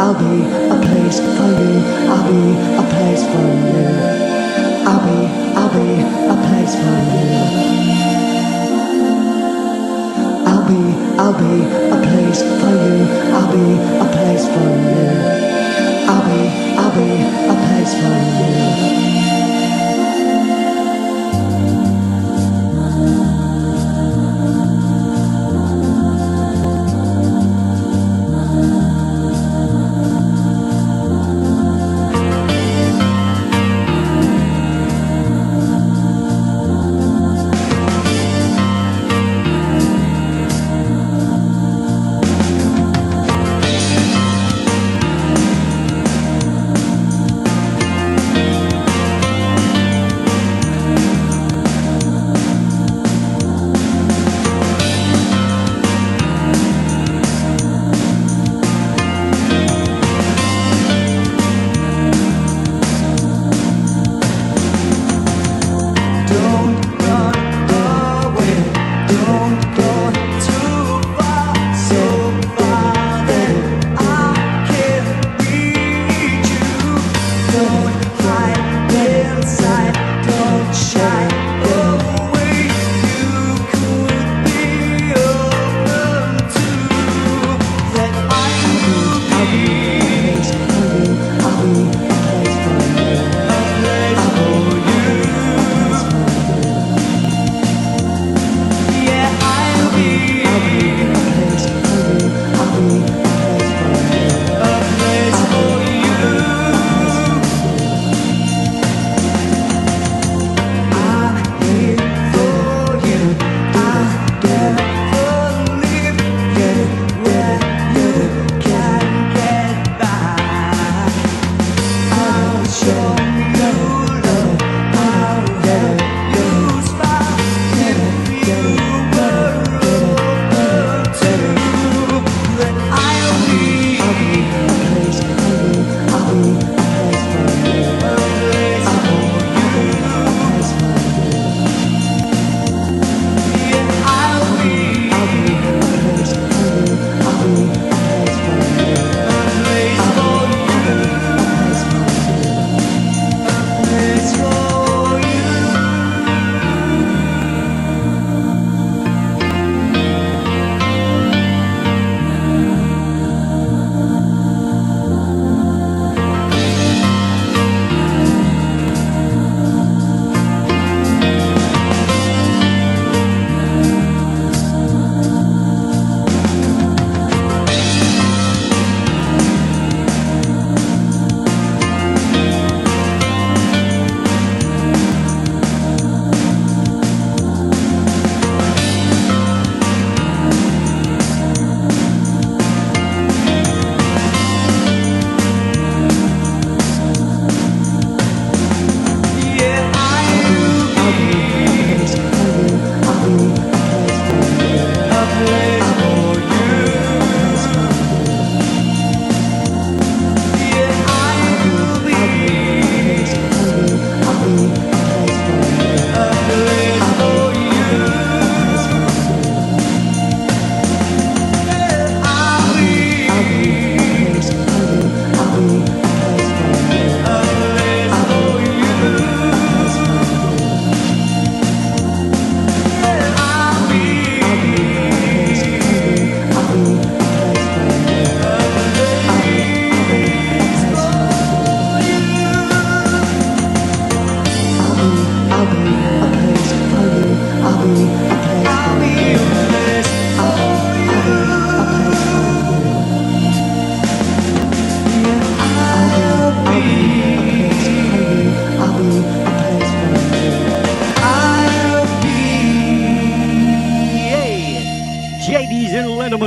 I'll be a place for you. I'll be a place for you. I'll be a place for you. I'll be a place for you. I'll be a place for you. I'll be a place for you.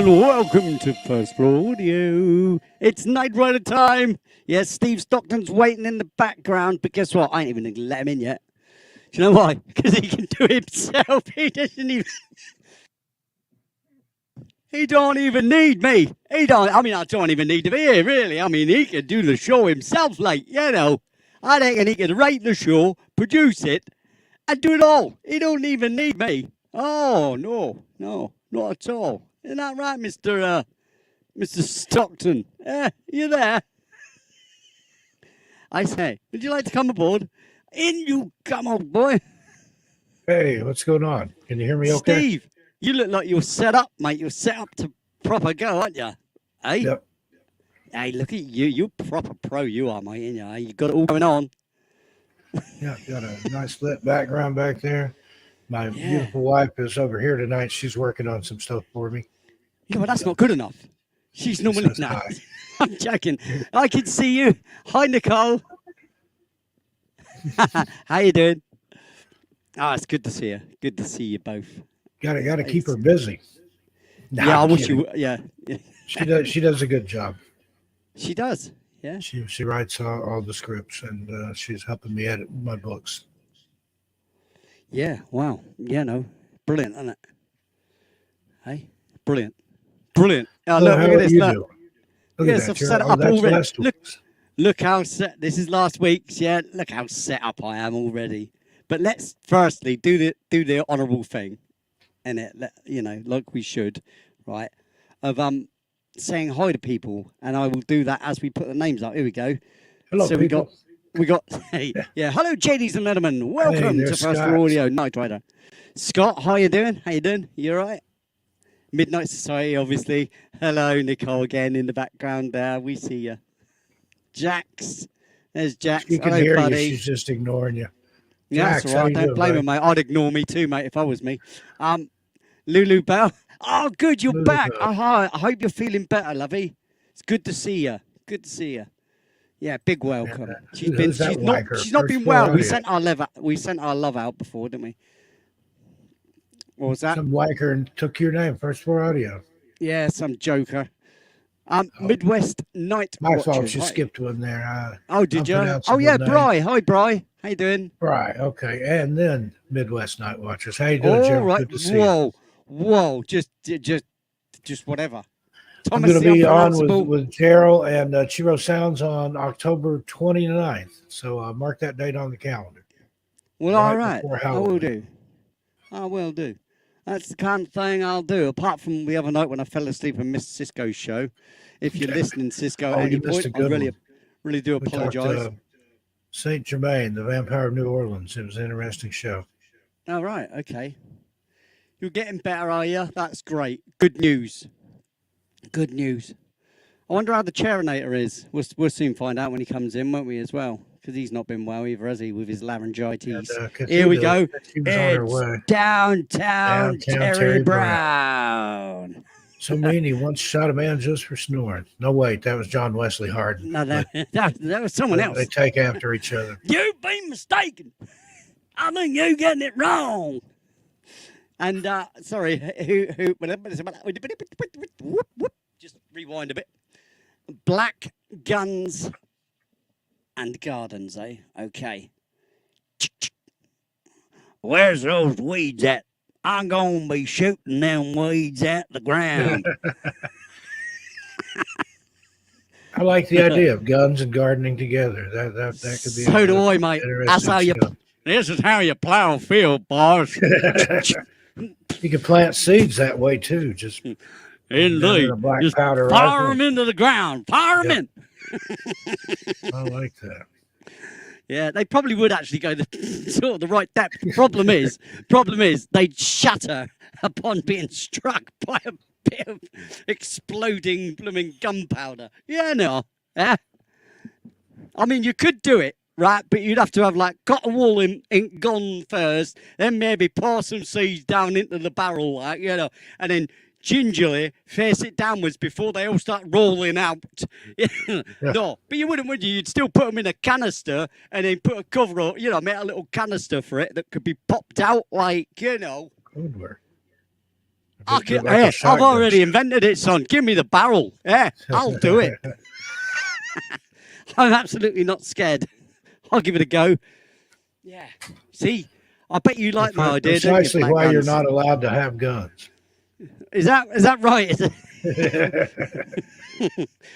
Welcome to First Floor Audio. It's Night Rider time. Yes, Steve Stockton's waiting in the background, but guess what? I ain't even let him in yet. Do you know why? Because he can do it himself. He doesn't even. He don't even need me. He don't. I mean, I don't even need to be here, really. I mean, he can do the show himself, like, you know. I reckon he can write the show, produce it, and do it all. He don't even need me. Oh, no, not at all. Isn't that right, Mr. Mr. Stockton. You there? I say, would you like to come aboard? In you come, old boy. Hey, what's going on? Can you hear me okay? Steve, you look like you're set up, mate. You're set up to proper go, aren't you? Hey? Yep. Hey, look at you. You're proper pro, you are, mate. You know, you got it all going on. Yeah, got a nice lit background back there. My beautiful wife is over here tonight. She's working on some stuff for me. Yeah, but that's not good enough. She's normally Says no. hi. I'm joking. I can see you. Hi, Nicole. How you doing? Oh, it's good to see you. Good to see you both. Gotta keep her busy. Nah, yeah, I I'm wish kidding. you. Yeah, She does a good job. she does. Yeah. She writes all the scripts, and she's helping me edit my books. Yeah. Wow. Yeah. No. Brilliant, isn't it? Hey. Brilliant. Brilliant. Oh, So look how at are this. you Look. doing? Look Yes, at that. I've set it up that's already. last Look. week's. Look how set. This is last week's. Yeah. Look how set up I am already. But let's firstly do the honourable thing, and you know, like we should, right? Of saying hi to people, and I will do that as we put the names up. Here we go. Hello, So people. we got hey, yeah. Hello, JDs and Letterman. Welcome to there's First Scott. for Audio Night Rider. Scott, how you doing? How you doing? You all right? Midnight Society, obviously. Hello, Nicole again in the background there. We see you. Jax. There's Jax. She can Hello, hear buddy. you. She's just ignoring you. Yeah, Jax, that's how all right. you Don't doing, blame buddy? her, mate. I'd ignore me too, mate, if I was me. Lulu Bell. Oh, good. You're Lulu back. Bell. I hope you're feeling better, lovey. It's good to see you. Good to see you. Yeah, big welcome. Who's that Weicker? She's not First been floor well. audio. We sent our love out before, didn't we? What was that? Some Weicker and took your name. First floor audio. Yeah, some joker. Midwest Night My fault. Watchers, She right. skipped one there. Oh, did I'm you? pronouncing Oh, yeah, the name. Bri. Hi, Bri. How you doing? Right. Okay. And then Midwest Night Watchers. How you doing, All Jim? right. Good to see you. Whoa. Just whatever. I'm Thomas going to the be on Unpronounceable. with Gerald and Chiro Sounds on October 29th. So mark that date on the calendar. Well, right all right. before I will Halloween. do. I will do. That's the kind of thing I'll do. Apart from the other night when I fell asleep and missed Cisco's show. If you're listening, Cisco, at Oh, any you missed point, a I good really, one. really do We talked apologise. Saint Germain, the Vampire of New Orleans. It was an interesting show. All right. Okay. You're getting better, are you? That's great. Good news. Good news. I wonder how the Charinator is. We'll soon find out when he comes in, won't we, as well? Because he's not been well either, has he, with his laryngitis? And, Here we go. She was on her It's way. downtown Terry Terry Brown. So mean he once shot a man just for snoring. No, wait, that was John Wesley Hardin. No, that was someone else. They take after each other. You've been mistaken. I think you're getting it wrong. And sorry, just rewind a bit. Black Guns and Gardens, eh? Okay. Where's those weeds at? I'm gonna be shooting them weeds at the ground. I like the idea of guns and gardening together. That could be. So do I, mate. That's interesting how you. show. This is how you plow a field, boss. You can plant seeds that way too. Just Indeed. a black Just powder fire rifle. them into the ground. Fire them Yep. in. I like that. Yeah, they probably would actually go the sort of the right depth. Problem is, they'd shatter upon being struck by a bit of exploding blooming gunpowder. Yeah, no. Yeah. I mean, you could do it, right? But you'd have to have like cotton wool ink gone first, then maybe pour some seeds down into the barrel, like, you know, and then gingerly face it downwards before they all start rolling out. No, but you wouldn't, would you? You'd still put them in a canister and then put a cover on, you know, make a little canister for it that could be popped out, like, you know. Good work. Hey, I've already invented it, son. Give me the barrel. Yeah, I'll do it. I'm absolutely not scared. I'll give it a go. Yeah. See, I bet you like my idea, don't you? Precisely Black why you're Guns? not allowed to have guns. Is that right? Is it?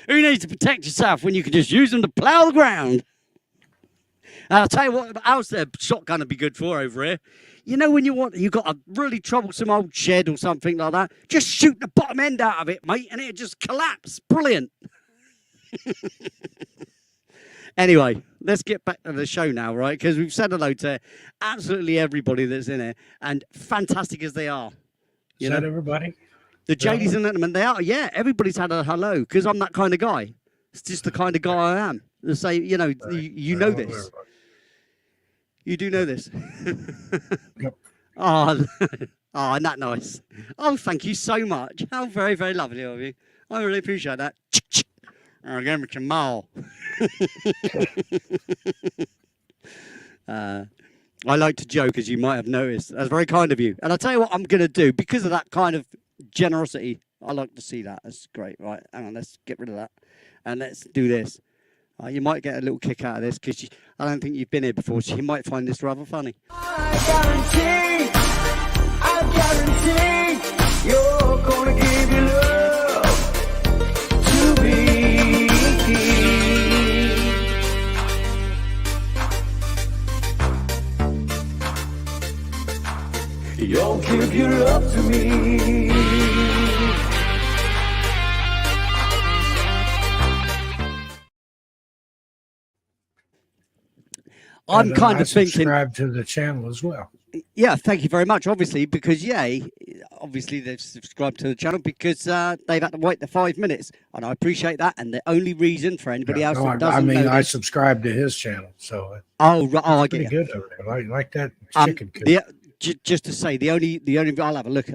Who needs to protect yourself when you can just use them to plow the ground? And I'll tell you what else the shotgun would be good for over here. You know when you've got a really troublesome old shed or something like that, just shoot the bottom end out of it, mate, and it just collapse. Brilliant. Anyway, let's get back to the show now, right? Because we've said hello to absolutely everybody that's in it, and fantastic as they are. Is that everybody? The Jadies and gentlemen, they are. Yeah, everybody's had a hello because I'm that kind of guy. It's just the kind of guy I am. To say, you know, you know this. You do know this. Yep. Oh, oh, isn't that nice? Oh, thank you so much. How very, very lovely of you. I really appreciate that. I'll give it to Mal. I like to joke, as you might have noticed. That's very kind of you. And I'll tell you what I'm going to do. Because of that kind of generosity, I like to see that. That's great. Right, hang on, let's get rid of that. And let's do this. You might get a little kick out of this because I don't think you've been here before, so you might find this rather funny. I guarantee, you're gonna give your love to me. You'll give your love to me. I'm kind of thinking. Subscribe to the channel as well. Yeah, thank you very much. Obviously, because obviously they've subscribed to the channel because they've had to wait the 5 minutes, and I appreciate that. And the only reason for anybody else that doesn't know I this, subscribe to his channel, so I get pretty you. good over there. I like that chicken coop. Just to say, the only I'll have a look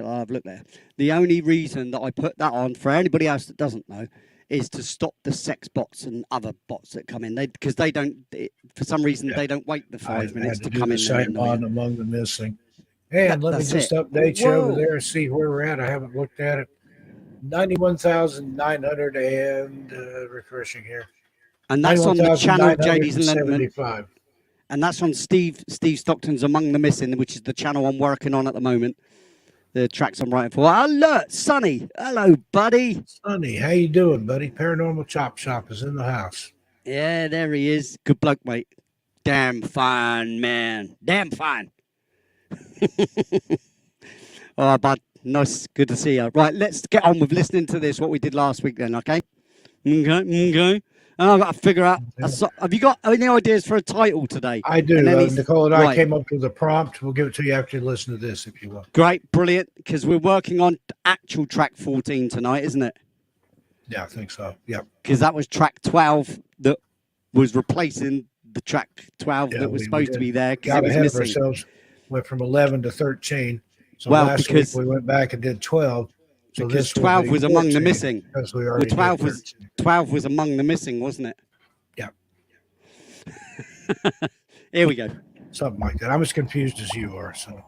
there. The only reason that I put that on for anybody else that doesn't know is to stop the sex bots and other bots that come in. Because they don't, for some reason, they don't wait the 5 minutes to come in. Site on among the missing. And let me just update you over there and see where we're at. I haven't looked at it. 91,900 and refreshing here. And that's on the channel Jadies and Lenderman. 75. And that's on Steve Stockton's Among the Missing, which is the channel I'm working on at the moment. The tracks I'm writing for. Oh, look, Sonny. Hello, buddy. Sonny, how you doing, buddy? Paranormal Chop Shop is in the house. Yeah, there he is. Good bloke, mate. Damn fine, man. Damn fine. All right, bud. Nice. Good to see you. Right, let's get on with listening to this, what we did last week then, okay? Okay. And I've got to figure out. Have you got any ideas for a title today? I do. Nicole and I came up with a prompt. We'll give it to you after you listen to this, if you want. Great, brilliant. Because we're working on actual track 14 tonight, isn't it? Yeah, I think so. Yep. Because that was track 12 that was replacing the track 12 that was supposed to be there. Got it was ahead missing. of ourselves. Went from 11 to 13. So last week we went back and did 12. So because 12 was among the missing. Because we already 12 was among the missing, wasn't it? Yeah. Here we go. Something like that. I'm as confused as you are. So.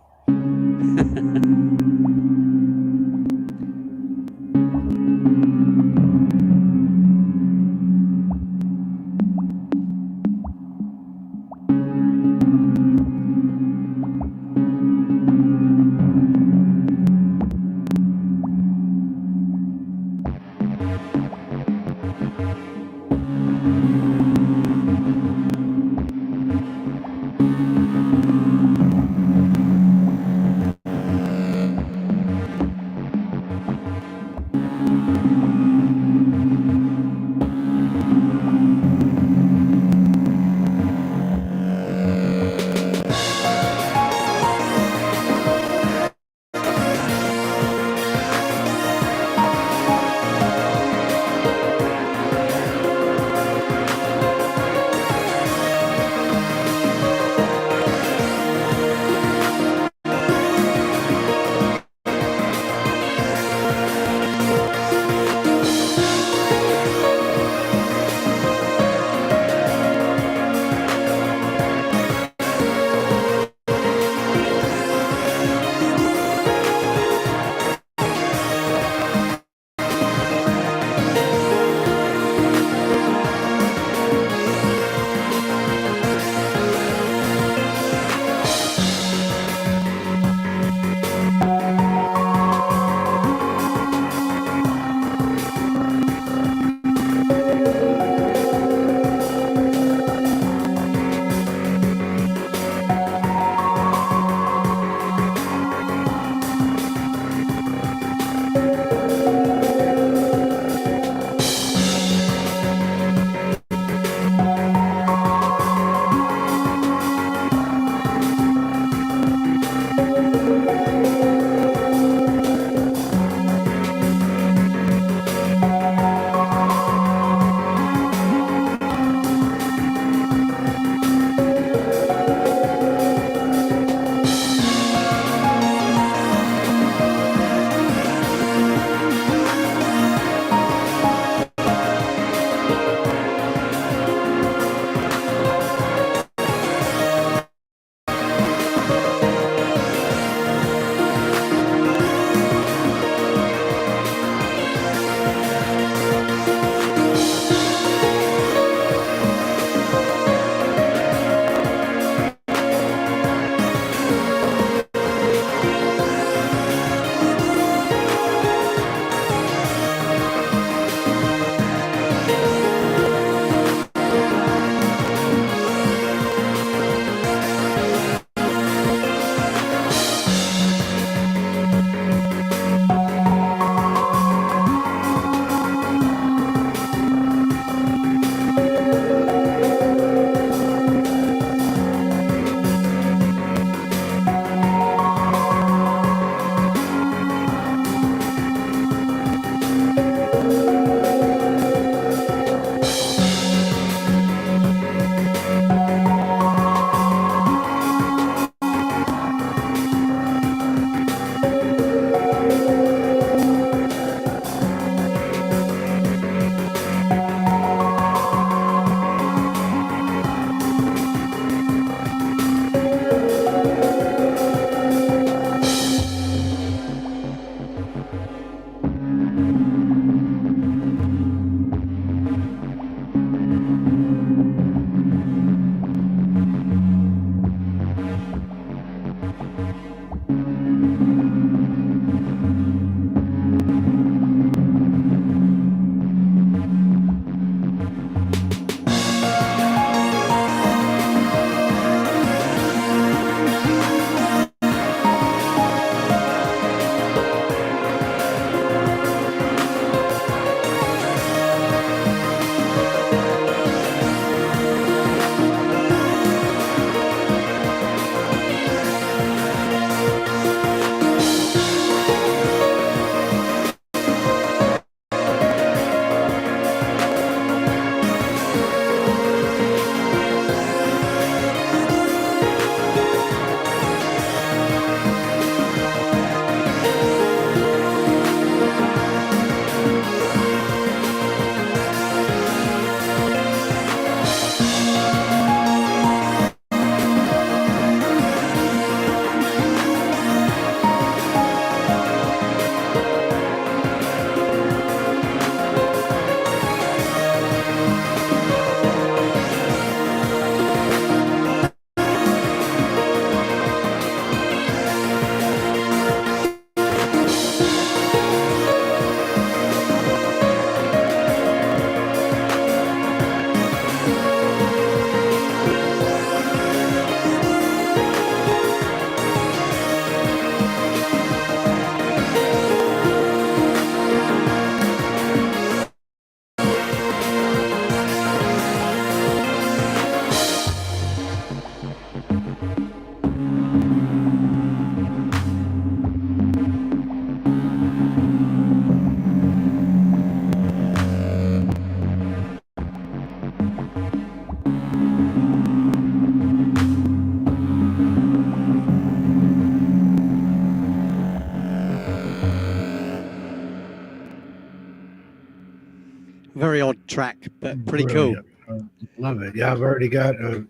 Very odd track, but pretty Brilliant. cool. Love it. Yeah, I've already got a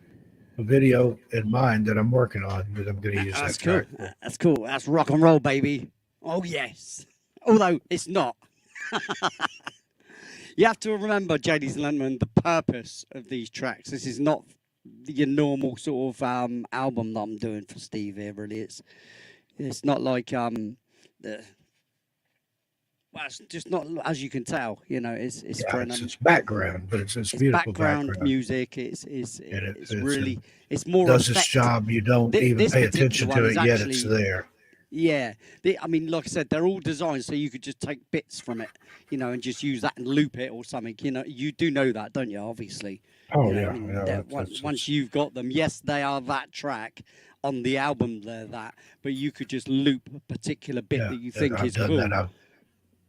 video in mind that I'm working on that I'm going to use That's that cool. track for. That's cool. That's rock and roll, baby. Oh yes. Although it's not. You have to remember, ladies and gentlemen, the purpose of these tracks. This is not your normal sort of album that I'm doing for Steve here. Really, it's not like the. Well, it's just not as you can tell. You know, it's Yeah, for it's background, but it's it's beautiful background background. music. And It's it really it's more does its effect. job. You don't even This pay particular attention one to is it yet. It's actually there. yeah. I mean, like I said, they're all designed so you could just take bits from it, you know, and just use that and loop it or something. You know, you do know that, don't you? Obviously, Oh you know. I yeah, mean, yeah. once you've got them, yes, they are that track on the album. They're that, but you could just loop a particular bit yeah. that you And think I've is done that. cool. I've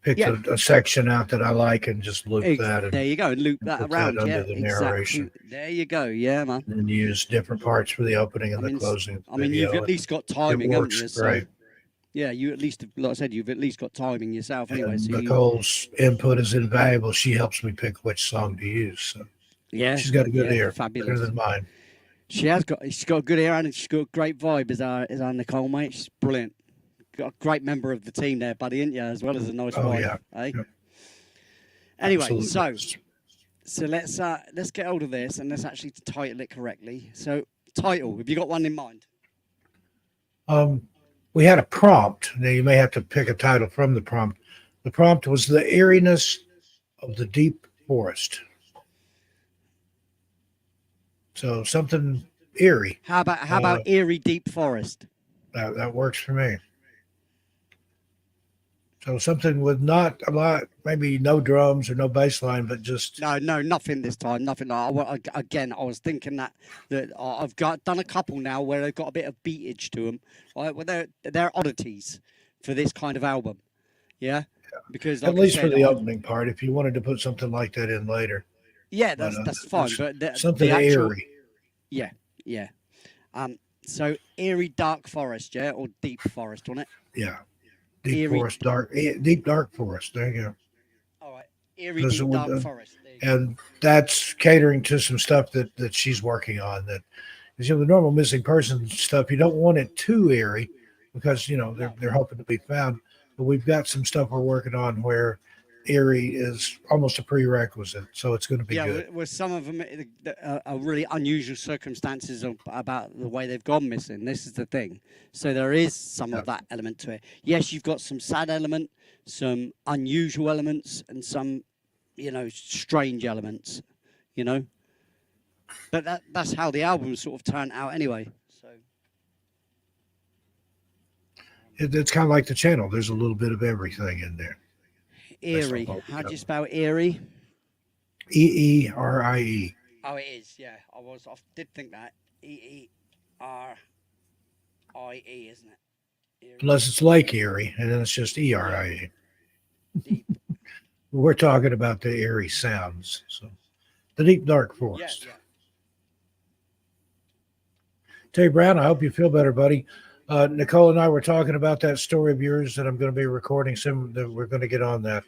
picked Yeah, a section out that I like and just loop that there you go, and loop and that put that around. under Yeah, the exactly. narration, There you go. Yeah, man. and use different parts for the opening I and the mean, closing of I the mean, you've video. at least got It timing, haven't works you? So great. yeah, you at least, like I said, you've at least got timing yourself anyway. And So you, Nicole's input is invaluable. She helps me pick which song to use. So yeah, she's got a good yeah, ear, better fabulous. than mine. She's got a good ear and she's got a great vibe as our Nicole, mate. She's brilliant. Got a great member of the team there, buddy, isn't you? As well as a nice Oh wife. yeah, Eh? yeah, Anyway, absolutely. so let's get hold of this and let's actually title it correctly. So title, have you got one in mind? We had a prompt. Now you may have to pick a title from the prompt. The prompt was the eeriness of the deep forest. So something eerie. How about eerie deep forest? That works for me. So something with not a lot, maybe no drums or no bass line, but just No, nothing this time. Nothing. Again, I was thinking that I've done a couple now where they've got a bit of beatage to them. Right, well, they're oddities for this kind of album. Yeah, because at like I least for said, the opening part. If you wanted to put something like that in later, yeah, but that's fine. there's But something the actual, eerie. yeah, yeah. So eerie dark forest, yeah, or deep forest, wasn't it? Yeah, deep Eerie. forest, deep dark forest. There you go. All right, eerie Because deep dark forest. There you go. and that's catering to some stuff that she's working on. That because the normal missing person stuff, you don't want it too eerie because they're hoping to be found. But we've got some stuff we're working on where eerie is almost a prerequisite, so it's going to be good. With some of them are really unusual circumstances about the way they've gone missing. This is the thing. So there is some of that element to it. Yes, you've got some sad element, some unusual elements, and some, strange elements. But that's how the album sort of turned out anyway. So It's kind of like the channel. There's a little bit of everything in there. eerie. How do you spell eerie? EERIE. Oh, it is. Yeah, I did think that EERIE, isn't it? Eerie. Unless it's Lake Erie, and then it's just ERIE. Deep. We're talking about the eerie sounds. So the deep dark forest. Yeah. Terry Brown, I hope you feel better, buddy. Nicole and I were talking about that story of yours that I'm going to be recording soon. That we're going to get on that.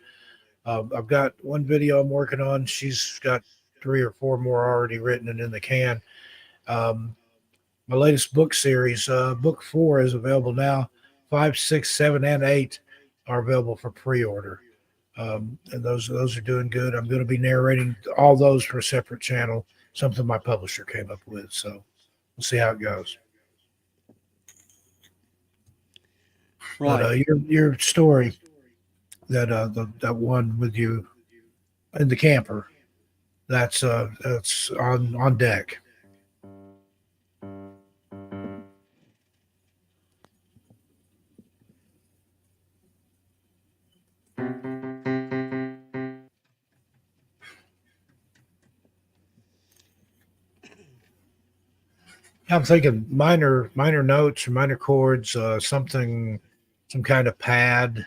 I've got one video I'm working on. She's got 3 or 4 more already written and in the can. My latest book series, book 4 is available now. 5, 6, 7, and 8 are available for pre-order. And those are doing good. I'm going to be narrating all those for a separate channel, something my publisher came up with. So we'll see how it goes. Right. But your story that that one with you in the camper, that's on deck. I'm thinking minor notes or minor chords, some kind of pad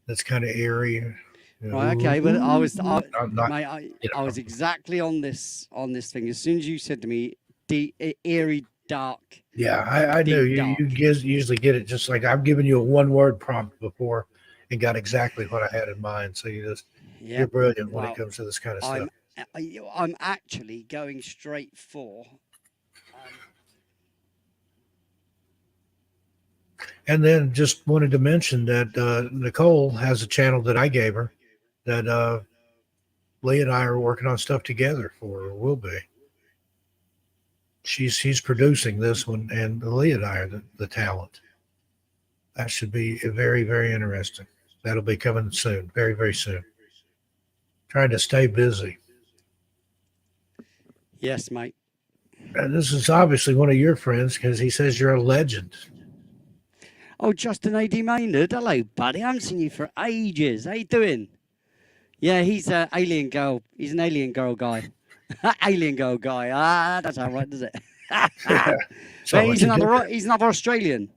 that's kind of eerie. Right, okay, but I was, Not- mate, I was exactly on this thing. As soon as you said to me, eerie, dark. Yeah, I knew Deep you dark. usually get it just like I've given you a 1-word prompt before, and got exactly what I had in mind. So you're Yeah. brilliant when Well, it comes to this kind of stuff. I'm actually going straight for. And then just wanted to mention that Nicole has a channel that I gave her that Lee and I are working on stuff together for, or will be. She's producing this one, and Lee and I are the talent. That should be very, very interesting. That'll be coming soon, very, very soon. Trying to stay busy. Yes, mate. And this is obviously one of your friends because he says you're a legend. Oh, Justin A.D. Maynard. Hello, buddy. I haven't seen you for ages. How you doing? Yeah, he's an alien girl. He's an alien girl guy. Alien girl guy. Ah, that's not right, does it? So But he's another Australian,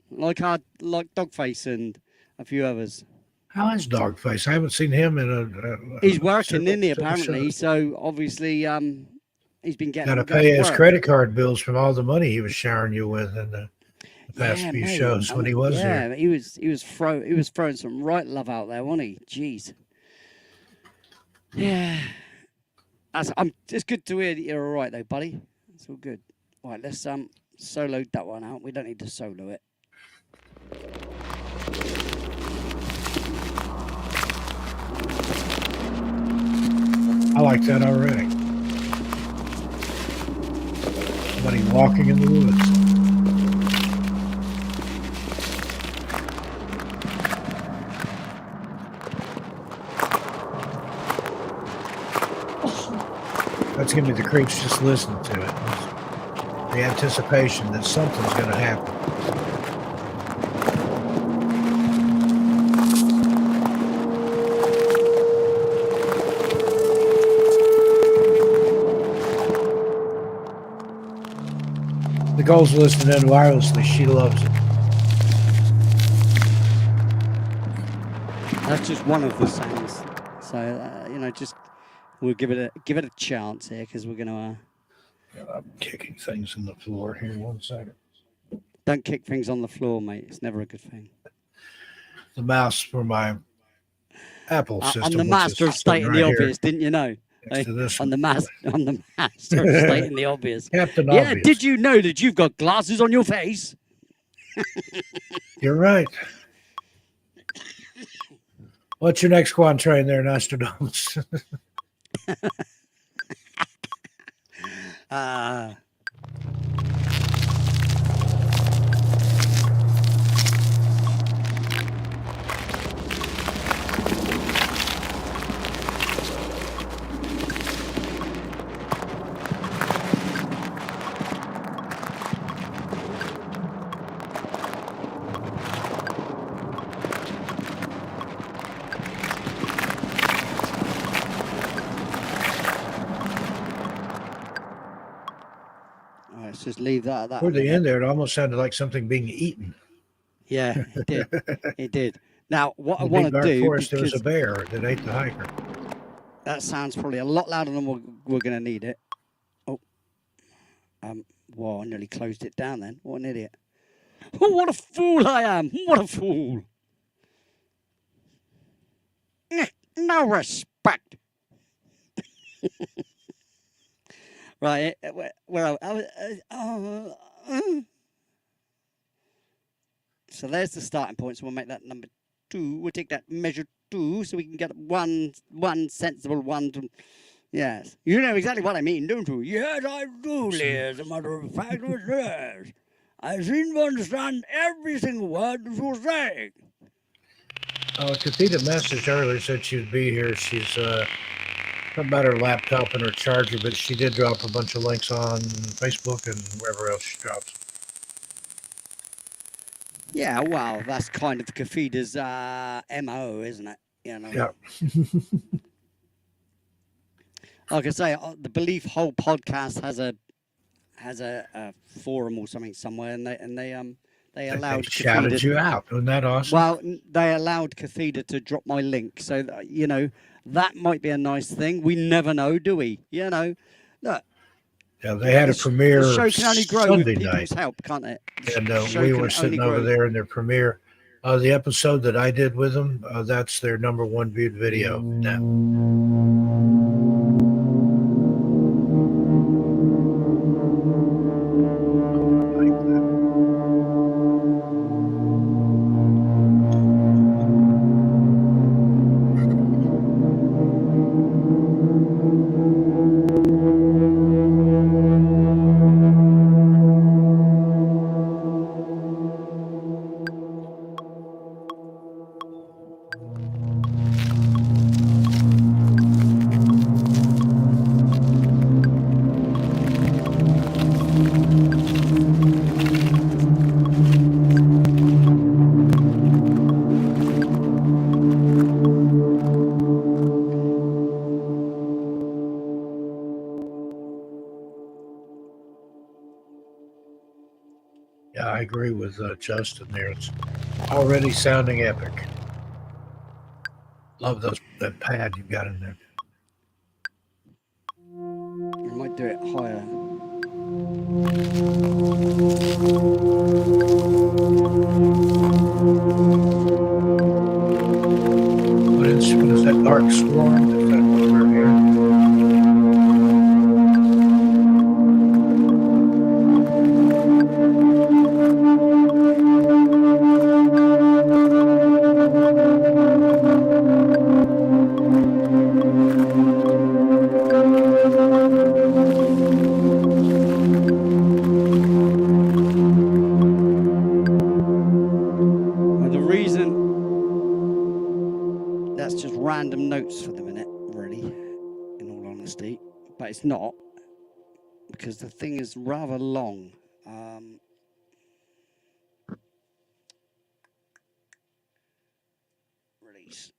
like Dogface and a few others. How is Dogface? I haven't seen him in a He's working in there several apparently, shows. so obviously he's been Got to going pay to his work. credit card bills from all the money he was showering you with in the past few mate. shows when he was here. Yeah, he was throwing some right love out there, wasn't he? Jeez. Yeah. It's good to hear that you're all right though, buddy. It's all good. All right, let's solo that one out. We don't need to solo it. I like that already. Somebody walking in the woods. That's giving me the creeps just listening to it. The anticipation that something's going to happen. Nicole's listening in wirelessly. She loves it. That's just one of the sounds. So just we'll give it a chance here because we're gonna. I'm kicking things in the floor here. 1 second. Don't kick things on the floor, mate. It's never a good thing. The mouse for my Apple system. I'm the master of stating the obvious, didn't you know? Next to this I'm one. the master of stating the obvious. Captain Yeah, Obvious. did you know that you've got glasses on your face? You're right. What's your next quatrain there, Nostradamus? All right, let's just leave that at that. Toward the end there, it almost sounded like something being eaten. Yeah, it did. It did. Now, what I In the want deep to dark do, forest, there was because a bear that ate the hiker. that sounds probably a lot louder than we're going to need it. Oh, well, I nearly closed it down then. What an idiot. Oh, what a fool I am. What a fool. No respect. Right, well, so there's the starting point. So we'll make that number 2. We'll take that measure 2 so we can get one sensible one. Yes. You know exactly what I mean, don't you? Yes, I do, Lee. As a matter of fact, yes. I seem to understand every single word that you're saying. Kathita messaged earlier, said she would be here. She's talking about her laptop and her charger, but she did drop a bunch of links on Facebook and wherever else she drops. Yeah, well, that's kind of Kafida's MO, isn't it? You know. Yeah. Like I say, the Belief Whole podcast has a forum or something somewhere, and they allowed They shouted Kathida, you out. Wasn't that awesome? well, they allowed Kathida to drop my link, so that, that might be a nice thing. We never know, do we? Look. Yeah, they had a premiere The show can only grow Sunday with people's night, help, can't it? and The show we can were sitting only over grow. there in their premiere The episode that I did with them, that's their #1 viewed video now. Yeah, I agree with Justin there. It's already sounding epic. Love that pad you've got in there. I might do it higher. What is that? Dark Swarm? Is that what we're hearing? The reason that's just random notes for the minute, really, in all honesty, but it's not because the thing is rather long. Release.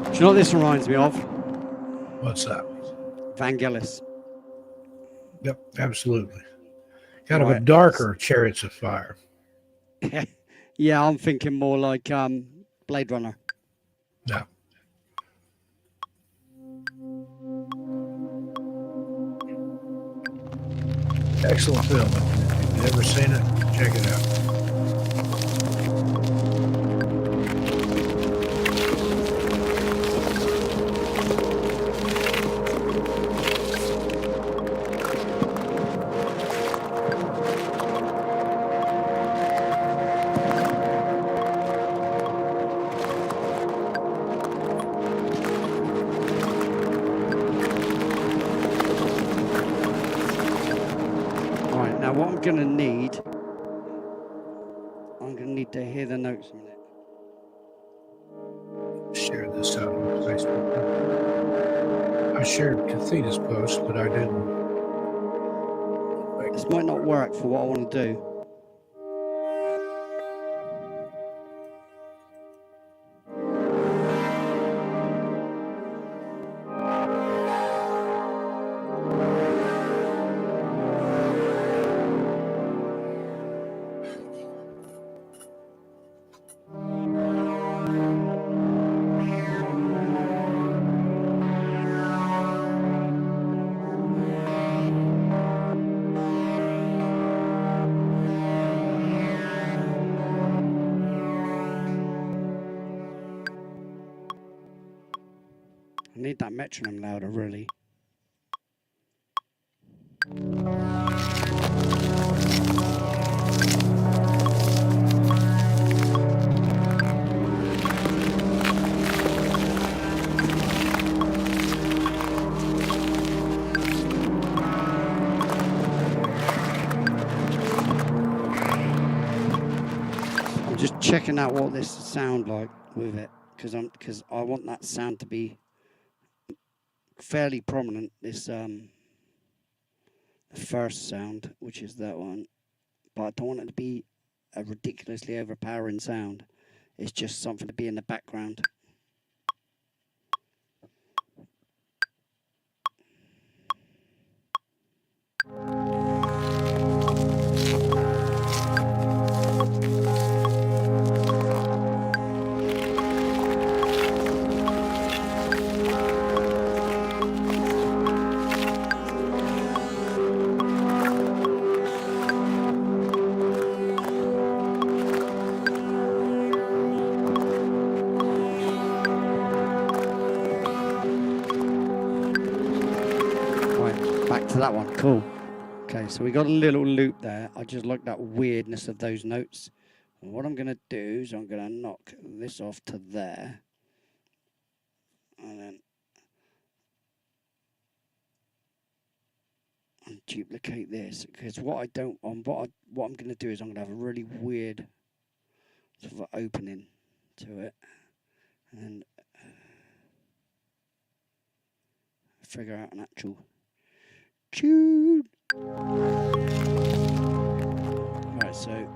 Do you know what this reminds me of? What's that? Vangelis. Yep, absolutely. Kind of a Right. darker Chariots of Fire. Yeah, I'm thinking more like Blade Runner. Yeah. Excellent film. If you've never seen it, check it out. Right, now what I'm going to need, to hear the notes a minute. Share this out on Facebook. I shared Cathedras post, but I didn't. This might not work for what I want to do. I need that metronome louder, really. I'm just checking out what this sound like with it, because I want that sound to be fairly prominent. This the first sound, which is that one, but I don't want it to be a ridiculously overpowering sound. It's just something to be in the background. back to that one. Cool. Okay, so we got a little loop there. I just like that weirdness of those notes. And what I'm going to do is I'm going to knock this off to there. And then duplicate this, because what I'm going to do is I'm going to have a really weird sort of opening to it, and figure out an actual tune. Right, so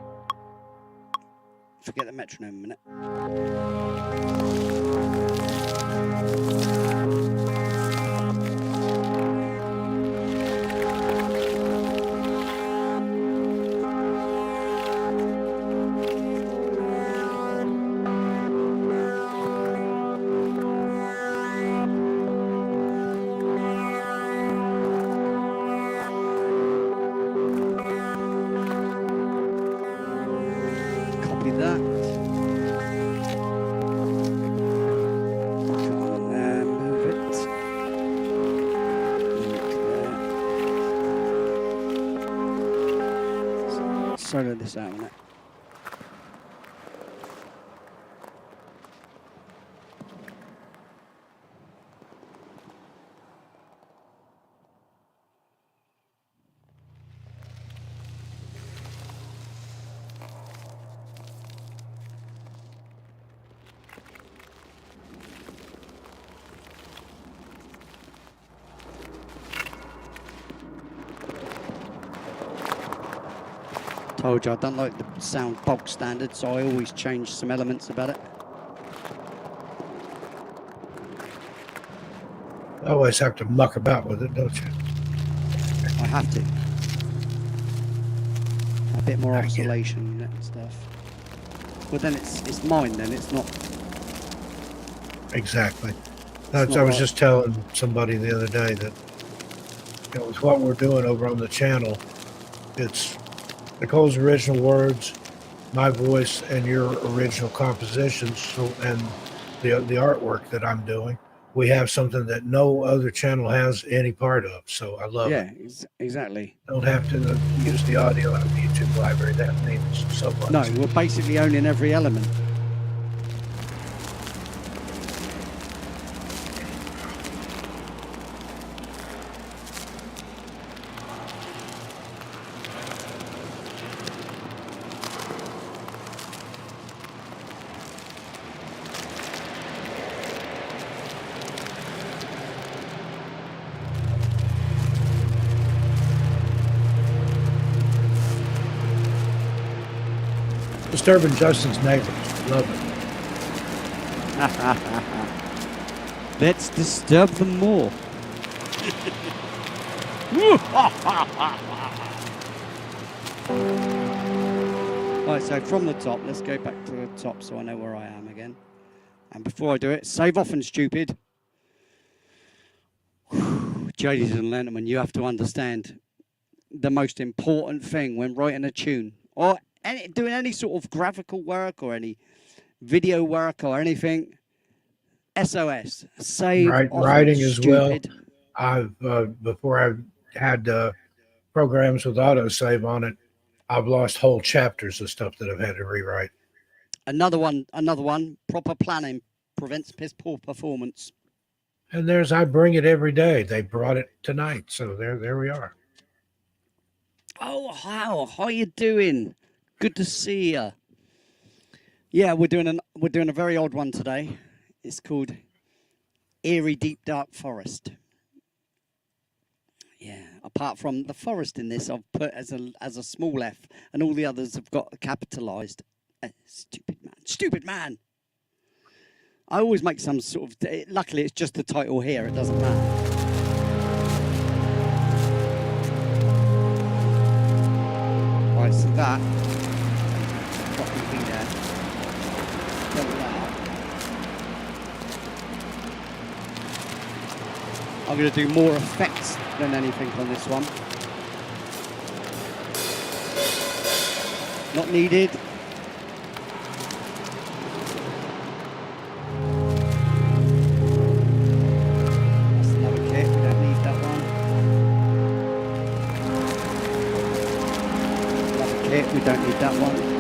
forget the metronome a minute. Solo this out a minute. Told you I don't like the sound bog standard, so I always change some elements about it. You always have to muck about with it, don't you? I have to. A bit more oscillation and stuff. But then it's mine then, it's not. Exactly. I was just telling somebody the other day that with what we're doing over on the channel, it's Nicole's original words, my voice, and your original compositions, and the artwork that I'm doing. We have something that no other channel has any part of, so I love it. Yeah, exactly. Don't have to use the audio out of the YouTube library. That means so much. No, we're basically owning every element. Disturbing Justin's neighbors. Love it. Let's disturb them more. Right, so from the top, let's go back to the top so I know where I am again. And before I do it, save often, stupid. Ladies and gentlemen, you have to understand the most important thing when writing a tune or doing any sort of graphical work or any video work or anything. SOS, save writing as stupid. well. I've before I've had programs with autosave on it, I've lost whole chapters of stuff that I've had to rewrite. Another one. Proper planning prevents piss poor performance. And I bring it every day. They brought it tonight, so there we are. Oh, how you doing? Good to see you. Yeah, we're doing a very odd one today. It's called Eerie Deep Dark Forest. Yeah, apart from the forest in this, I've put as a small f, and all the others have got capitalized. Stupid man. I always make some sort of. Luckily, it's just the title here. It doesn't matter. Right, so that. Be there. I'm going to do more effects than anything on this one. Not needed. That's another kit. We don't need that one. Don't need that one.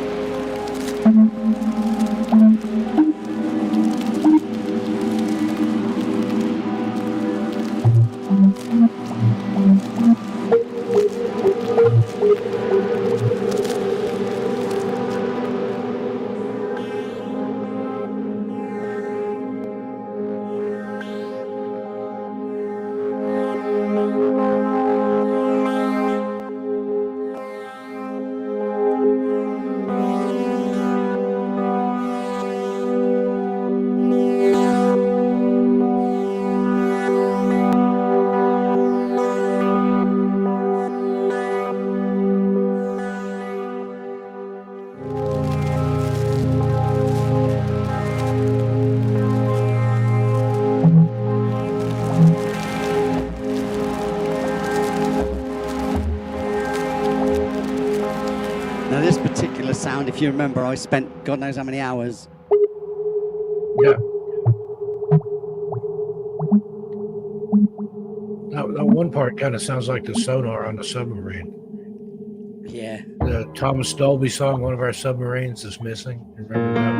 Now this particular sound, if you remember, I spent God knows how many hours. Yeah. That one part kind of sounds like the sonar on the submarine. Yeah. The Thomas Dolby song, "One of Our Submarines Is Missing." Remember that?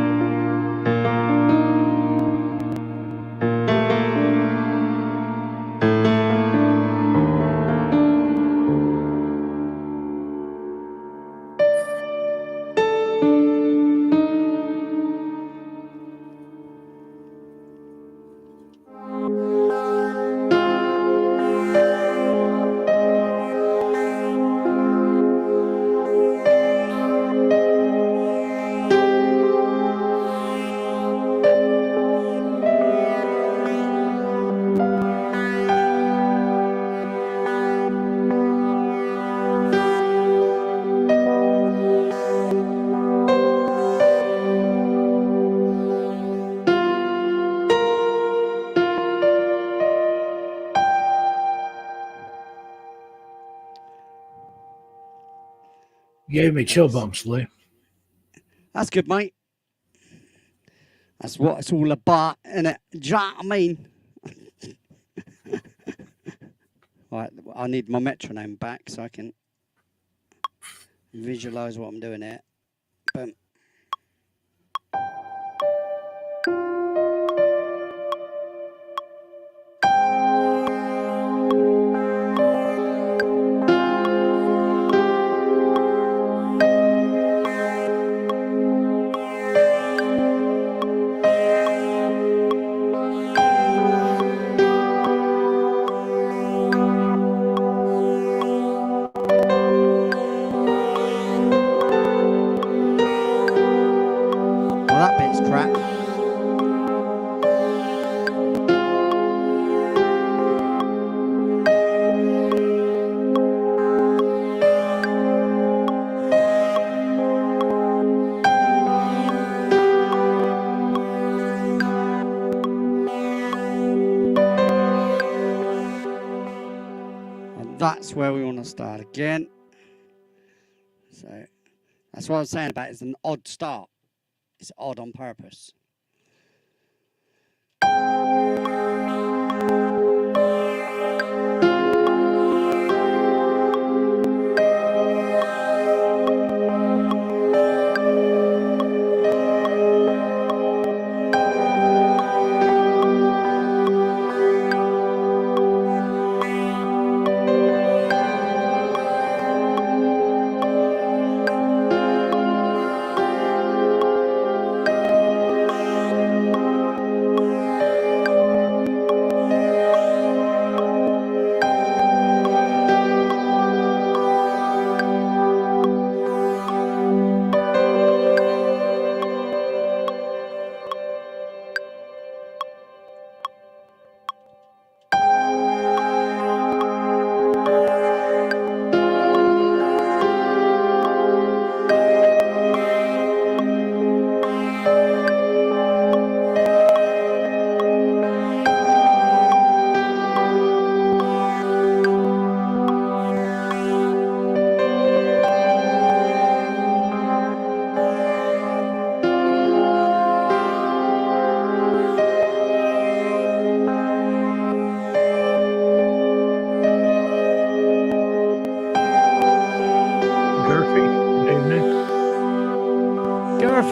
Gave me chill bumps, Lee. That's good, mate. That's what it's all about, innit? Do you know what I mean? Right, I need my metronome back so I can visualise what I'm doing here. Boom. Well, that bit's crap. And that's where we want to start again. So that's what I was saying about it's an odd start. It's odd on purpose.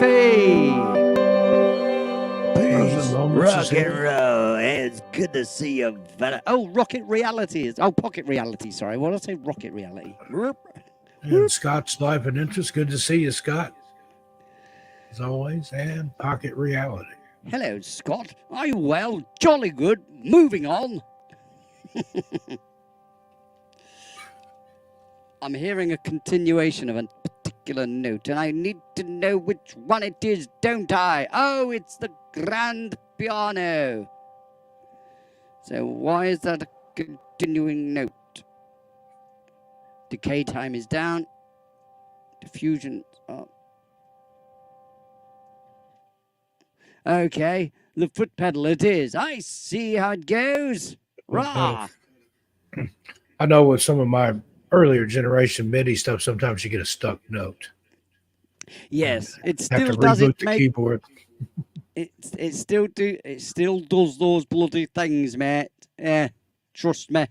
Murphy. Those are moments Rock is and here. roll. It's good to see you, fella. Oh, Rocket Reality is. Oh, Pocket Reality. Sorry, what did I say? Rocket Reality. And Scott's Life and Interest. Good to see you, Scott. As always. And Pocket Reality. Hello, Scott. Are you well? Jolly good. Moving on. I'm hearing a continuation of a particular note, and I need to know which one it is, don't I? Oh, it's the grand piano. So why is that a continuing note? Decay time is down. Diffusion up. Okay, the foot pedal it is. I see how it goes. Rah! I know with some of my earlier generation MIDI stuff, sometimes you get a stuck note. Yes, it Have to still does it, reboot the mate. keyboard. It still does those bloody things, mate. Yeah, trust me,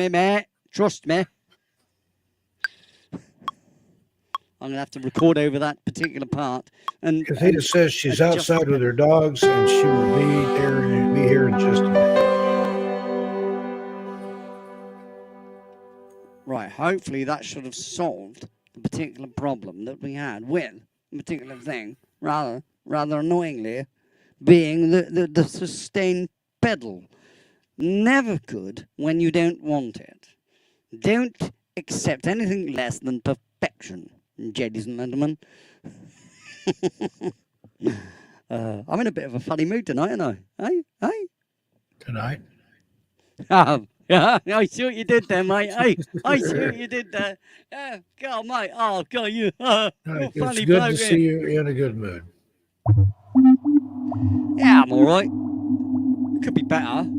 mate. Trust me. I'm gonna have to record over that particular part. And Kathita says she's outside with her dogs, and she will be here in just a minute. Right, hopefully that should have solved the particular problem that we had with the particular thing, rather annoyingly, being the sustained pedal. Never good when you don't want it. Don't accept anything less than perfection, ladies and gentlemen. I'm in a bit of a funny mood tonight, aren't I? Hey? Tonight? Yeah, I see what you did there, mate. Hey, I see what you did there. God, mate. Oh, God, you. You're It's funny good bloke. to see you in a good mood. Yeah, I'm all right. Could be better.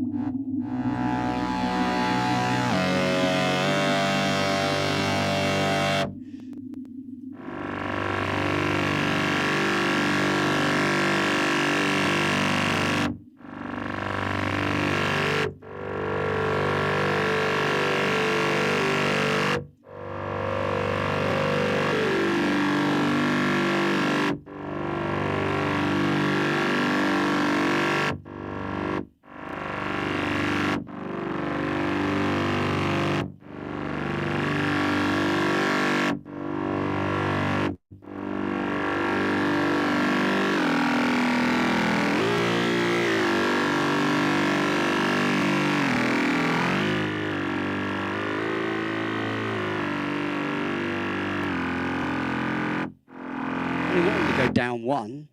I wanted to go down one.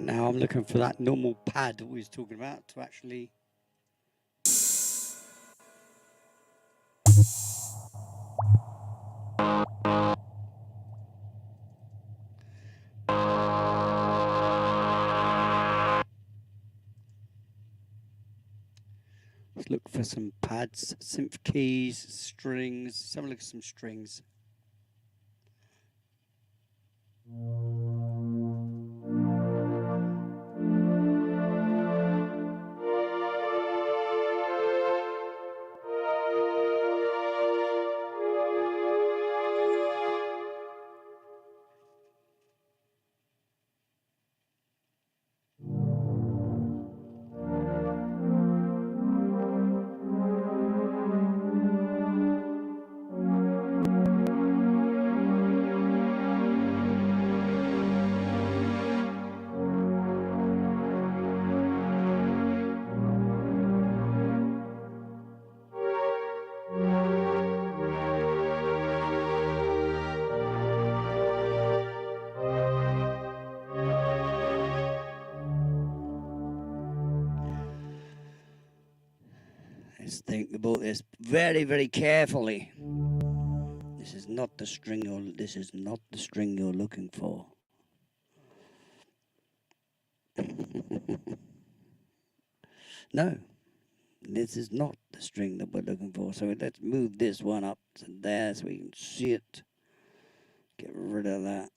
And now I'm looking for that normal pad that we was talking about to actually... Let's look for some pads, synth keys, strings. Let's have a look at some strings. Let's think about this very, very carefully. This is not the string you're looking for. No, this is not the string that we're looking for. So let's move this one up to there so we can see it. Get rid of that.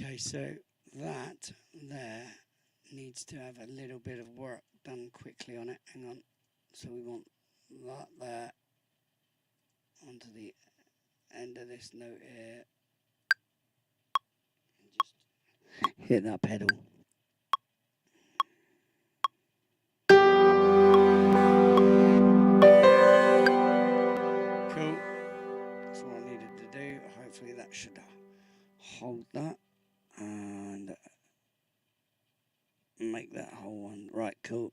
Okay, so that there needs to have a little bit of work done quickly on it. Hang on. So we want that there onto the end of this note here. Just hit that pedal. Cool. That's what I needed to do. Hopefully that should hold that and make that whole one. Right, cool.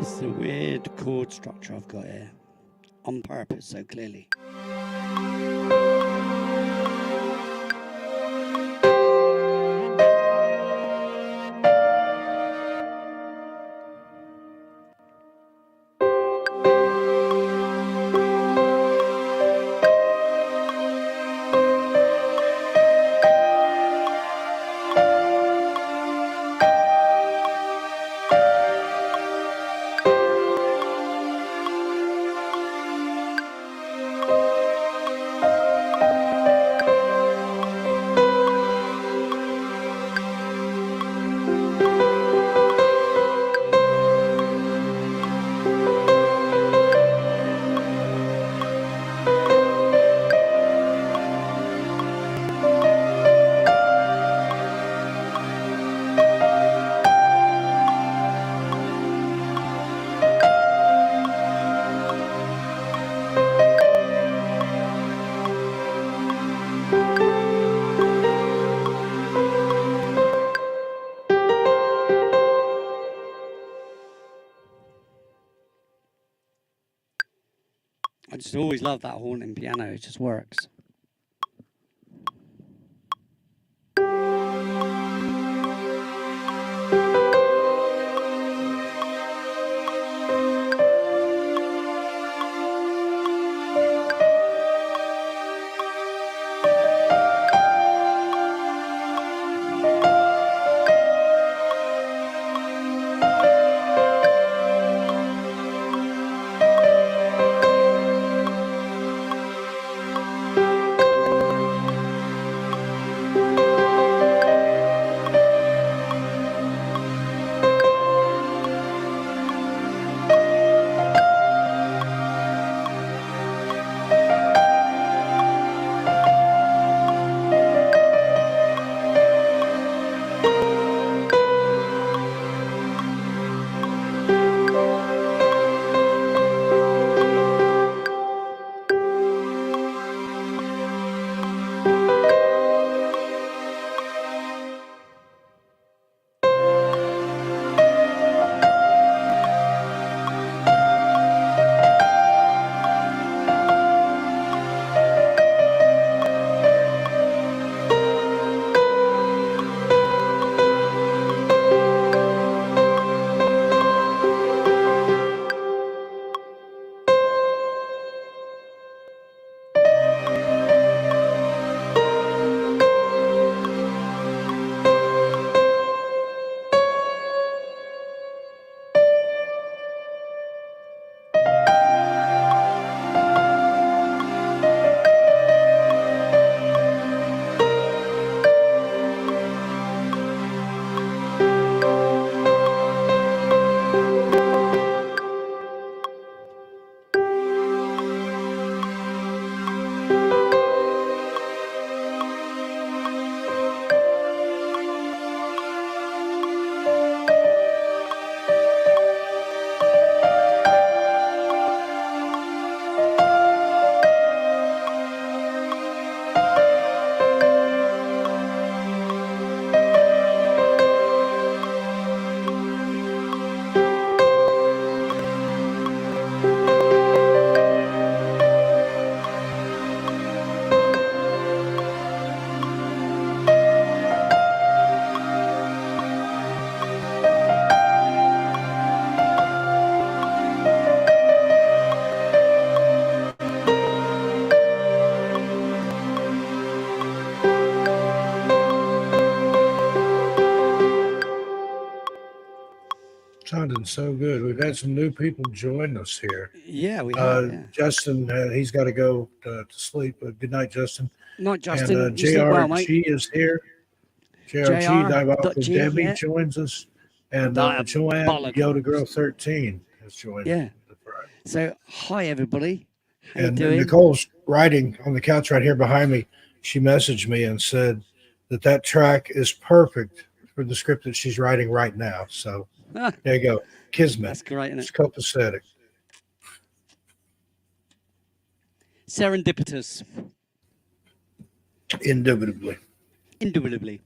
This is a weird chord structure I've got here. On purpose, so clearly. I just always love that haunting piano. It just works. sounding so good. We've had some new people join us here. Yeah, we have. Yeah. Justin, he's got to go to sleep. Good night, Justin. Not And Justin. You sleep well, mate. JRG is here. JRG, Diabolical J.R.G., Debbie yeah. joins us. And Joanne Diabolical. Yoda Girl 13 has joined. Yeah. the Friday. So, hi, everybody. How you And doing? Nicole's writing on the couch right here behind me. She messaged me and said that track is perfect for the script that she's writing right now. So Ah, there you go. Kismet. that's great, isn't It's it? copacetic. Serendipitous. Indubitably. Indubitably.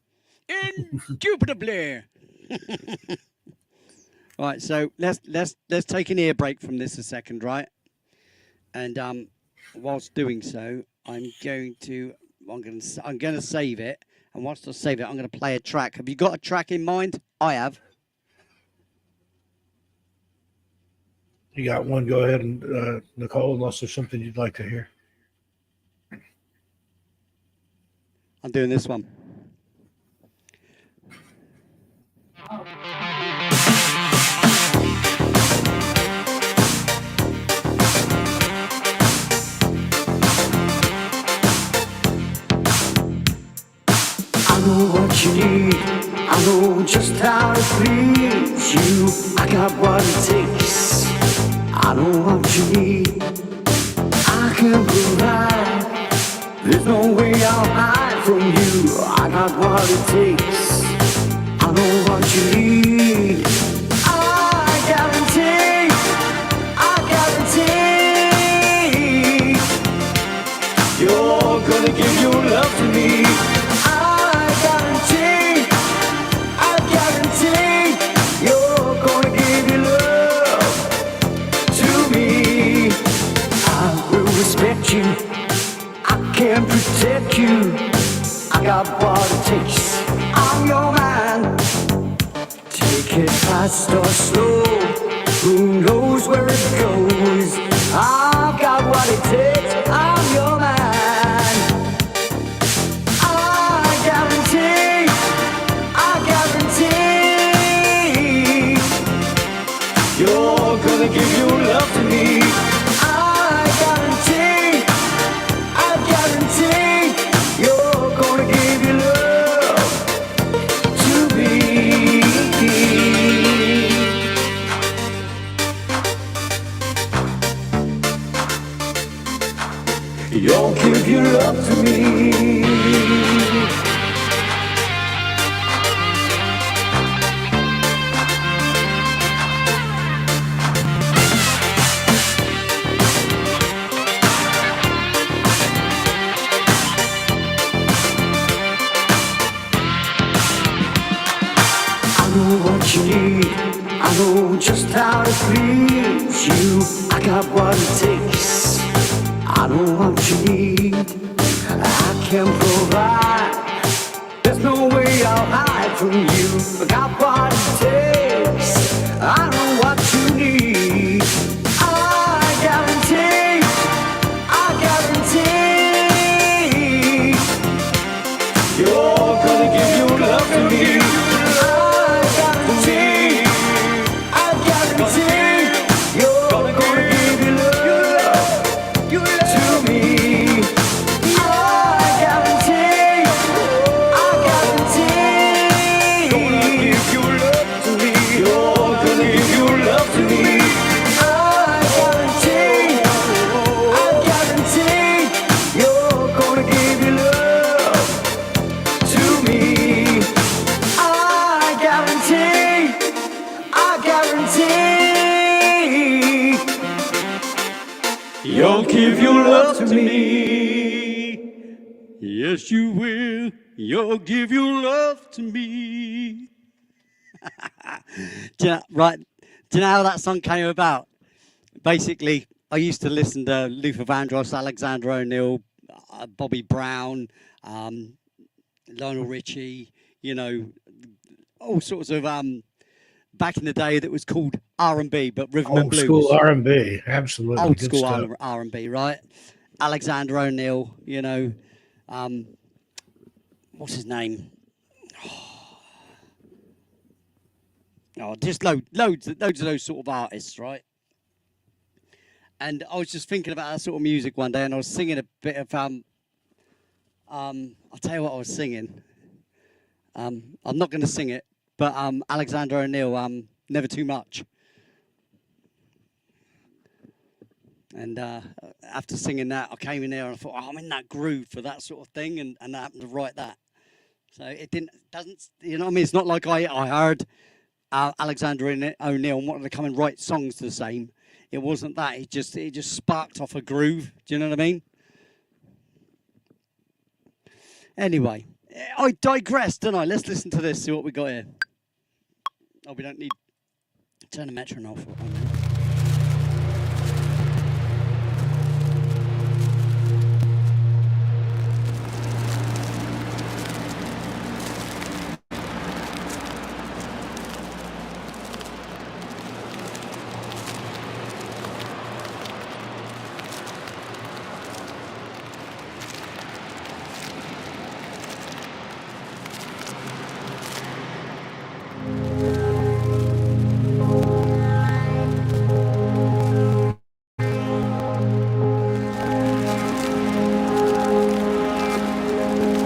Indubitably. Right, so let's take an ear break from this a second, right? And whilst doing so, I'm going to save it, and whilst I save it, I'm going to play a track. Have you got a track in mind? I have. You got one? Go ahead, and Nicole, unless there's something you'd like to hear. I'm doing this one. I know what you need. I know just how to please you. I got what it takes. I know what you need. I can provide. There's no way I'll hide from you. I got what it takes. I know what you need. I guarantee. I guarantee. You're gonna give your love to me. You, I can protect you. I got what it takes. I'm your man. Take it fast or slow. Who knows where it goes? I've got what it takes. I'm your man. I guarantee. You're gonna give your love to me. You'll give your love to me. I know what you need. I know just how to please you. I got what it takes. I know what you need. I can provide. There's no way I'll hide from you. I got what it takes. I know what you need. I guarantee. You're gonna give your love to me. You'll give your love to me. Yes, you will. You'll give your love to me. Right. Do you know how that song came about? Basically, I used to listen to Luther Vandross, Alexander O'Neill, Bobby Brown, Lionel Richie, you know, all sorts of back in the day that was called R&B, but rhythm and Old blues. school R&B, absolutely. Old Good school stuff. R&B, right? Alexander O'Neill, you know, what's his name? Oh, just loads of those sort of artists, right? And I was just thinking about that sort of music one day, and I was singing a bit of I'll tell you what I was singing. I'm not going to sing it, but Alexander O'Neill, Never Too Much. And after singing that, I came in there and I thought, oh, I'm in that groove for that sort of thing, and I happened to write that. So doesn't, you know what I mean? It's not like I heard Alexander O'Neill and wanted to come and write songs the same. It wasn't that. It just sparked off a groove. Do you know what I mean? Anyway, I digress, don't I? Let's listen to this. See what we got here. Oh, we don't need to turn the metronome off.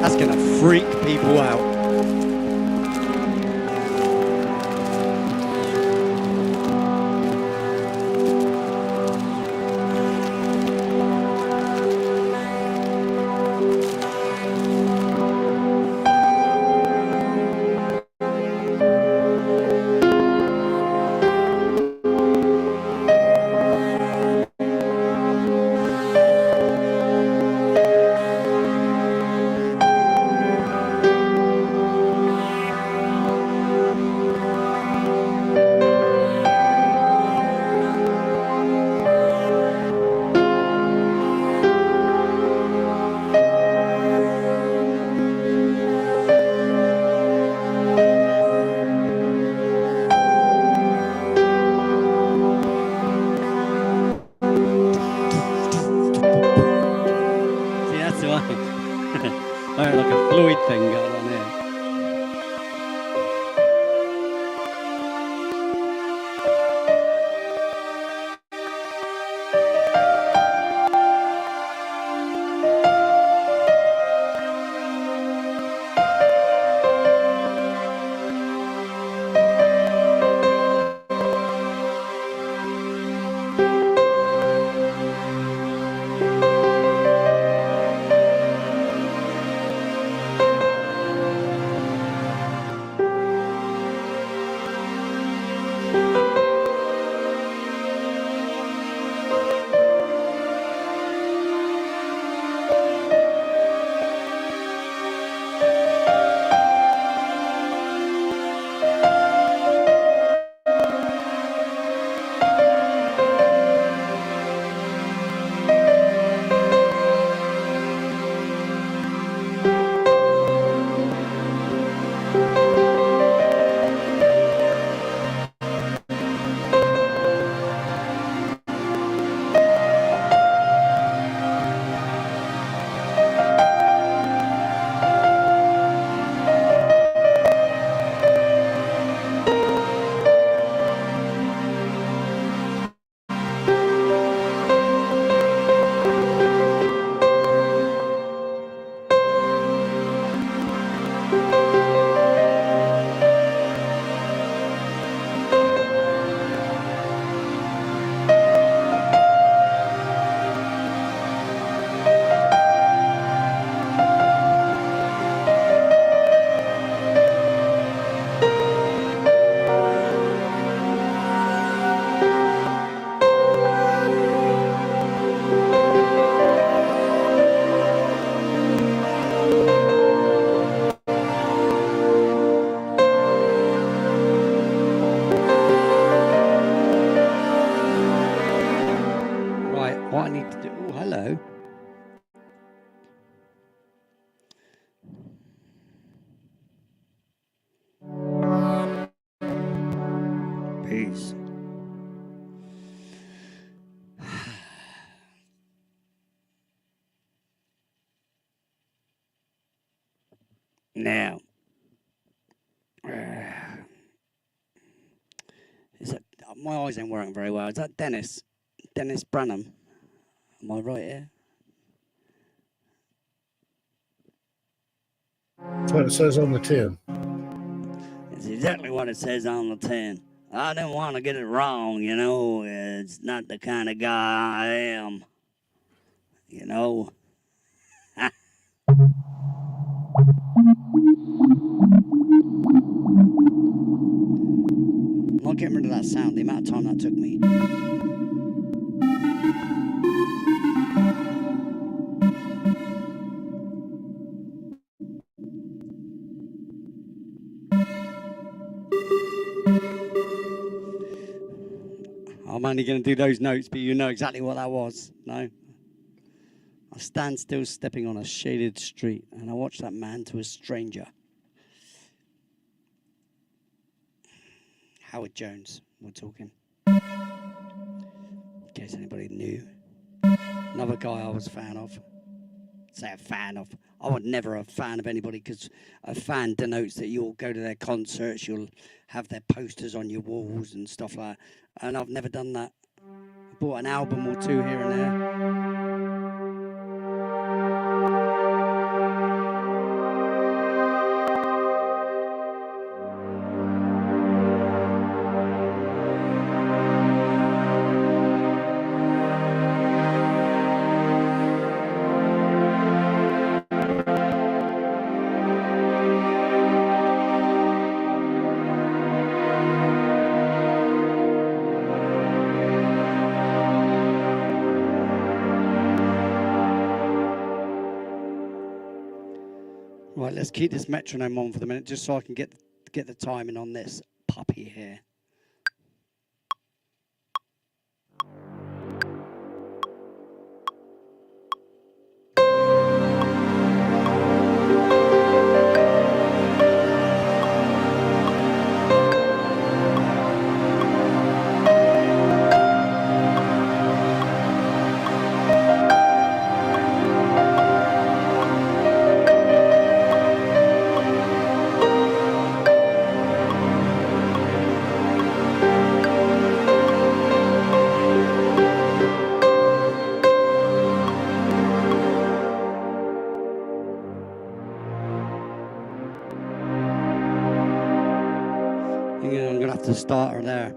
That's gonna freak people out. See, that's why. I heard like a Floyd thing going on here. Right, what I need to do. Oh, hello. Peace. Now, My eyes ain't working very well. Is that Dennis? Dennis Branham? Am I right here? That's what it says on the tin. It's exactly what it says on the tin. I didn't want to get it wrong, you know. It's not the kind of guy I am. You know. I'm not getting rid of that sound, the amount of time that took me. I'm only going to do those notes, but you know exactly what that was. No? I stand still stepping on a shaded street, and I watch that man to a stranger. Howard Jones, we're talking. In case anybody knew. Another guy I was a fan of. Say a fan of. I would never a fan of anybody, because a fan denotes that you'll go to their concerts, you'll have their posters on your walls and stuff like that. And I've never done that. I bought an album or two here and there. Right, let's keep this metronome on for the minute, just so I can get the timing on this puppy here. I'm going to have to start her there.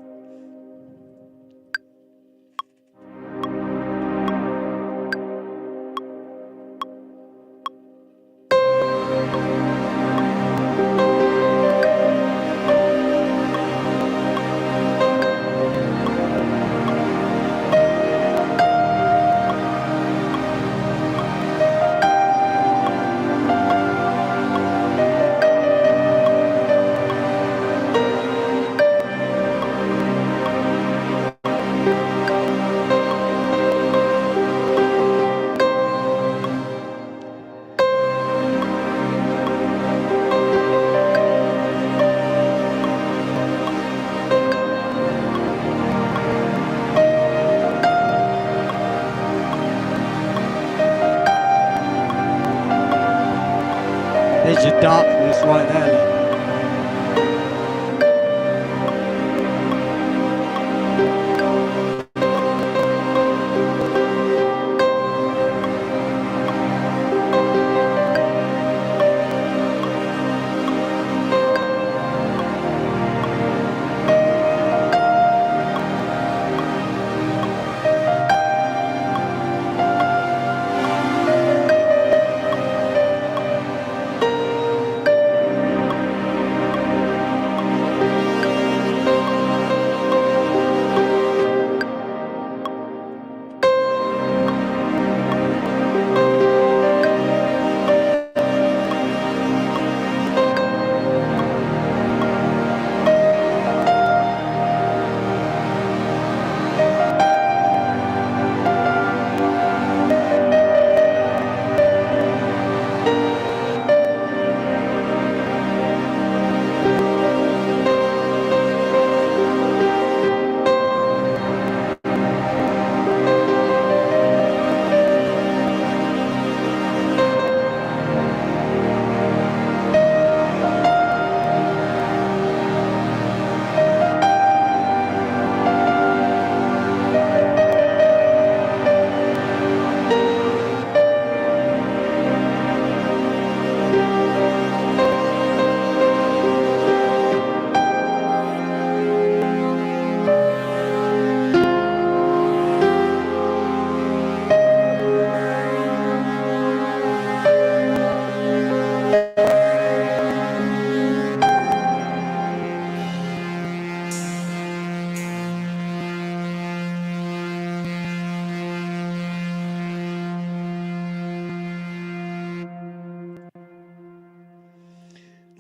There's your darkness right there.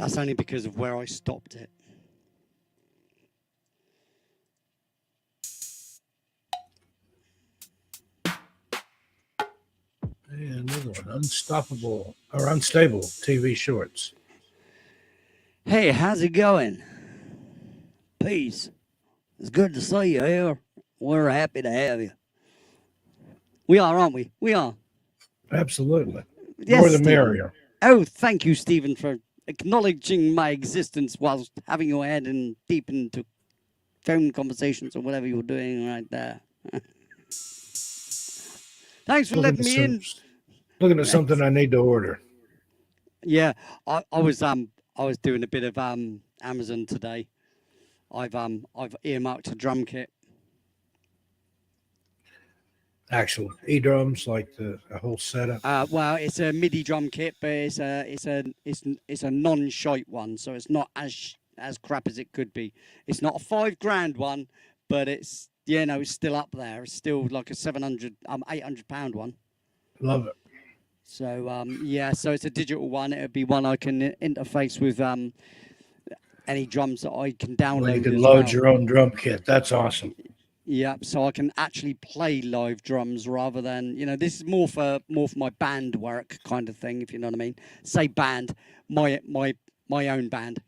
That's only because of where I stopped it. And another one, unstoppable or unstable TV shorts. Hey, how's it going? Peace. It's good to see you here. We're happy to have you. We are, aren't we? We are. Absolutely. Yes, More the Stephen. merrier. Oh, thank you, Stephen, for acknowledging my existence whilst having your head in deep into phone conversations or whatever you're doing right there. Thanks for letting me in. Looking at something I need to order. Yeah, I was doing a bit of Amazon today. I've earmarked a drum kit. Actual drums, like a whole setup. Well, it's a MIDI drum kit, but it's a non-shite one, so it's not as crap as it could be. It's not a £5,000 one, but it's it's still up there. It's still like a £800 one. Love it. So so it's a digital one. It'll be one I can interface with any drums that I can download. Well, you can load your own drum kit. That's awesome. Yeah, so I can actually play live drums rather than this is more for my band work kind of thing, if you know what I mean. Say band, my own band,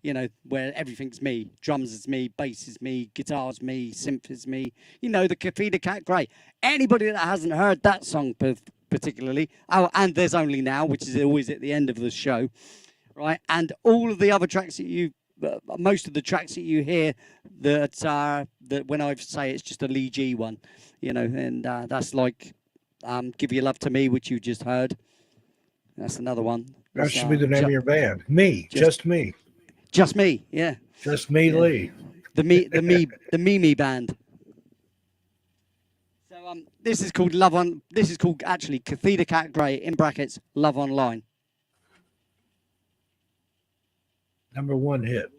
where everything's me. Drums is me, bass is me, guitar's me, synth is me. The Cafida Cat Grey. Anybody that hasn't heard that song particularly, and There's Only Now, which is always at the end of the show, right? And all of the other tracks that most of the tracks that you hear that when I say it's just a Lee G one, and that's like Give Your Love to Me, which you just heard. That's another one. That should be the name of your band. Me, just me. Just me, yeah. Just me, yeah. Lee. The Mimi band. So this is called This is called actually Cafida Cat Grey in brackets Love Online. #1 hit.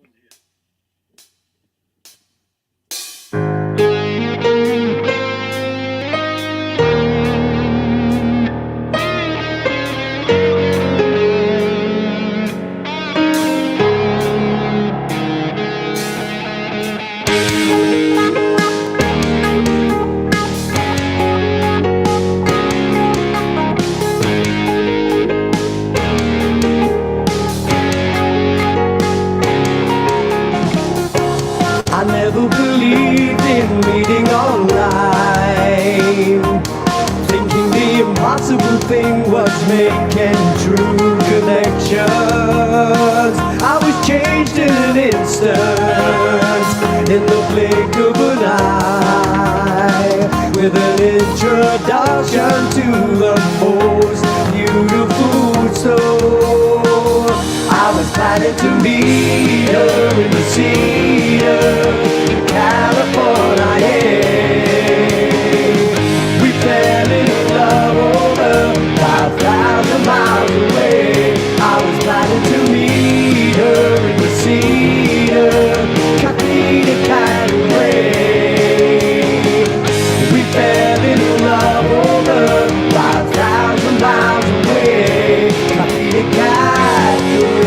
I never believed in meeting online, thinking the impossible thing was making true connections. I was changed in an instant, in the blink of an eye, with an introduction to the most beautiful soul. I was planning to meet her in the Cedar, California. We fell in love over 5,000 miles away. I was planning to meet her in the Cedar, Cafida Cat Grey. We fell in love over 5,000 miles away. Cafida Cat Grey.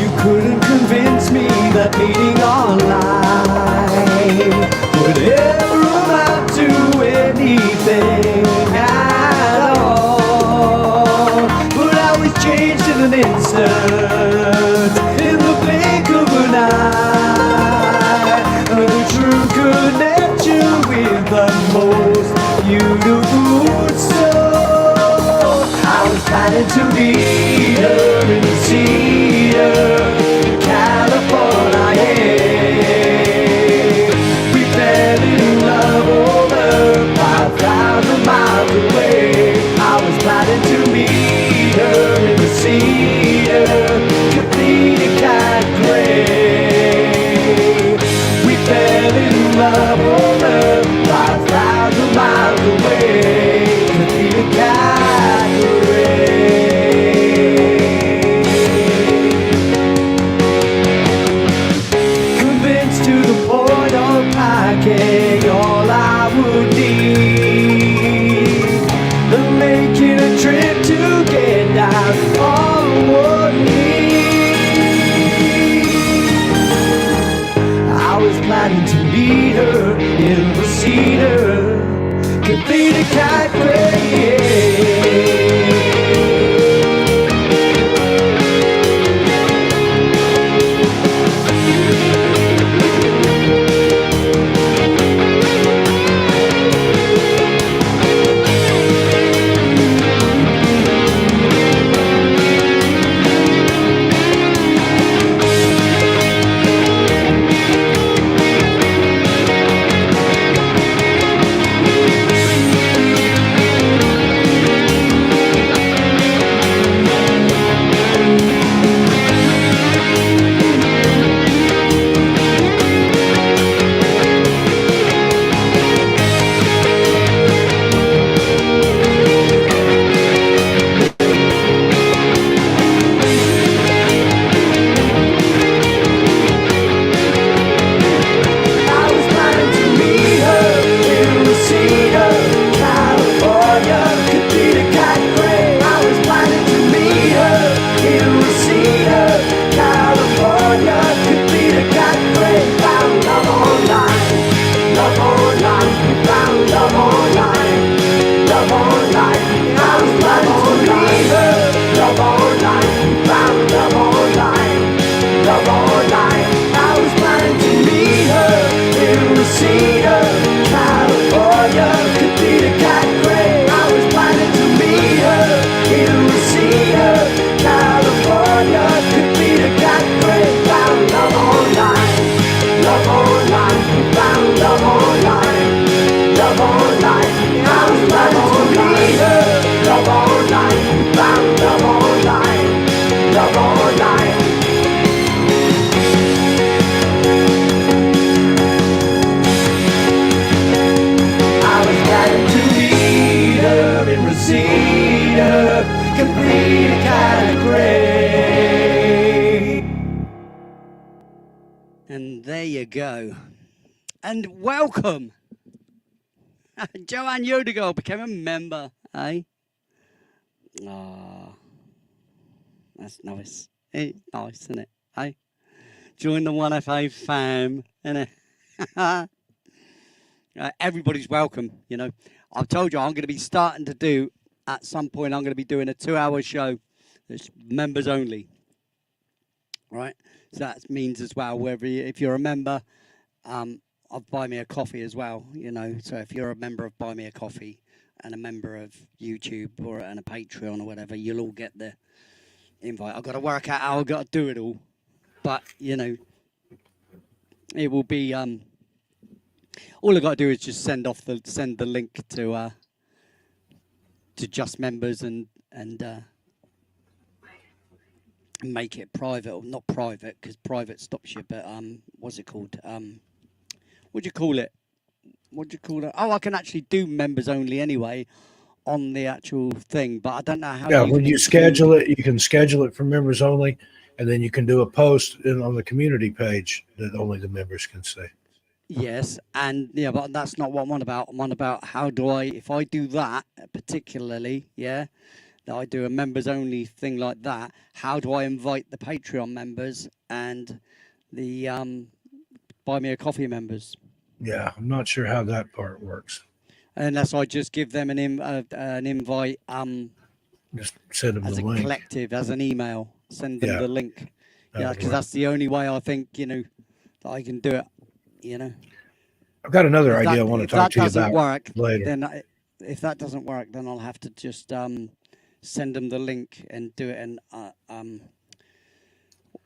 You couldn't convince me that meeting online would ever amount to anything at all. But I was changed in an instant, in the blink of an eye, and a true connection with the most beautiful soul. I was planning to meet her in the Cedar, California. We fell in love over 5,000 miles away. I was planning to meet her in the Cedar, Cafida Cat Grey. We fell in love over 5,000 miles away. Cafida Cat Grey. feel kind of great. And there you go. And welcome. Joanne Yodegaard became a member, eh? Ah, that's nice. It's nice, isn't it? Eh? Join the 1FA fam, innit? Everybody's welcome, you know. I've told you I'm going to be starting to do, at some point, I'm going to be doing a 2-hour show that's members only, right? So that means as well, whether if you're a member of Buy Me a Coffee as well, you know. So if you're a member of Buy Me a Coffee and a member of YouTube and a Patreon or whatever, you'll all get the invite. I've got to work out how I've got to do it all, but you know, it will be. All I got to do is just send the link to just members and make it private, or not private because private stops you, but what's it called? What do you call it? What do you call it? Oh, I can actually do members only anyway on the actual thing, but I don't know how. Yeah, you when can you include... schedule it, you can schedule it for members only, and then you can do a post on the community page that only the members can see. Yes, and yeah, but that's not what I'm on about. I'm on about how do I, if I do that particularly, yeah, that I do a members only thing like that, how do I invite the Patreon members and the Buy Me a Coffee members? Yeah, I'm not sure how that part works. Unless I just give them an invite Just send them as the a link. collective, as an email, send them Yeah, the link. Yeah, would because work. that's the only way I think, you know, that I can do it, you know. I've got another If idea I that, want to if talk that to you doesn't about work, later. then if that doesn't work, then I'll have to just send them the link and do it. And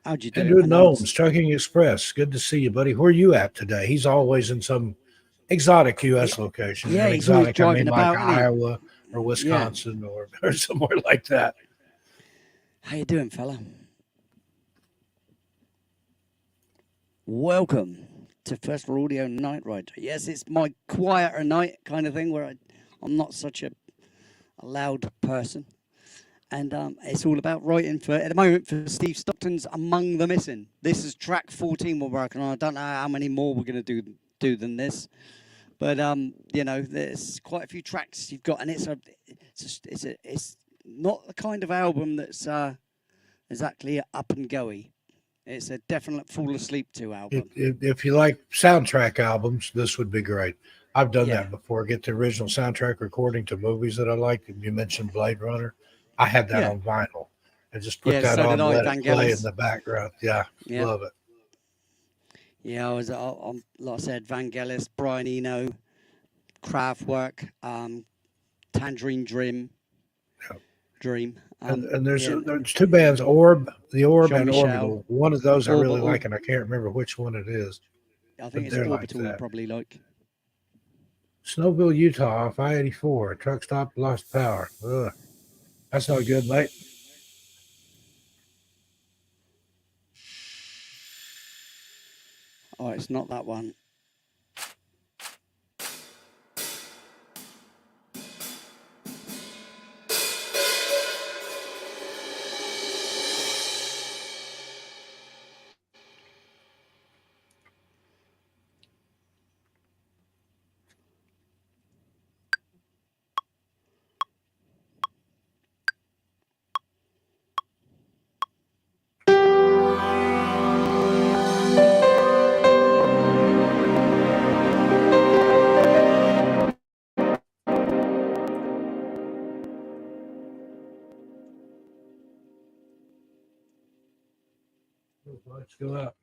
how'd you do Andrew it? Gnomes, Trucking Express. Good to see you, buddy. Where are you at today? He's always in some exotic U.S. location. Yeah, And he's always exotic, I mean driving like about, isn't he? Iowa or Yeah. Wisconsin or somewhere like that. How you doing, fella? Welcome to Festival Audio Night Ride. Yes, it's my quieter night kind of thing where I'm not such a loud person. And it's all about writing for, at the moment, for Steve Stockton's Among the Missing. This is track 14 we're working on. I don't know how many more we're going to do than this. But, you know, there's quite a few tracks you've got. And it's not the kind of album that's exactly up and goey. It's a definite fall asleep to album. If you like soundtrack albums, this would be great. I've done Yeah. that before. Get the original soundtrack recording to movies that I like. You mentioned Blade Runner. I had that Yeah. on vinyl. And just put Yeah, that so on did and I, let it play in the background. Yeah, Yeah. love it. Yeah, I was like I said, Vangelis, Brian Eno, Kraftwerk, Tangerine Dream. Yeah. Dream. And there's two bands, The Orb and Jean-Michel. Orbital. One of those I really Orbital. like, and I can't remember which one it is. I think it's they're like Orbital you that. probably like. Snowville, Utah, off I-84. Truck stop, lost power. Ugh. That's not good, mate. Oh, it's not that one. Let's go up.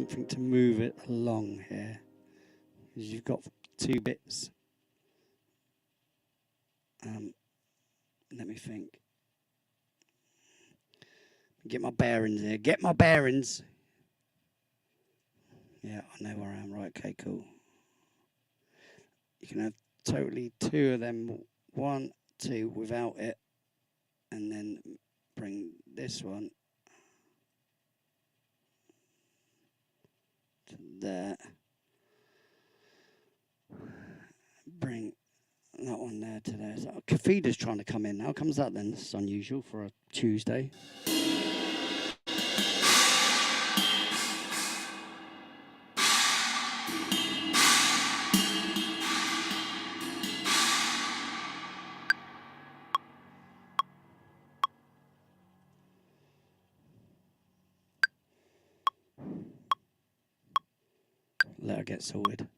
something to move it along here. Because you've got 2 bits. Let me think. Get my bearings here. Get my bearings. Yeah, I know where I am. Right, okay, cool. You can have totally 2 of them. 1, 2 without it. And then bring this one to there. Bring that one there to there. So Kafita's trying to come in. How comes that then? It's unusual for a Tuesday. Let her get sorted.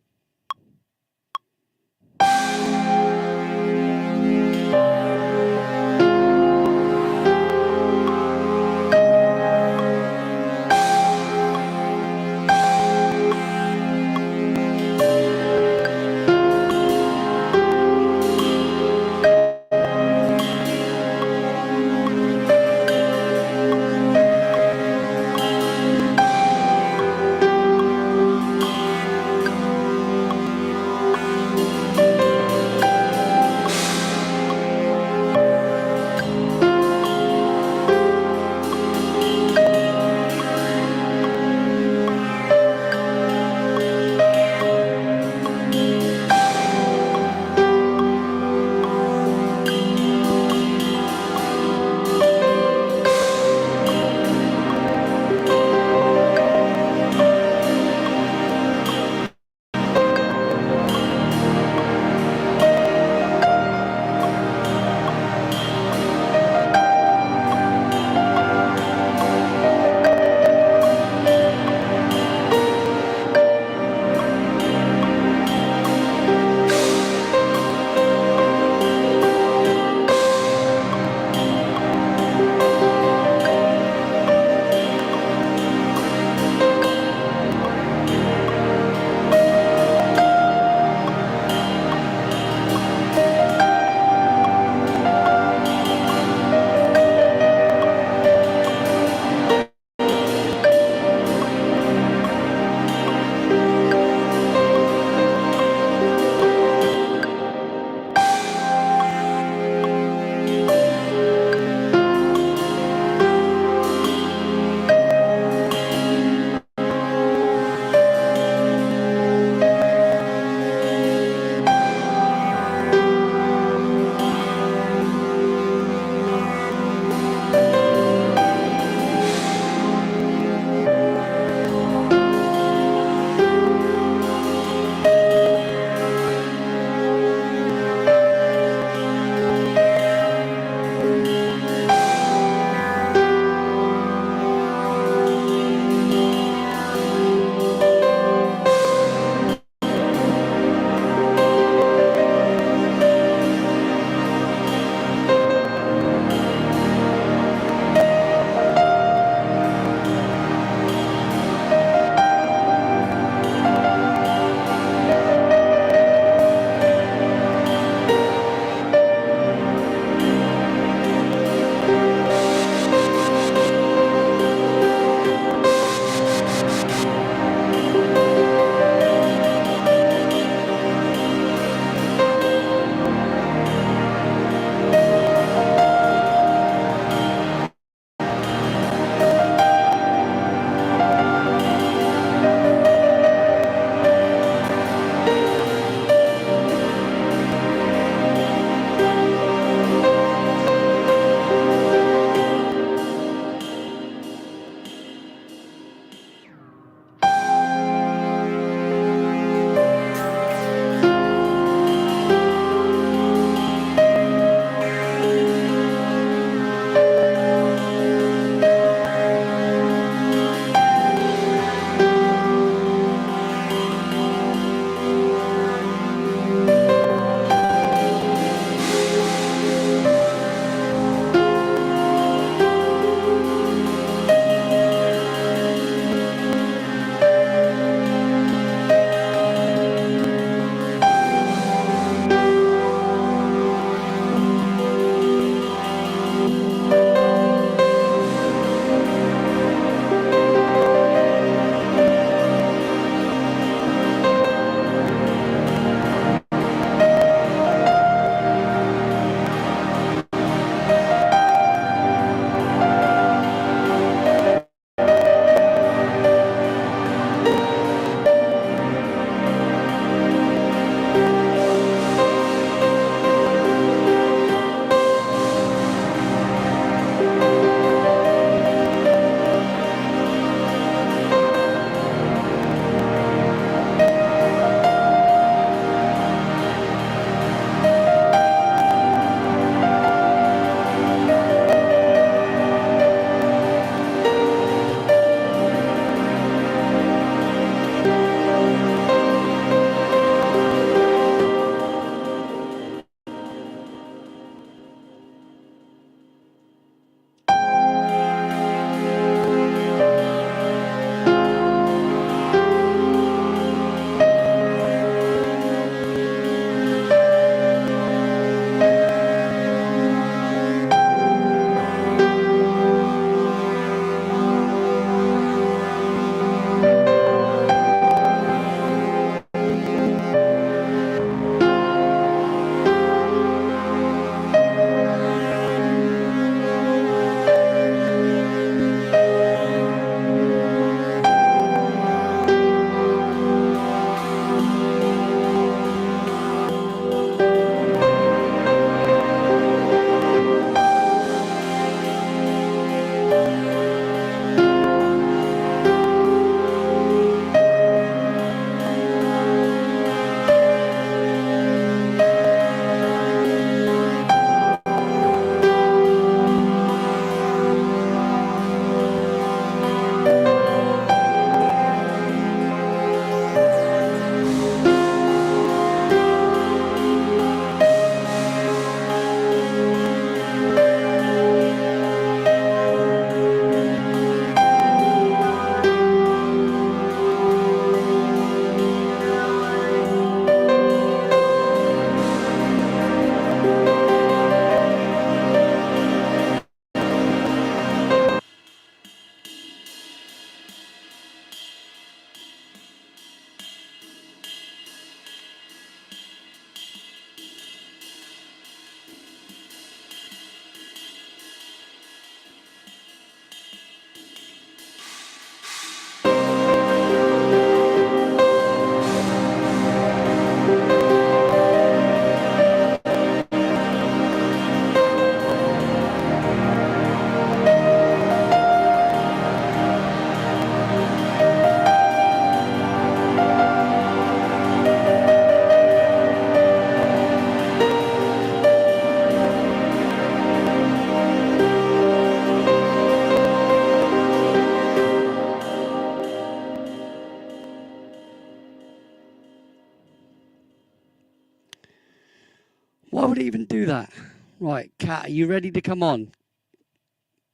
Why would it even do that? Right, Kat, are you ready to come on?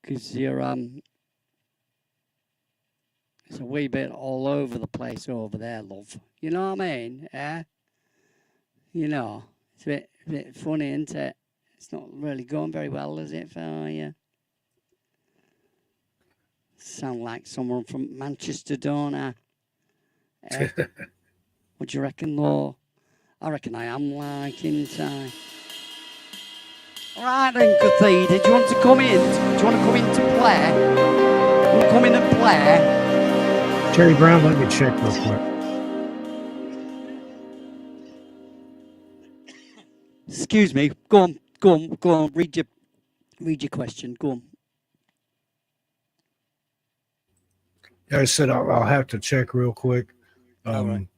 Because you're it's a wee bit all over the place over there, love. You know what I mean? Yeah. You know, it's a bit funny, isn't it? It's not really going very well, is it, for you? Sound like someone from Manchester, don't I? Eh? What do you reckon, Law? I reckon I am like inside. All right then, Cathedra, do you want to come in? Do you want to come in to play? You want to come in and play? Terry Brown, let me check real quick. Excuse me. Go on, go on, go on. Read your question. Go on. I said I'll have to check real quick. All right.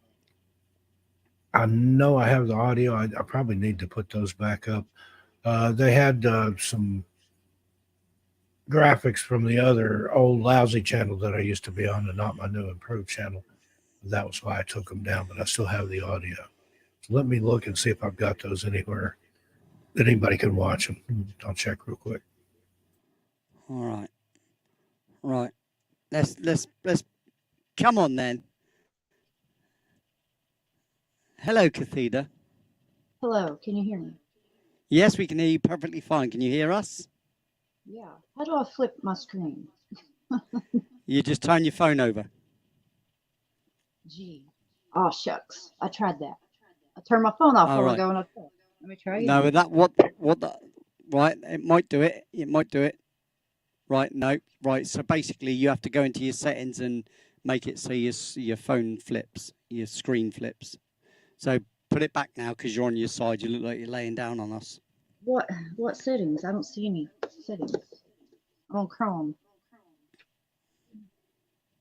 I know I have the audio. I probably need to put those back up. They had some graphics from the other old lousy channel that I used to be on, and not my new improved channel. That was why I took them down, but I still have the audio. So let me look and see if I've got those anywhere that anybody can watch them. I'll check real quick. All right. Right. Let's come on then. Hello, Cathedra. Hello, can you hear me? Yes, we can hear you perfectly fine. Can you hear us? Yeah. How do I flip my screen? You just turn your phone over. Gee. Oh, shucks. I tried that. I turned my phone off All while right. we're going upstairs. Let me try again. No, that right? It might do it. It might do it. Right? No. Right. So basically, you have to go into your settings and make it so your phone flips, your screen flips. So put it back now because you're on your side. You look like you're laying down on us. What settings? I don't see any settings. I'm on Chrome.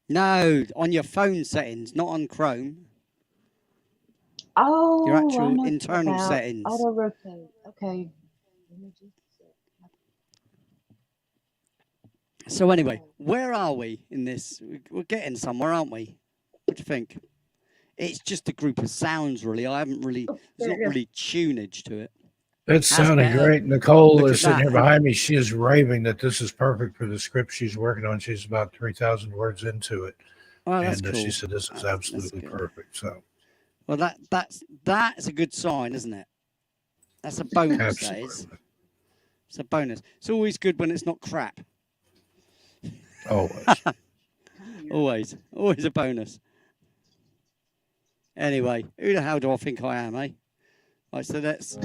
No, on your phone settings, not on Chrome. Oh, Your I actual know internal about settings. auto rotate. Okay. So anyway, where are we in this? We're getting somewhere, aren't we? What do you think? It's just a group of sounds, really. I haven't really, there's not really tunage to it. It's That's sounding better. great. Nicole Look is at sitting that. here behind me. She is raving that this is perfect for the script she's working on. She's about 3,000 words into it. Oh, that's And cool. she said this is absolutely perfect. So, well, that's a good sign, isn't it? That's a bonus. That is. It's a bonus. It's always good when it's not crap. Always. Always a bonus. Anyway, who the hell do I think I am, eh? Right, so that's.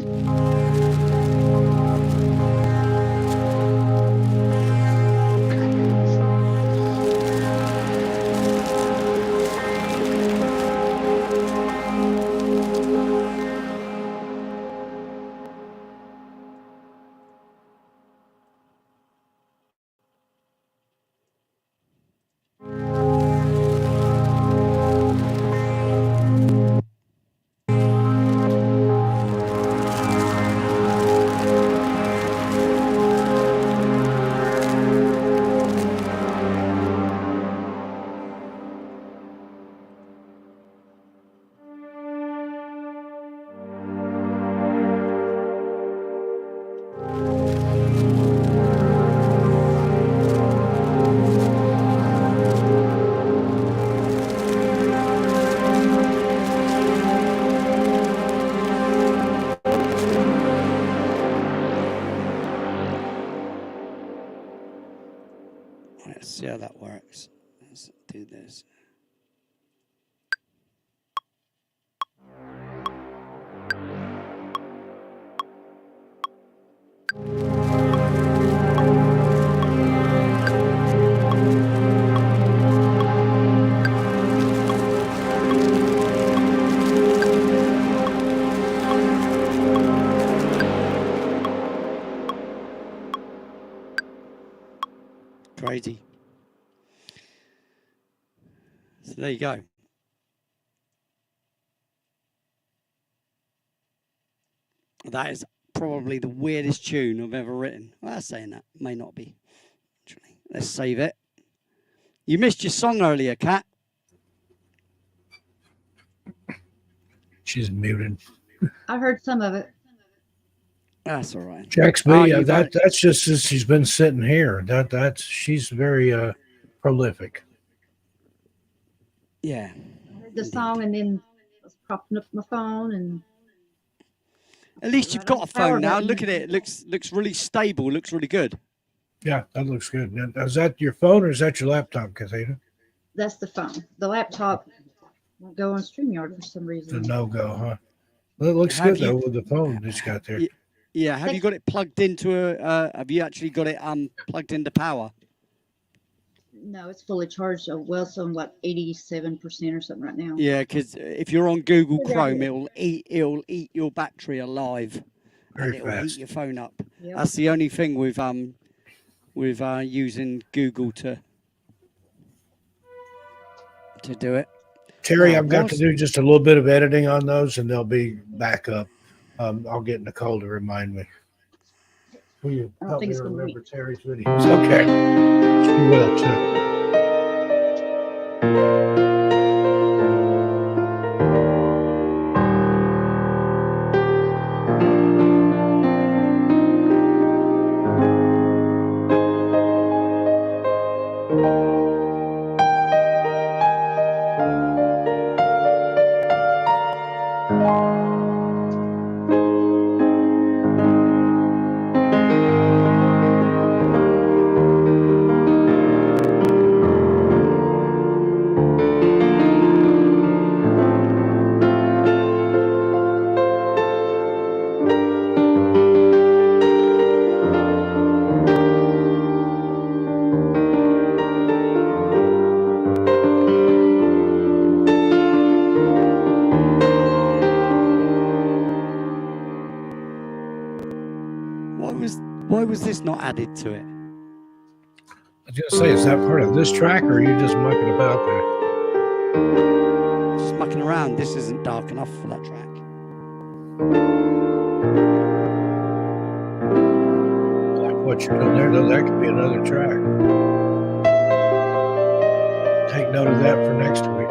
Let's see how that works. Let's do this. Crazy. So there you go. That is probably the weirdest tune I've ever written. Well, saying that may not be. Actually, let's save it. You missed your song earlier, Kat. She's muted. I heard some of it. That's all right. Checks Oh, me. you got That's just since she's been sitting here. That's she's very prolific. yeah. I heard the Indeed. song and then I was propping up my phone and At least right you've on got the a power phone now. button. Look at it. It looks really stable. Looks really good. Yeah, that looks good. Now, is that your phone or is that your laptop, Kathina? That's the phone. The laptop won't go on StreamYard for some It's a reason. no go, huh? Well, it looks Have good you? though with the phone that you got there. Yeah. Have you got it plugged into a? Have you actually got it plugged into power? No, it's fully charged. Well, so I'm like 87% or something right now. Yeah, because if you're on Google Where's that Chrome, at? it'll eat your battery alive, Very and it'll heat fast. your phone up. Yep. That's the only thing with using Google to do it. Terry, Now, I've got to whilst do just a little bit of editing on those, and they'll be back up. I'll get Nicole to remind me. Will you I don't help think me it's gonna remember Terry's videos? Okay, she will too. why was this not added to it? I was gonna say, is that part of this track, or are you just mucking about there? Just mucking around. This isn't dark enough for that track. I like what you're doing there, though. That could be another track. Take note of that for next week.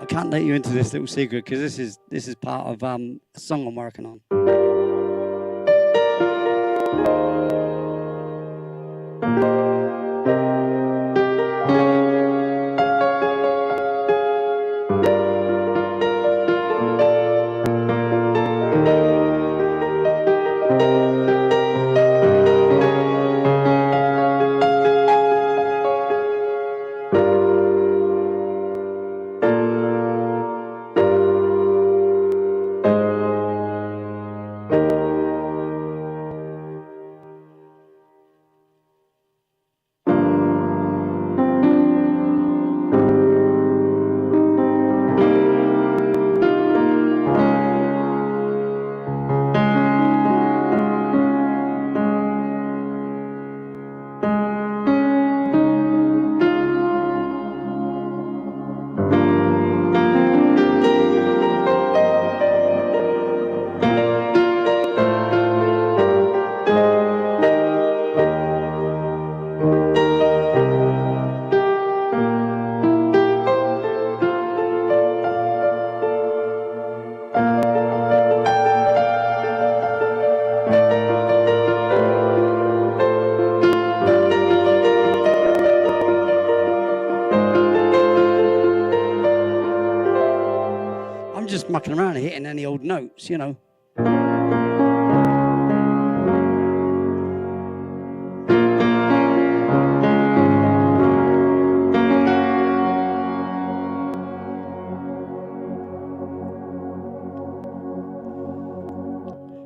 I can't let you into this little secret because this is part of a song I'm working on. I'm just mucking around hitting any old notes, you know.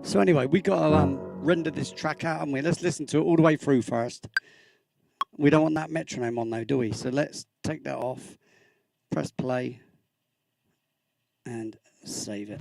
So anyway, we got to render this track out, and let's listen to it all the way through first. We don't want that metronome on though, do we? So let's take that off, press play, and save it.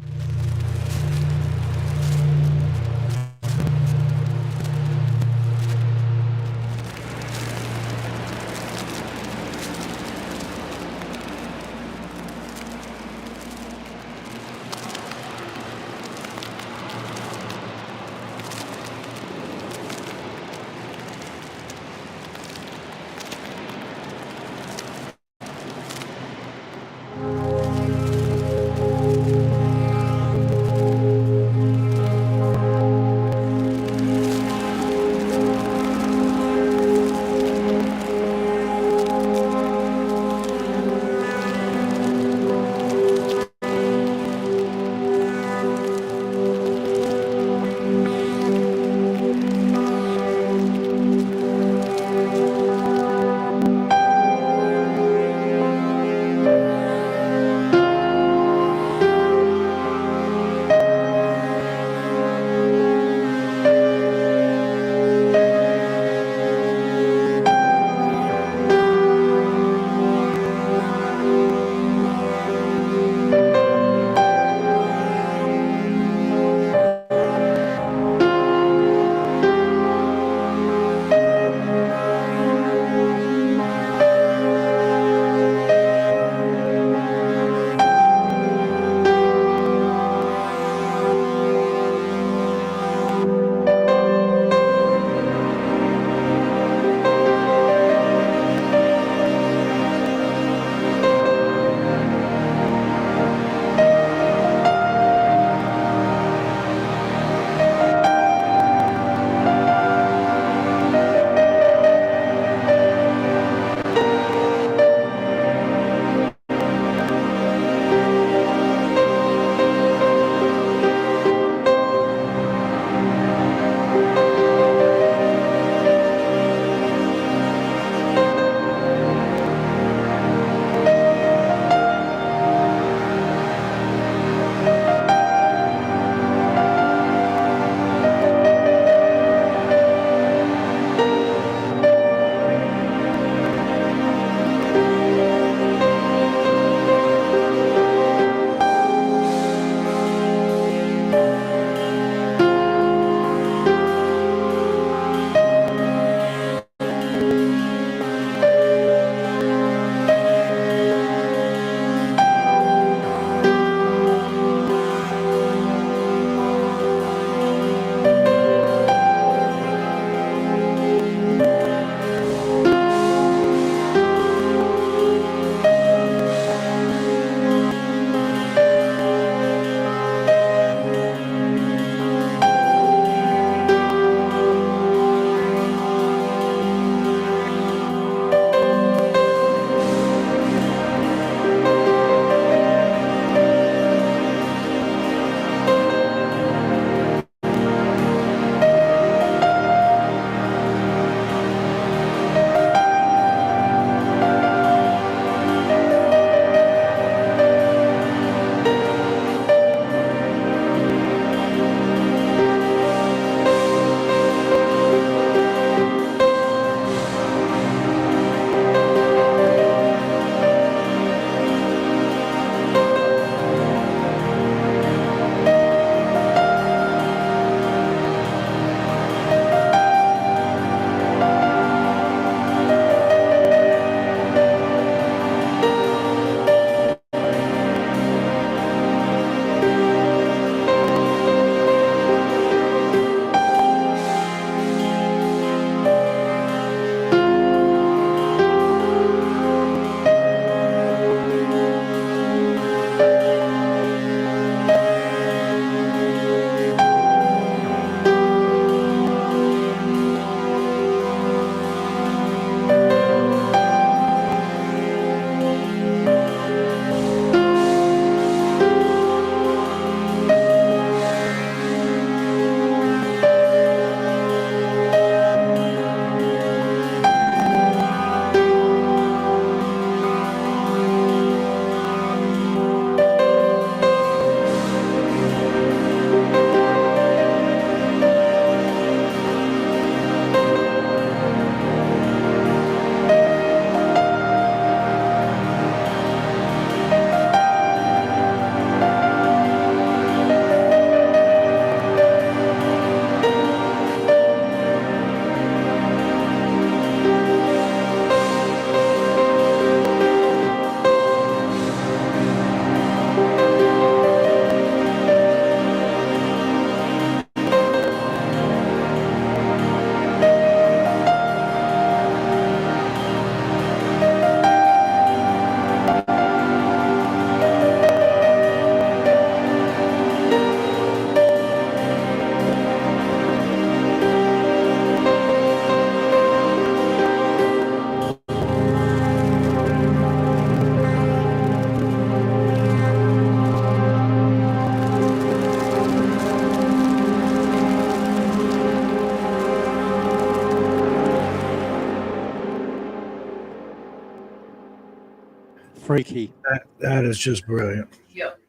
freaky. That is just brilliant. Yep.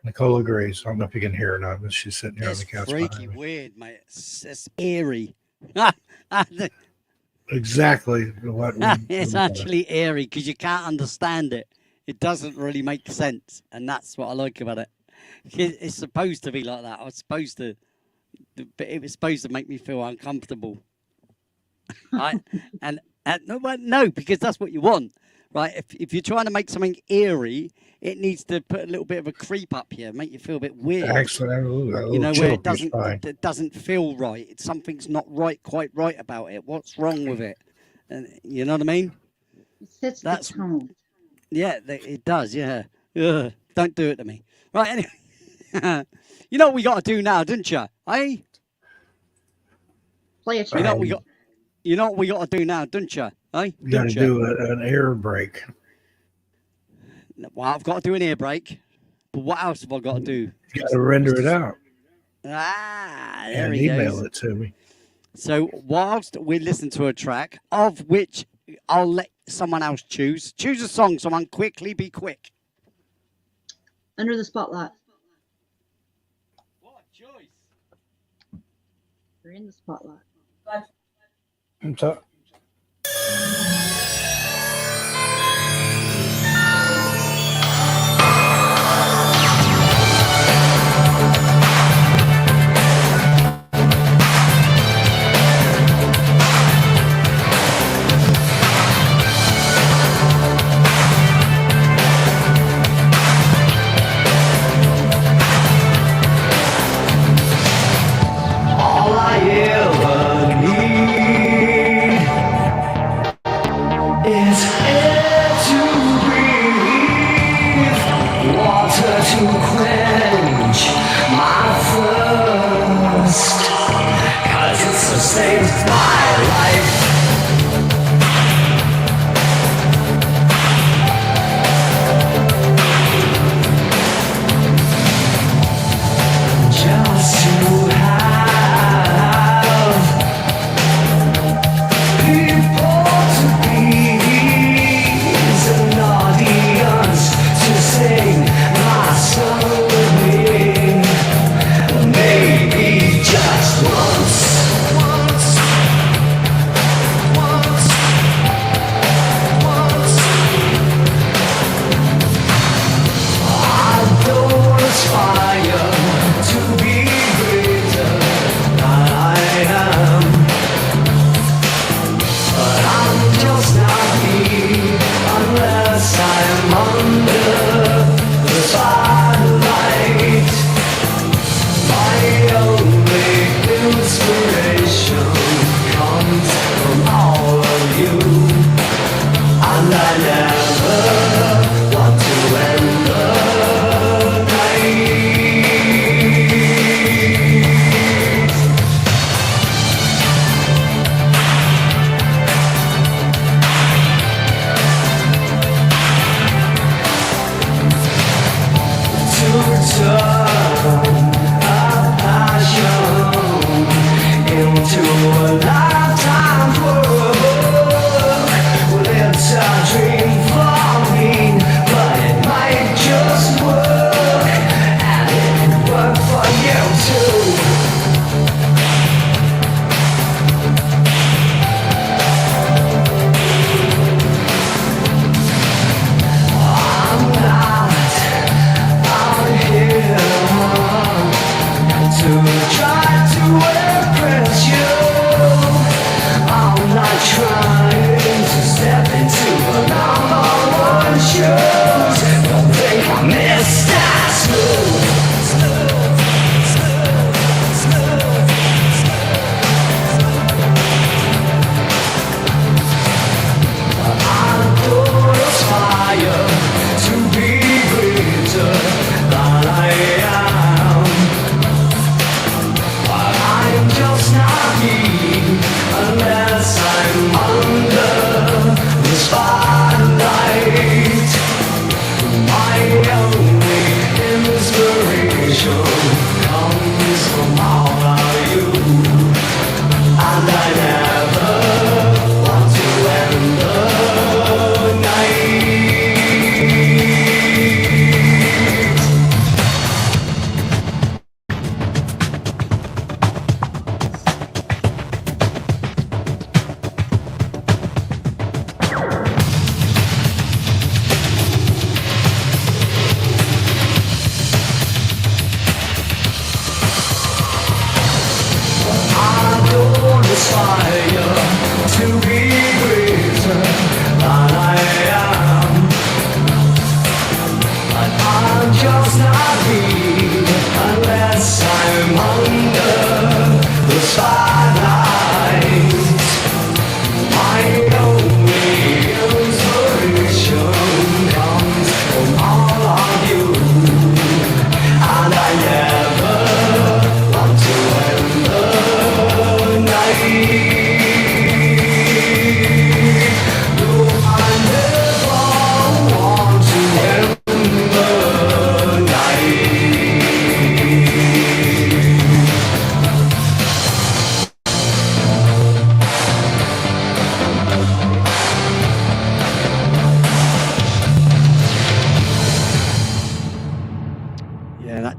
Nicole agrees. I don't know if you can hear or not, but she's sitting here It's on the couch. freaky behind me. weird, mate. It's eerie. Exactly what It's actually eerie because you can't understand it. It doesn't really make sense, and that's what I like about it. It's supposed to be like that. I was supposed to, but it was supposed to make me feel uncomfortable. Right? and no, because that's what you want, right? If you're trying to make something eerie, it needs to put a little bit of a creep up here, make you feel a bit weird. Actually, You know, where it doesn't feel right. Something's not quite right about it. What's wrong with it? And you know what I mean? It sets That's- the tone. Yeah, it does. Yeah. Ugh, don't do it to me. Right. Anyway, you know what we got to do now, didn't you? Hey, Play a you track. know what we got. You know what we got to do now, don't you? Hey, You got to do an air break. Well, I've got to do an ear break. But what else have I got to do? You got to render it out There and he email goes. it to me. So whilst we listen to a track, of which I'll let someone else choose. Choose a song, someone quickly, be quick. Under the Spotlight. What choice? You're in the spotlight. I'm sorry. All I ever need is air to breathe, water to quench my thirst, 'cause it sustains my life. Just to have people to please, an audience to sing my song with me. Maybe just once. I don't aspire to be greater than I am, but I'm just not me unless I'm under the spotlight. My only inspiration comes from all of you, and I never want to end the night. To turn a passion into a lifetime's work. Well, it's a dream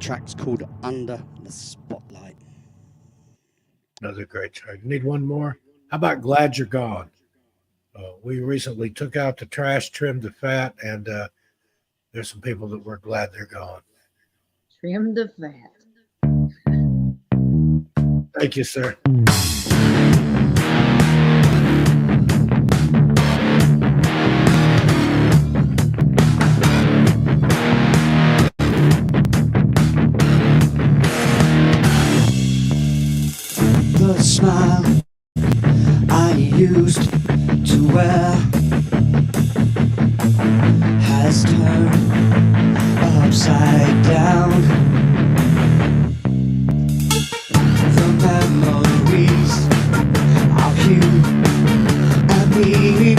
track's called Under the Spotlight. Another great track. Need one more? How about Glad You're Gone? We recently took out the trash, trimmed the fat, and there's some people that were glad they're gone. Trim the fat. Thank you, sir. The smile I used to wear has turned upside down. The memories of you and me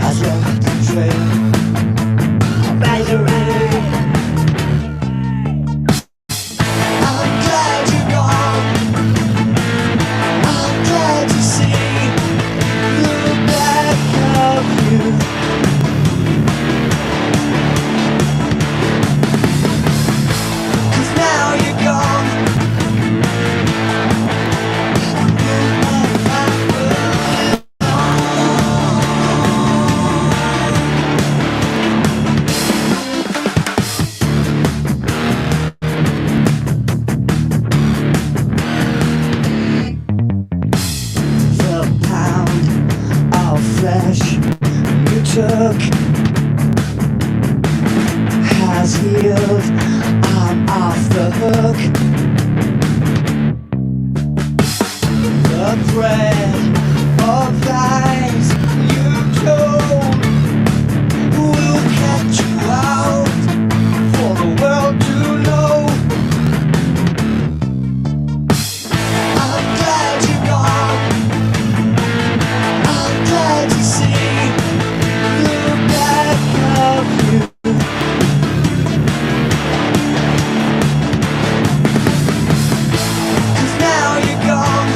has left a trail of misery. I'm glad you're gone. I'm glad to see the back of you. 'Cause now you're gone. The pound of flesh you took has healed. I'm off the hook. The thread of lies you told will catch you out for the world to know. I'm glad you're gone. I'm glad to see the back of you. 'Cause now you're gone.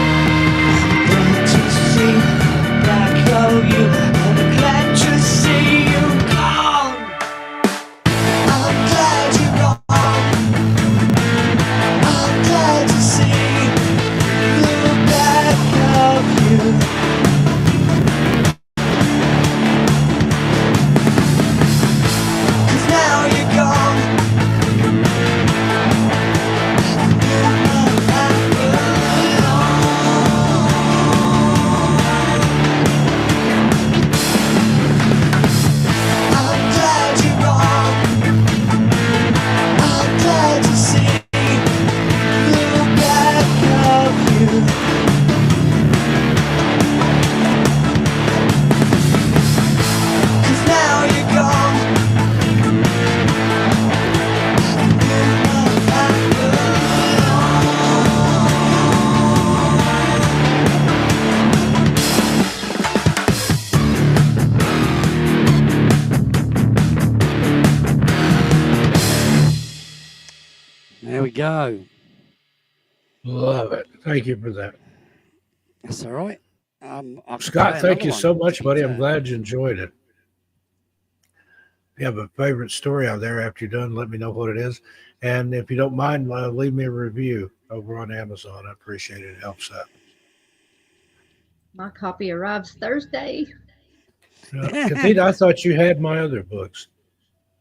Glad to see back of you. I'm glad to see you gone. I'm glad you're gone. I'm glad to see the back of you. 'Cause now you're gone. I'm glad you're gone. I'm glad to see the back of you. 'Cause now you're gone. There we go. Love it. Thank you for that. That's all right. I could Scott, play thank another you one, so to much, be buddy. I'm fair. glad you enjoyed it. If you have a favorite story out there after you're done, let me know what it is. And if you don't mind, leave me a review over on Amazon. I appreciate it. It helps out. My copy arrives Thursday. Kathita, I thought you had my other books.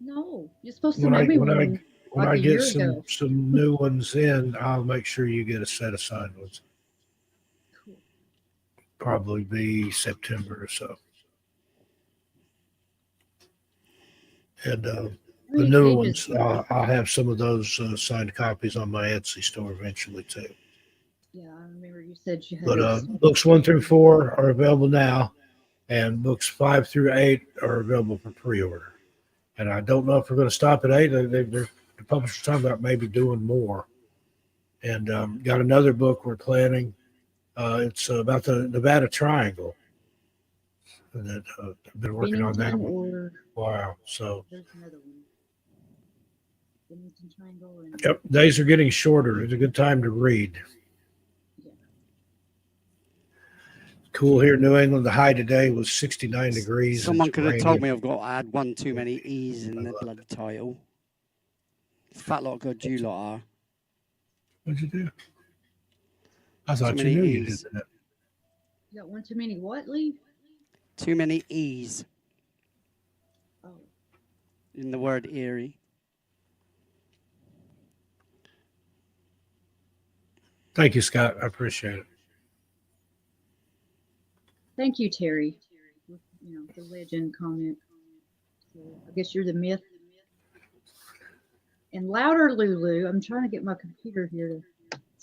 No, you're supposed to When I send me when I one when like I a get year some ago. some new ones in, I'll make sure you get a set of signed ones. Cool. Probably be September or so. And How the many newer pages? ones, I'll have some of those signed copies on my Etsy store eventually too. Yeah, I remember you said you had But those. books 1 through 4 are available now, and books 5 through 8 are available for pre-order. And I don't know if we're going to stop at 8. The publisher's talking about maybe doing more. And got another book we're planning. It's about the Nevada Triangle. That I've been working on that Bennington one. or Wow. So, there's another one. Bennington Triangle. And, yep, days are getting shorter. It's a good time to read. yeah. Cool here in New England. The high today was 69 degrees. Someone It's could have rainy. told me I've got to add one too many E's in the bloody title. Fat lot of good you lot are. What'd you do? I thought Too you many knew you did E's. that. You got one too many what, Lee? Too many E's Oh, in the word eerie. Thank you, Scott. I appreciate it. thank you, Terry. You know, the legend comment. So I guess you're the myth. And louder, Lulu. I'm trying to get my computer here to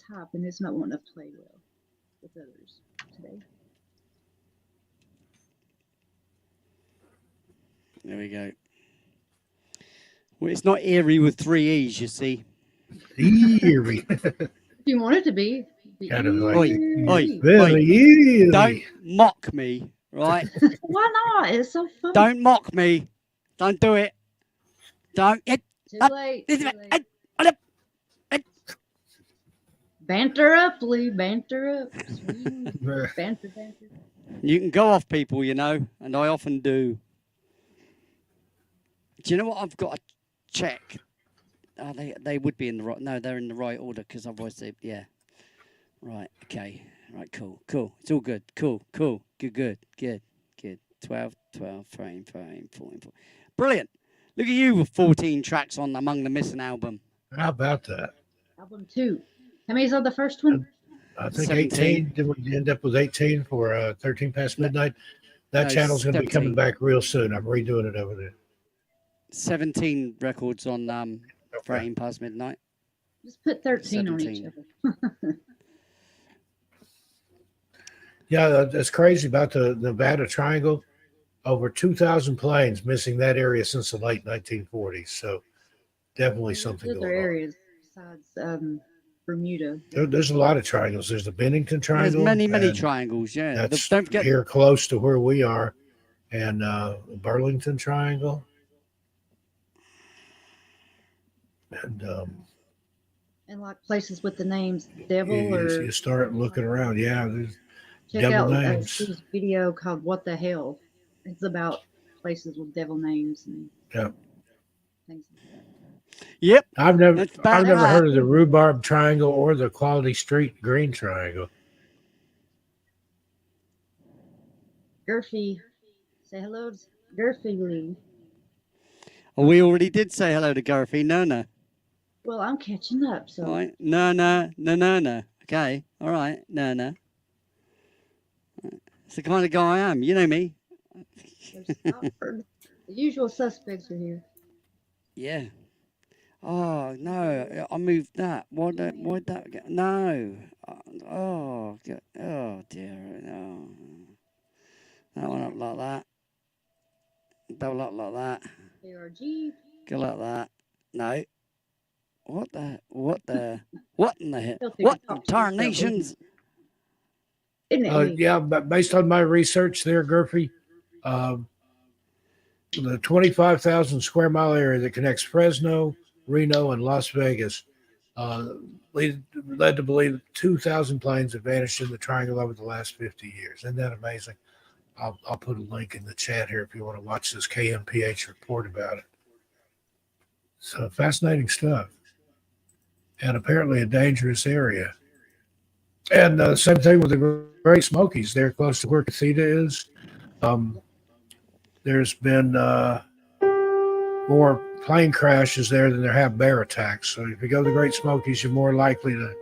type, and it's not wanting to play well with others today. There we go. Well, it's not eerie with 3 E's, you see. Eerie. If you want it to be. Kind of like Oi, very eerie. Don't mock me, right? Why not? It's so fun. Don't mock me. Don't do it. Don't. Too late. Too late. Banter up, Lee. Banter up. Sweet. Banter, banter. You can go off people, you know, and I often do. Do you know what I've got to check? Oh, they would be in the right. No, they're in the right order because otherwise they. Yeah. Right. Okay. Right. Cool. Cool. It's all good. Cool. Cool. Good. Good. Good. Good. 12. Frame. 14. Brilliant. Look at you with 14 tracks on Among the Missing album. How about that? Album 2. How many's on the first one? I think 17. 18. Did we end up with 18 for 13 past midnight? That No, channel's going to be 17. coming back real soon. I'm redoing it over there. 17 records on 13 past midnight. Just put 13 on each 17. of them. Yeah, it's crazy about the Nevada Triangle. Over 2,000 planes missing that area since the late 1940s. So definitely something There's other going on. areas besides Bermuda. There's a lot of triangles. There's the Bennington There's Triangle. many and triangles, yeah. That's Don't forget, here close to where we are. And Burlington Triangle. And And like places with the names Devil you start looking around. Yeah, there's check devil out names. Steve's video called What the Hell. It's about places with devil names and Yeah. things like that. yep. I've never That's bad. I've never heard of the Rhubarb Triangle or the Quality Street Green Triangle. Gurfy. Say hello to Gurfy Lee. Oh, we already did say hello to Garthy. No. Well, I'm catching up, so All right. No. Okay. All right. No. It's the kind of guy I am. You know me. there's Stopford. The usual suspects are here. Yeah. Oh, no. I moved that. Why'd that get? No. Oh, dear. No. That one up like that. Double up like that. ARG. Go like that. No. What in the hell? Filthy What talk to tarnations? Isn't it? Lee? Yeah, but based on my research there, Gurfy, the 25,000 square mile area that connects Fresno, Reno, and Las Vegas led to believe 2,000 planes have vanished in the triangle over the last 50 years. Isn't that amazing? I'll put a link in the chat here if you want to watch this KMPH report about it. So fascinating stuff. And apparently a dangerous area. And same thing with the Great Smokies. They're close to where Cathedra is. There's been more plane crashes there than there have bear attacks. So if you go to the Great Smokies, you're more likely to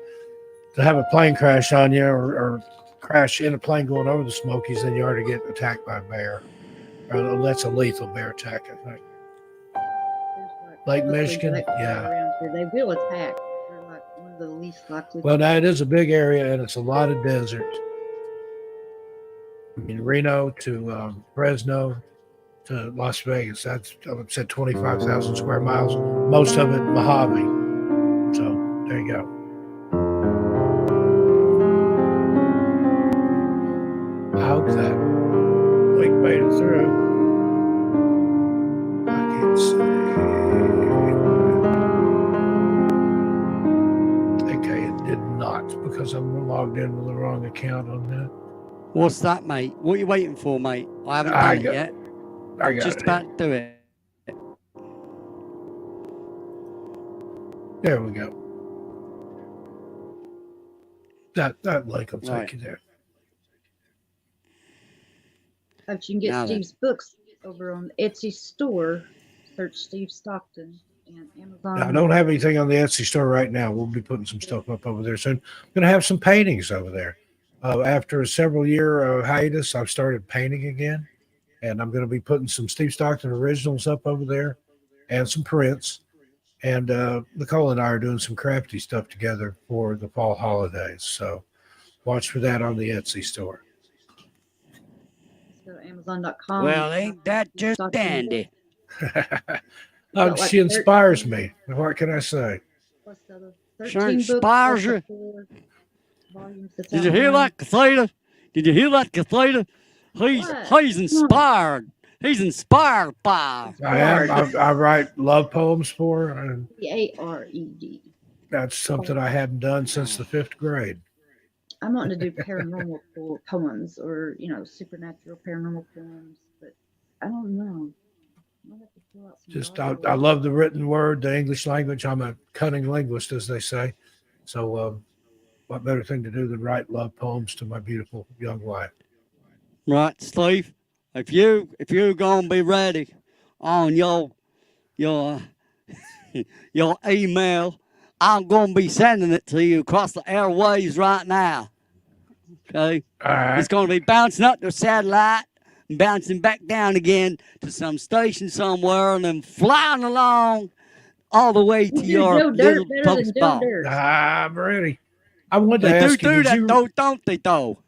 have a plane crash on you or crash in a plane going over the Smokies than you are to get attacked by a bear. That's a lethal bear attack, I think. Lake Michigan, yeah. Around here. They will attack. They're like one of the least likely. Well, now it is a big area and it's a lot of desert. I mean, Reno to Fresno, to Las Vegas. That's I said 25,000 square miles. Most of it Mojave. So there you go. I hope that link made it through. I can't see. Okay, it did not because I'm logged in with the wrong account on that. What's that, mate? What are you waiting for, mate? I haven't I done it got- yet. I I'm got just it. about to do it. There we go. That link will take Right. you there. But you can get Now then. Steve's books over on the Etsy store. Search Steve Stockton and Amazon. Now, I don't have anything on the Etsy store right now. We'll be putting some stuff up over there soon. I'm going to have some paintings over there. After a several year hiatus, I've started painting again, and I'm going to be putting some Steve Stockton originals up over there, and some prints. And Nicole and I are doing some crafty stuff together for the fall holidays. So watch for that on the Etsy store. Go to Amazon.com. Well, ain't that Steve just Stockton dandy? got like She inspires 13 me. What can I say? plus the other Sure 13 books inspires plus the you. 4 volumes that's Did out you hear now. that, Cathedra? Did you hear that, Cathedra? He's What? inspired. He's inspired by. I am. I write love poems for her, and P-A-R-E-D. that's something I hadn't done since the 5th grade. I'm wanting to do paranormal poems or, supernatural paranormal poems, but I don't know. Might have to fill out some Just Bible I love the written word, the English language. I'm a cunning linguist, as they say. So, what better thing to do than write love poems to my beautiful young wife? Right, Steve. If you gonna be ready on your your email, I'm gonna be sending it to you across the airways right now. Okay. All right. It's gonna be bouncing up the satellite and bouncing back down again to some station somewhere, and then flying along all the way to You do your Joe little Dirt better than post Joe box. Dirt. I'm ready. I wanted to They ask do you, that though, don't they? Though.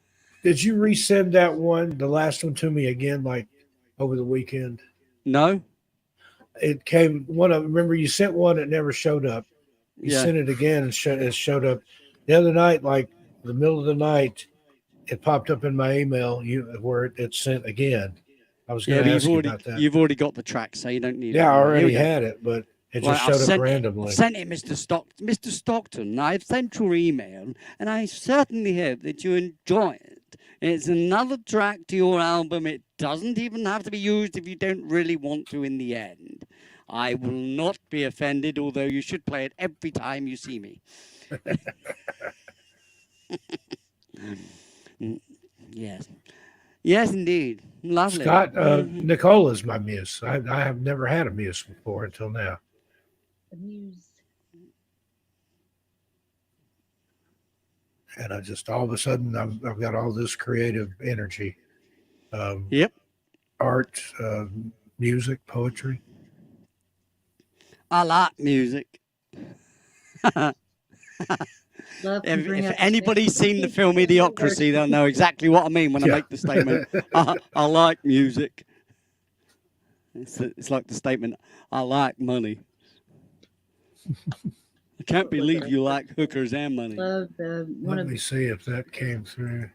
did you resend that one, the last one, to me again, like over the weekend? No. It came remember you sent one that never showed up. You Yeah. sent it again and it showed up the other night, like the middle of the night. It popped up in my email where it's sent again. I was going to ask you about that. You've already got the track, so you don't need it. Yeah, I Here we already go. had it, but it just Right, showed up I've randomly. sent it, Mr. Stockton. I've sent your email, and I certainly hope that you enjoy it. It's another track to your album. It doesn't even have to be used if you don't really want to in the end. I will not be offended, although you should play it every time you see me. Yes. Yes, indeed. Lovely. Scott, Nicola's my muse. I have never had a muse before until now. The Muse. And I just all of a sudden I've got all this creative energy, Yep. art, music, poetry. I like music. Love can bring If up anybody's seen the film Idiocracy, they'll know exactly what I mean when I Yeah. make the statement, I like music. It's like the statement, I like money. I can't believe you like hookers and money. Love one Let of me see if that came through.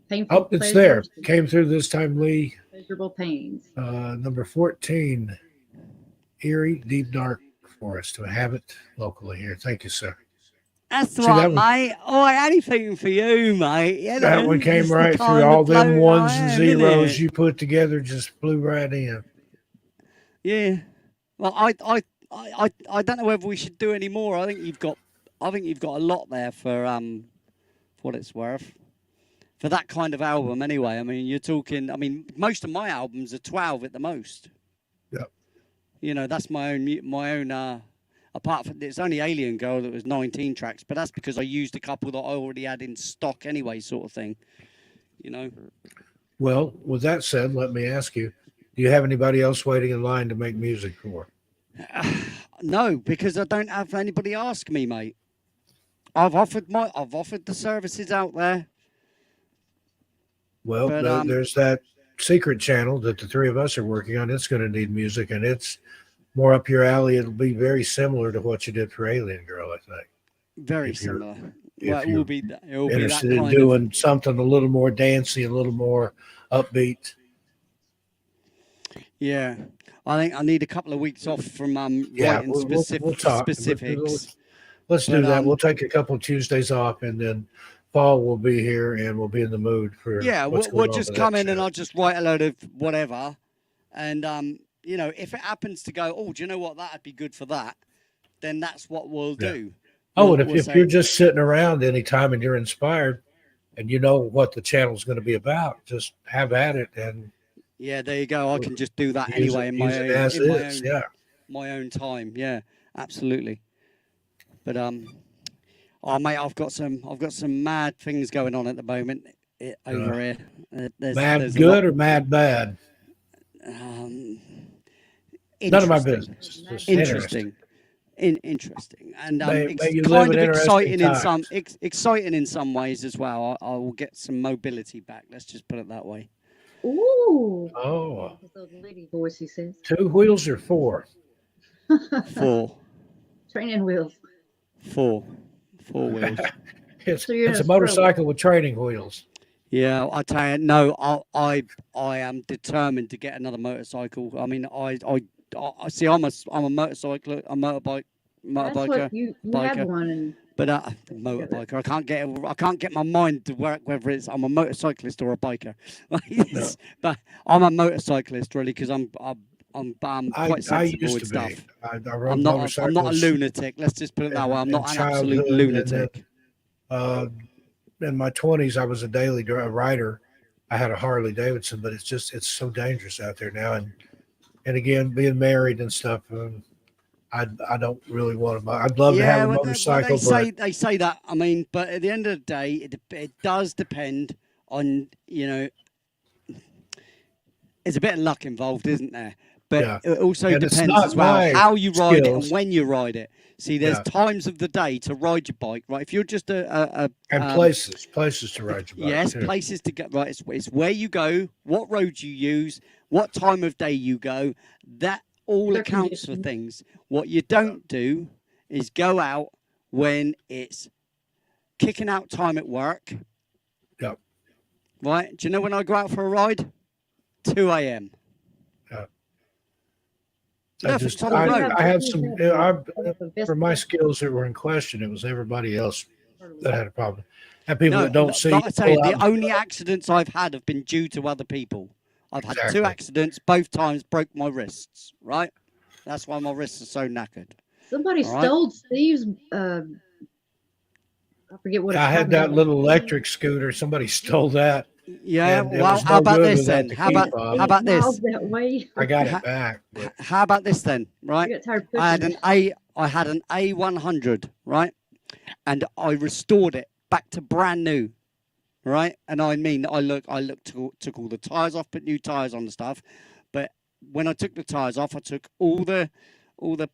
painful Oh, it's there. pleasures and Came through this time, Lee. pleasurable pains. Number 14, Eerie Deep Dark Forest. To have it locally here. Thank you, sir. That's See, right, that one- mate. Oh, anything for you, mate. You That know, one came just the right through. kind All of them bloke ones I and am, zeros innit? you put together just flew right in. Yeah. Well, I don't know whether we should do any more. I think you've got a lot there for what it's worth. For that kind of album, anyway. I mean, you're talking. I mean, most of my albums are 12 at the most. Yep. You know, that's my own. Apart from it's only Alien Girl that was 19 tracks, but that's because I used a couple that I already had in stock anyway, sort of thing. You know. Well, with that said, let me ask you: do you have anybody else waiting in line to make music for? No, because I don't have anybody ask me, mate. I've offered the services out there. Well, But, there's that secret channel that the three of us are working on. It's going to need music, and it's more up your alley. It'll be very similar to what you did for Alien Girl, I think. Very If you're similar. Well, if it will you're be it will be that interested in kind of. doing something a little more dancey, a little more upbeat. Yeah, I think I need a couple of weeks off from Yeah, writing we'll talk. specifics. Let's But do that. We'll take a couple of Tuesdays off, and then fall will be here, and we'll be in the mood for yeah, what's we'll going on just with come that in and show. I'll just write a load of whatever, and you know, if it happens to go, oh, do you know what, that'd be good for that, then that's what we'll Yeah. do. Oh, and We'll if you're say, just sitting around anytime and you're inspired, and you know what the channel's going to be about, just have at it and yeah, there you go. I can just do that use anyway use it as is. Yeah. my own time. Yeah, absolutely. But oh mate, I've got some mad things going on at the moment over here. Mad There's a lot. good or mad bad? Um, None of my interesting, business. Just interesting. interesting, interesting, and May you live kind in of interesting exciting times. exciting in some ways as well. I will get some mobility back. Let's just put it that way. Ooh. Oh, With those lady voice, he says. 2 wheels or 4? Four, Training wheels. four wheels. It's So you're in it's a a stroller. motorcycle with training wheels. Yeah, I tell you, no, I am determined to get another motorcycle. I mean, I see. I'm a motorcycle, a That's motorbiker, what you biker. have one, and But motorbiker, I can't get my mind to work whether it's I'm a motorcyclist or a biker. No. But I'm a motorcyclist really because I'm quite I sensible used with to stuff. be. I I'm rode not I'm not a motorcycles lunatic. Let's just put it that way. I'm in not an absolute childhood, and then lunatic. uh, in my 20s, I was a daily rider. I had a Harley Davidson, but it's so dangerous out there now. And again, being married and stuff, I don't really want to. I'd love to have Yeah, a well, motorcycle, but they say that. I mean, but at the end of the day, it does depend on, you know, there's a bit of luck involved, isn't there? But yeah, it also and it's depends not as well my how you ride it and skills. when you ride it. See, there's Yeah, times of the day to ride your bike, right? If you're just and places to ride your bike yes, too. places to go, right? It's where you go, what roads you use, what time of day you go. That all air accounts for conditioning. things. What you don't do is go out when it's kicking out time at work, Yeah, right? Do you know when I go out for a ride? 2 a.m. yeah. Nothing's on the I road. had some. For my best skills that were in question, it was everybody else part of that it. had a problem. And people No, that don't see like I say, pull out. the only accidents I've had have been due to other people. I've had two Exactly. accidents, both times broke my wrists, right? That's why my wrists are so knackered. Somebody All right. stole Steve's. I forget what it's I called had now. that little electric scooter. Somebody stole that, Yeah, and it well, was how no about good this without then? the How key about fob. how about this? miles that way. I got Ha- it back, but How about this then, right? You got tired I had pushing an it. I had an A100, right? And I restored it back to brand new, right? And I mean, took all the tires off, put new tires on the stuff. But when I took the tires off, I took all the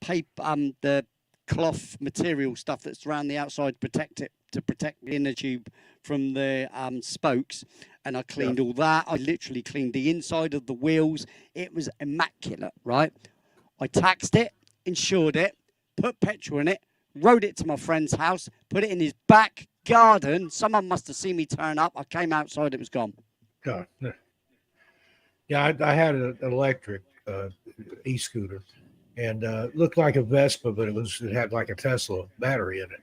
paper, the cloth material stuff that's around the outside to protect the inner tube from the spokes, and I cleaned all that. I literally cleaned the inside of the wheels. It was immaculate, right? I taxed it, insured it, put petrol in it, rode it to my friend's house, put it in his back garden. Someone must have seen me turn up. I came outside, it was gone. God, yeah, I had an electric e-scooter, and looked like a Vespa, but it had like a Tesla battery in it.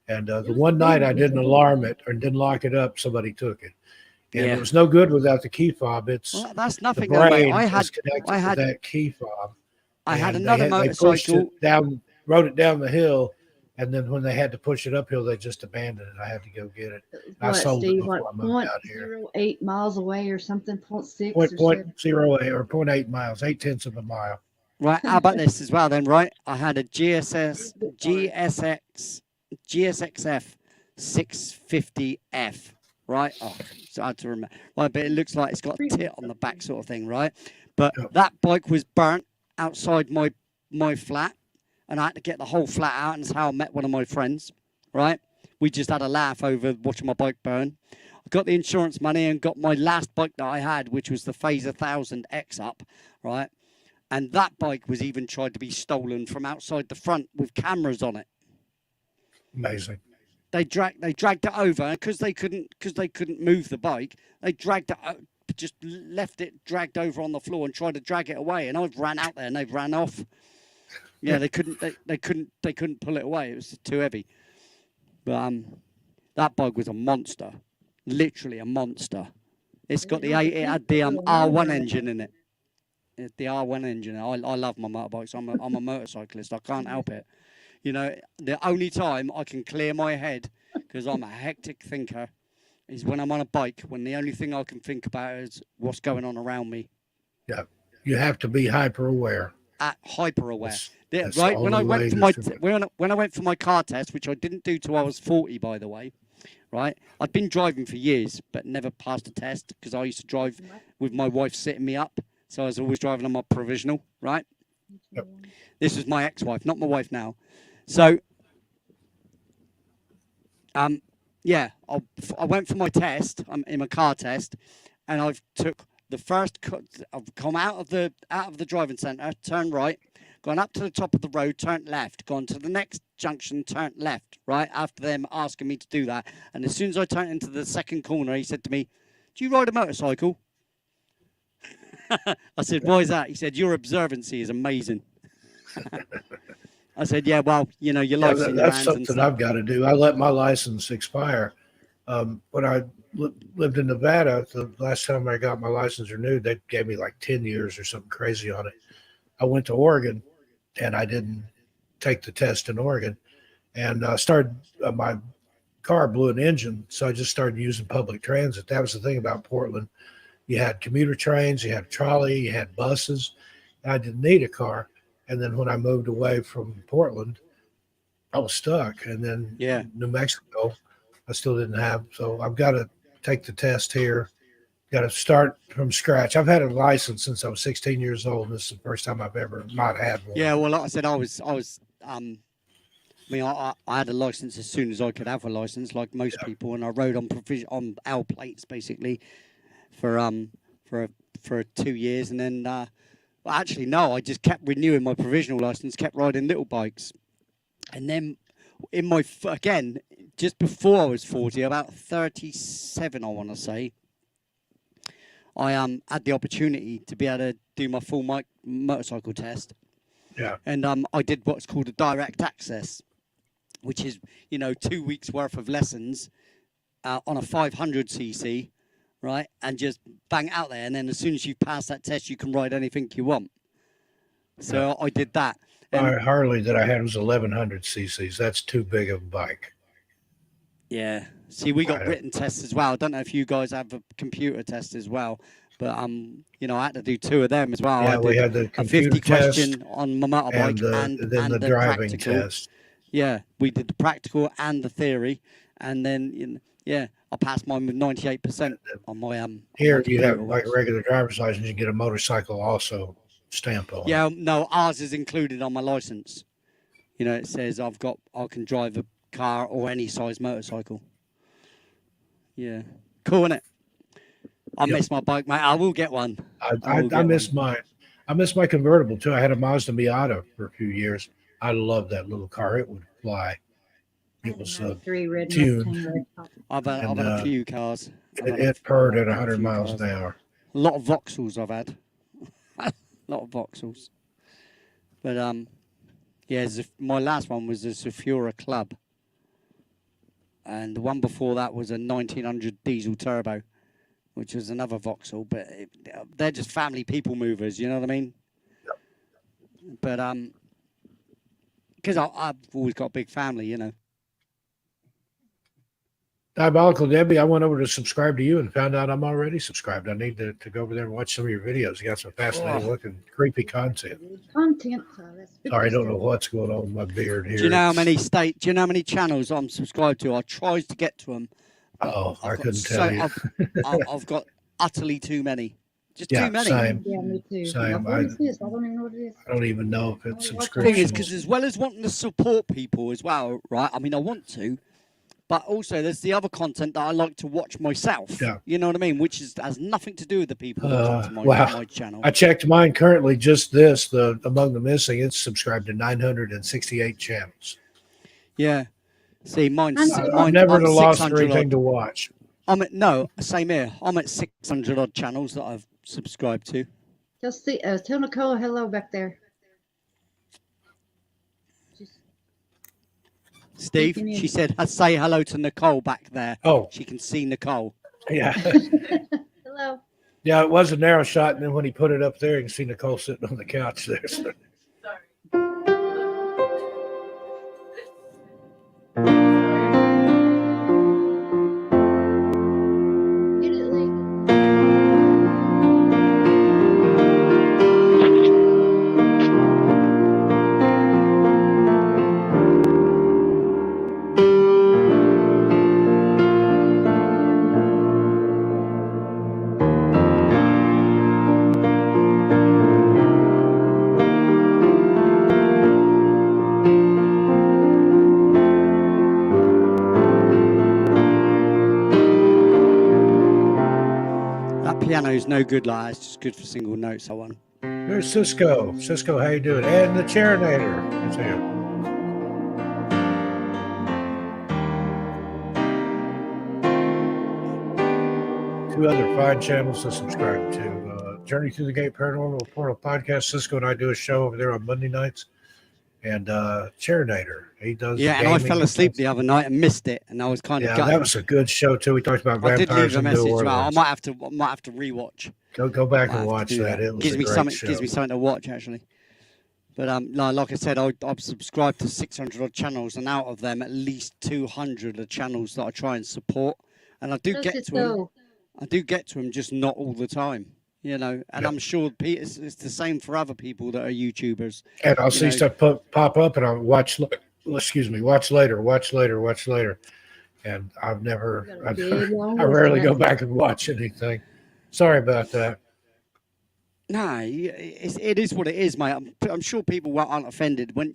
And the one night I didn't alarm it or didn't lock it up, somebody took it, and Yeah. it was no good without the key fob. It's Well, that's the nothing though, mate. brain is connected I to had that key fob, I had and another they pushed it motorcycle. down, rode it down the hill, and then when they had to push it uphill, they just abandoned it. I had to go get it. I What, sold it Steve? before What, I moved out here. 0.08 miles away or something? 0.6 Point or point 7? 0.08 or 0.8 miles, 0.8 of a mile. Right, how about this as well then, right? I had a GSXF 650F, right? Oh, it's hard to remember. Right, but it looks like it's got a tit on the back sort of thing, right? But Yep. that bike was burnt outside my flat, and I had to get the whole flat out, and that's how I met one of my friends, right? We just had a laugh over watching my bike burn. I got the insurance money and got my last bike that I had, which was the Phase 1000 X Up, right? And that bike was even tried to be stolen from outside the front with cameras on it. Amazing. They dragged it over because they couldn't move the bike. They dragged it, just left it dragged over on the floor and tried to drag it away. And I've ran out there and they've ran off. Yeah, they couldn't pull it away. It was too heavy. But that bike was a monster, literally a monster. It had the R1 engine in it. The R1 engine. I love my motorbikes. I'm a motorcyclist. I can't help it. You know, the only time I can clear my head, because I'm a hectic thinker, is when I'm on a bike, when the only thing I can think about is what's going on around me. Yeah. You have to be hyper aware. Hyper aware. That's right. When I went for my car test, which I didn't do till I was 40, by the way, right? I'd been driving for years, but never passed a test because I used to drive with my wife sitting me up. So I was always driving on my provisional, right? Yep. This was my ex-wife, not my wife now. So, yeah, I went for my test, in my car test, and I've took the first. I've come out of the driving centre, turned right, gone up to the top of the road, turned left, gone to the next junction, turned left. Right after them asking me to do that, and as soon as I turned into the second corner, he said to me, "Do you ride a motorcycle?" I said, "Why is that?" He said, "Your observancy is amazing." I said, "Yeah, well, you know, your life's in your hands." That's something I've got to do. I let my license expire. When I lived in Nevada, the last time I got my license renewed, they gave me like 10 years or something crazy on it. I went to Oregon, and I didn't take the test in Oregon. And my car blew an engine, so I just started using public transit. That was the thing about Portland. You had commuter trains, you had a trolley, you had buses. I didn't need a car. And then when I moved away from Portland, I was stuck. And then New Mexico, I still didn't have. So I've got to take the test here. Got to start from scratch. I've had a license since I was 16 years old. And this is the first time I've ever not had one. Yeah, well, like I said, I had a license as soon as I could have a license, like most people, and I rode on L plates basically for 2 years, and then well, actually no, I just kept renewing my provisional license, kept riding little bikes, and then again just before I was 40, about 37, I want to say, I had the opportunity to be able to do my full motorcycle test. Yeah. And I did what's called a direct access, which is 2 weeks worth of lessons on a 500cc. Right, and just bang out there, and then as soon as you pass that test, you can ride anything you want. So I did that. My Harley that I had was 1100 cc's. That's too big of a bike. Yeah. See, we got written tests as well. I don't know if you guys have a computer test as well, but I had to do 2 of them as well. Yeah, we had the computer 50 test question on my motorbike and then the driving practical test. Yeah, we did the practical and the theory, and then I passed mine with 98% on my Here you have like a regular driver's license. You get a motorcycle also stamp on. Yeah, no, ours is included on my license. It says I can drive a car or any size motorcycle. Yeah, cool, isn't it? I miss my bike, mate. I will get one. I miss mine. I miss my convertible too. I had a Mazda Miata for a few years. I loved that little car. It would fly. It was tuned. I've had a few cars. It purred at 100 miles an hour. A lot of Vauxhalls I've had. A lot of Vauxhalls. But my last one was a Zafira Club. And the one before that was a 1900 diesel turbo, which was another Vauxhall. But they're just family people movers, you know what I mean? Yep. But because I've always got a big family, Diabolical Debbie, I went over to subscribe to you and found out I'm already subscribed. I need to go over there and watch some of your videos. You got some fascinating looking, creepy content. Sorry, I don't know what's going on with my beard here. Do you know how many channels I'm subscribed to? I tried to get to them. Oh, I couldn't tell you. I've got utterly too many. Just too many. Same. Yeah, me too. Same. What is this? I don't even know what it is. I don't even know if it's The subscription. thing is, because as well as wanting to support people as well, right? I mean, I want to, But also, there's the other content that I like to watch myself. Yeah. You know what I mean? Which has nothing to do with the people that come to my channel. I checked mine currently, just the Among the Missing, it's subscribed to 968 channels. Yeah. See, I've never I'm lost 600 anything odd. to watch. Same here. I'm at 600 odd channels that I've subscribed to. Tell Nicole hello back there. Steve, she said, say hello to Nicole back there. Oh. She can see Nicole. Yeah. Hello. Yeah, it was a narrow shot, and then when he put it up there, you can see Nicole sitting on the couch there. So. Piano's no good like that. It's just good for single notes. I want. There's Cisco. Cisco, how you doing? And the Charinator. That's him. Two other fine channels to subscribe to. Journey Through the Gate Paranormal Portal Podcast. Cisco and I do a show over there on Monday nights. And Charinator. He does. Yeah, and I fell asleep the other night and missed it, and I was kind of gutted. That was a good show too. We talked about vampires. I did leave a message. Well, I might have to rewatch. Go back and watch that. It was gives me something. Show. Gives me something to watch actually. But like I said, I've subscribed to 600 odd channels, and out of them, at least 200 are channels that I try and support, and I do get to them. I do get to them, just not all the time. You know, and I'm sure it's the same for other people that are YouTubers. And I'll see stuff pop up, and I'll watch. Watch later. And I rarely go back and watch anything. Sorry about that. No, it is what it is, mate. I'm sure people aren't offended when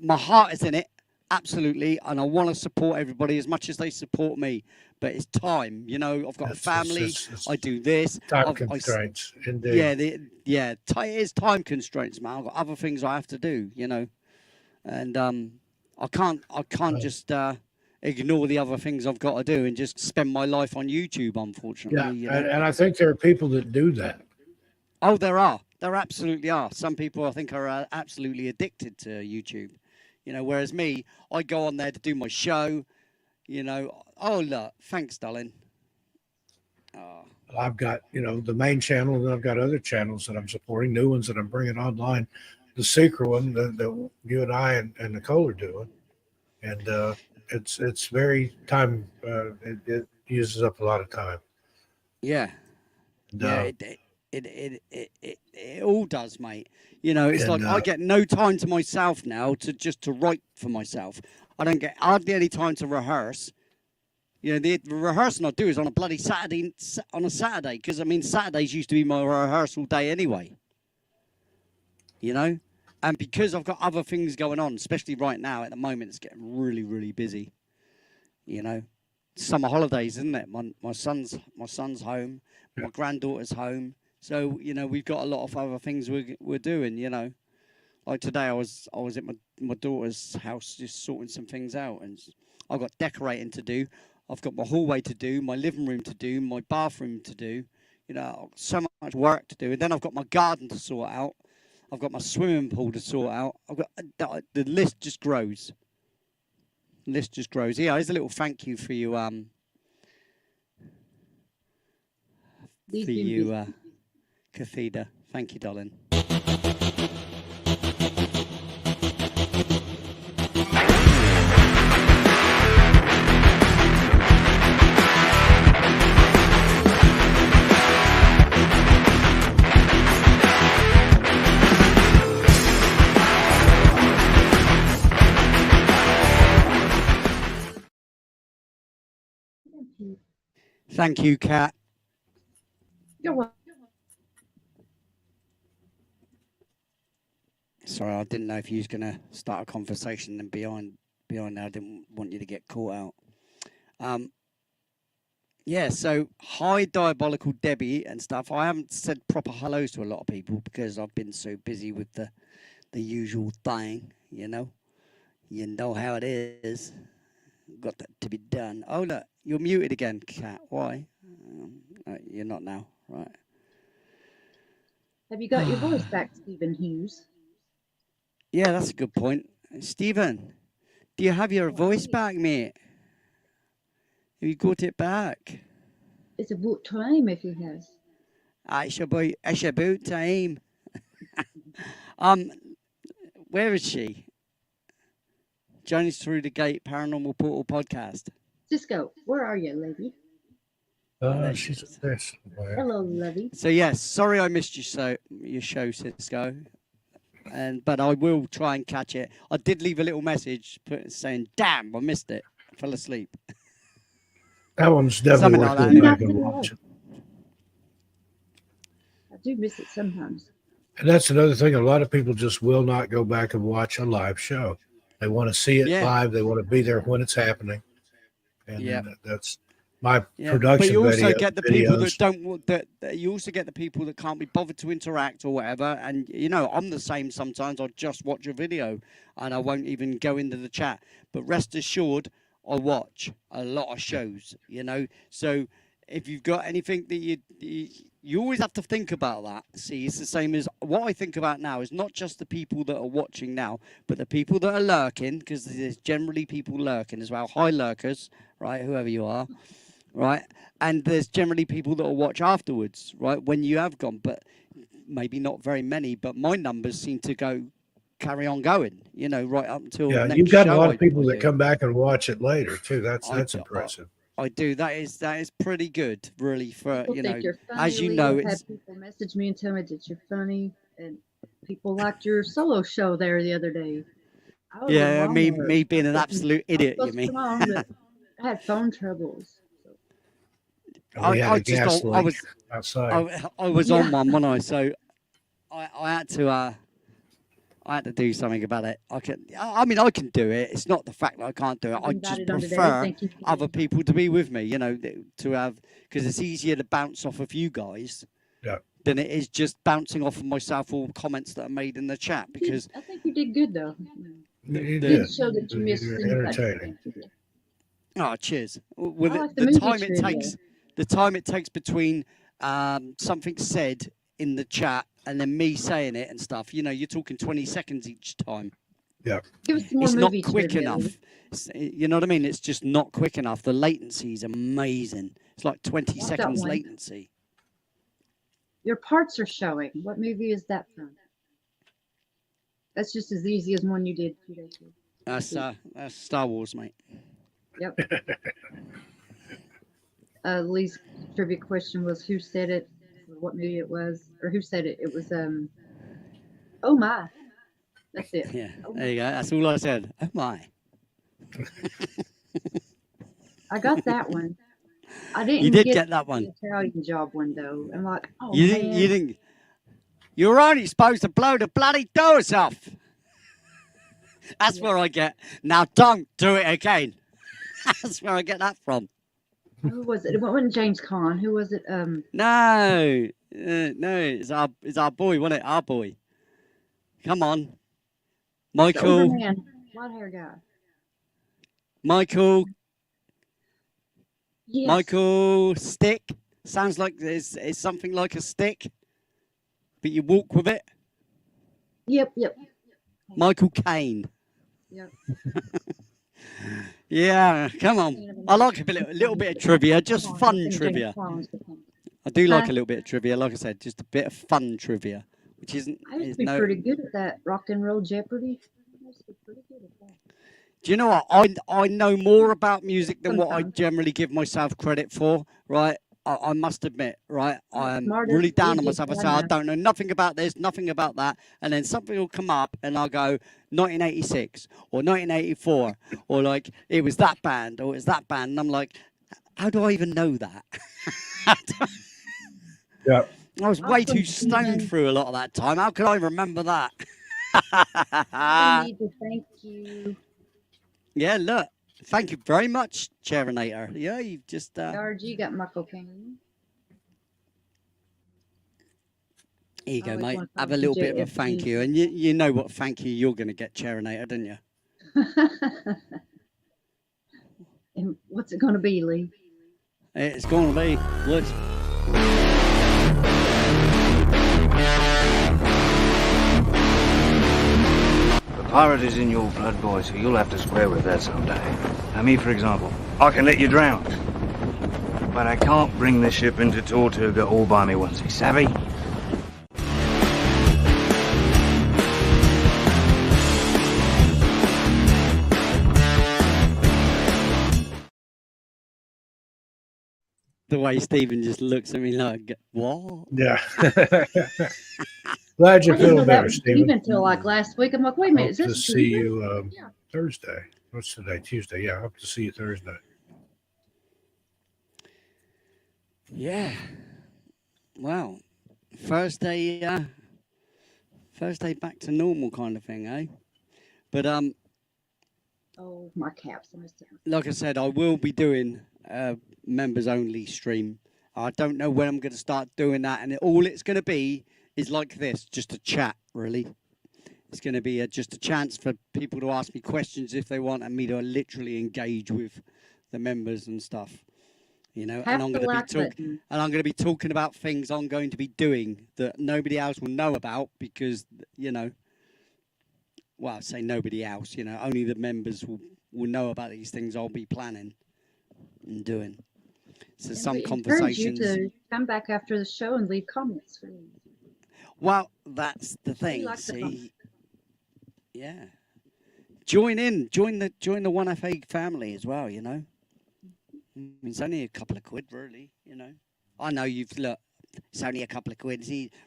my heart is in it, absolutely, and I want to support everybody as much as they support me. But it's time, I've got a family. I do this. Time constraints, indeed. It is time constraints, man. I've got other things I have to do, and I can't just ignore the other things I've got to do and just spend my life on YouTube, unfortunately. Yeah, and I think there are people that do that. Oh, there are. There absolutely are. Some people I think are absolutely addicted to YouTube. Whereas me, I go on there to do my show. Oh look, thanks, darling. I've got the main channel, and I've got other channels that I'm supporting, new ones that I'm bringing online. The secret one that you and I and Nicole are doing, and it's very time. It uses up a lot of time. Yeah. It all does, mate. It's like I get no time to myself now to write for myself. I don't get hardly any time to rehearse. The rehearsal I do is on a bloody Saturday, because Saturdays used to be my rehearsal day anyway. And because I've got other things going on, especially right now at the moment, it's getting really, really busy. Summer holidays, isn't it? My son's home, my granddaughter's home. So, we've got a lot of other things we're doing, Like today I was at my daughter's house just sorting some things out, and I've got decorating to do. I've got my hallway to do, my living room to do, my bathroom to do. I've got so much work to do. And then I've got my garden to sort out. I've got my swimming pool to sort out. The list just grows. Yeah, here's a little thank you for you, Catheda. Thank you, darling. Thank you, Kat. You're welcome. Sorry, I didn't know if you was going to start a conversation and behind there. I didn't want you to get caught out. Um, yeah, so hi, Diabolical Debbie and stuff. I haven't said proper hellos to a lot of people because I've been so busy with the usual thing, you know. You know how it is. Got that to be done. Oh, look, you're muted again, Cat. Why? You're not now, right? Have you got your voice back, Stephen Hughes? Yeah, that's a good point. Stephen, do you have your voice Right. back, mate? Have you got it back? It's about time if he has. It's about time. Where is she? Journeys Through the Gate Paranormal Portal podcast. Cisco, where are you, lady? There she She's is. there somewhere. Hello, lovey. So yes, sorry I missed your show, Cisco. But I will try and catch it. I did leave a little message saying, "Damn, I missed it. I fell asleep." That one's definitely Something worth like going that, back anyway. and watching. I do miss it sometimes. And that's another thing. A lot of people just will not go back and watch a live show. They want to see it Yeah. live. They want to be there when it's happening. And Yeah. that's my Yeah, production but you also video, get the people that videos. don't want that. You also get the people that can't be bothered to interact or whatever. And you know, I'm the same sometimes. I'll just watch a video and I won't even go into the chat. But rest assured, I watch a lot of shows. You know, so if you've got anything that you always have to think about that. See, it's the same as what I think about now is not just the people that are watching now, but the people that are lurking, because there's generally people lurking as well. Hi, lurkers, right? Whoever you are. Right, and there's generally people that will watch afterwards, right, when you have gone, but maybe not very many. But my numbers seem to carry on going, you know, right up until Yeah, next you've got a show lot I of people that do. come back and watch it later too. That's I, impressive. I do. That is pretty good, really. For People you think know, you're funny. as you Lee. know, I've it's had people message me and tell me that you're funny, and people liked your solo show there the other day. I was in yeah, me Walmart. being an I absolute was idiot. You supposed to mean? come on, but I had phone troubles. So We had I a gas I leak was outside. I was yeah, on one, wasn't I? So I had to. I had to do something about it. I mean, I can do it. It's not the fact that I can't do it. I've I just invited on today. prefer Thank you. other people to be with me. You know, to have because it's easier to bounce off of you guys Yeah. than it is just bouncing off of myself or comments that are made in the chat. Because I think you did good though. You You did. did show that you missed You're things. entertaining. oh, cheers. With I like the the movie time it trivia. takes, the time it takes between something said in the chat and then me saying it and stuff. You know, you're talking 20 seconds each time. Yeah. Give us some more It's not movie quick trivia. enough. You know what I mean? It's just not quick enough. The latency is amazing. It's like 20 Got seconds one. latency. Your parts are showing. What movie is that from? That's just as easy as one you did 2 days ago. That's Star Wars, mate. Yep. Lee's trivia question was who said it, or what movie it was, or who said it. It was oh my. That's it. Yeah, Oh there my. you go. That's all I said. Oh my. I got that one. I You didn't did get get that the one. Italian job one though. I'm like, oh You man. didn't. You didn't. You're only supposed to blow the bloody doors off. That's Yeah. where I get. Now don't do it again. That's where I get that from. Who was it? It wasn't James Caan. Who was it? No, no, it's our boy, wasn't it? Our boy. Come on, the older Michael. man, white hair guy. Michael. Yes. Michael Stick. Sounds like it's something like a stick, but you walk with it. Yep. Michael Caine. Yep. Yeah, come on. I like a little bit of trivia, just Come on, fun James trivia. Caan's the thing. I do like Huh? a little bit of trivia, like I said, just a bit of fun trivia, which isn't. I used Is to be no. pretty good at that rock and roll Jeopardy. I used to be pretty good at that. Do you know what? I know more about music than what I Sometimes. generally give myself credit for, right? I must admit, right? I'm Smart really as down on easy myself. I as say I I know. don't know nothing about this, nothing about that, and then something will come up, and I'll go 1986 or 1984, or like it was that band or it's that band, and I'm like, how do I even know that? Yeah. I was way Awesome, too stoned Stephen. through a lot of that time. How could I remember that? I need to thank you. Yeah, look. Thank you very much, Cherinator. Yeah, you've just RG got my cocaine. here you I go, always mate. want to Have call a him little bit of a thank you, and you know what thank you you're going to get, Cherinator, don't you? JFG. And what's it going to be, Lee? It's going to be what? The pirate is in your blood, boy, so you'll have to square with that someday. Now, me, for example, I can let you drown. But I can't bring this ship into Tortuga all by me onesie, savvy? The way Stephen just looks at me like, what? Yeah. Glad you're I didn't know feeling that better, was Stephen. Stephen until like last week. I'm like, wait a minute, Hope is to this see Stephen? you Yeah. Thursday. What's today? Tuesday. Yeah, hope to see you Thursday. Yeah. Well, Thursday back to normal kind of thing, eh? But Oh, my caps. I missed it. like I said, I will be doing a members only stream. I don't know when I'm going to start doing that, and all it's going to be is like this, just a chat, really. It's going to be just a chance for people to ask me questions if they want, and me to literally engage with the members and stuff. You know, and Tap I'm the going to be like button. and I'm going to be talking about things I'm going to be doing that nobody else will know about because well, I say nobody else. Only the members will know about these things I'll be planning and doing. So And some we encourage you conversations. to come back after the show and leave comments. Well, that's the We thing. like the comments. See, yeah, join in, join the 1FA family as well. It's only a couple of quid, really. I know you've look. It's only a couple of quid,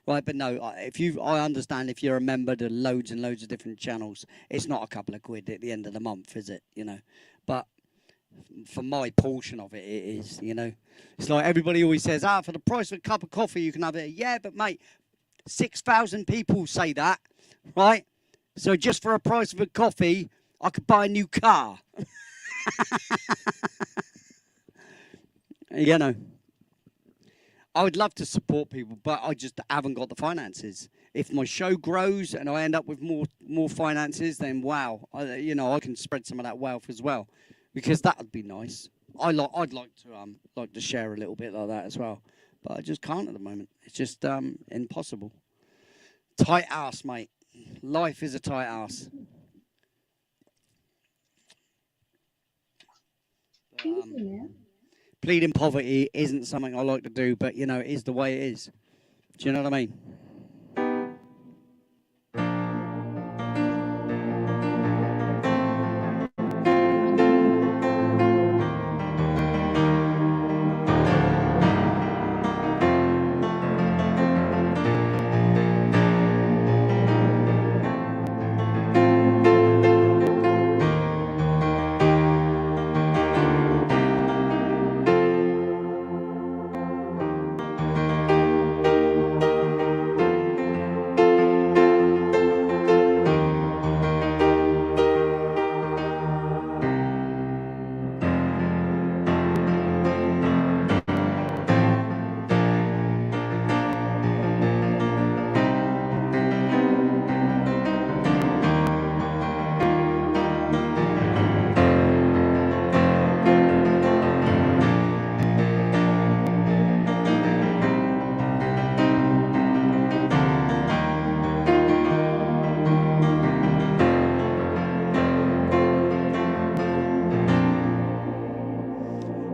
right? But no, I understand if you're a member to loads and loads of different channels, it's not a couple of quid at the end of the month, is it? But for my portion of it, it is. It's like everybody always says, for the price of a cup of coffee, you can have it. Yeah, but mate, 6,000 people say that, right? So just for a price of a coffee, I could buy a new car. I would love to support people, but I just haven't got the finances. If my show grows and I end up with more finances, then wow, I can spread some of that wealth as well, because that would be nice. I'd like to share a little bit like that as well, but I just can't at the moment. It's just impossible. Tight ass, mate. Life is a tight ass. Pleading poverty isn't something I like to do, but it is the way it is. Do you know what I mean?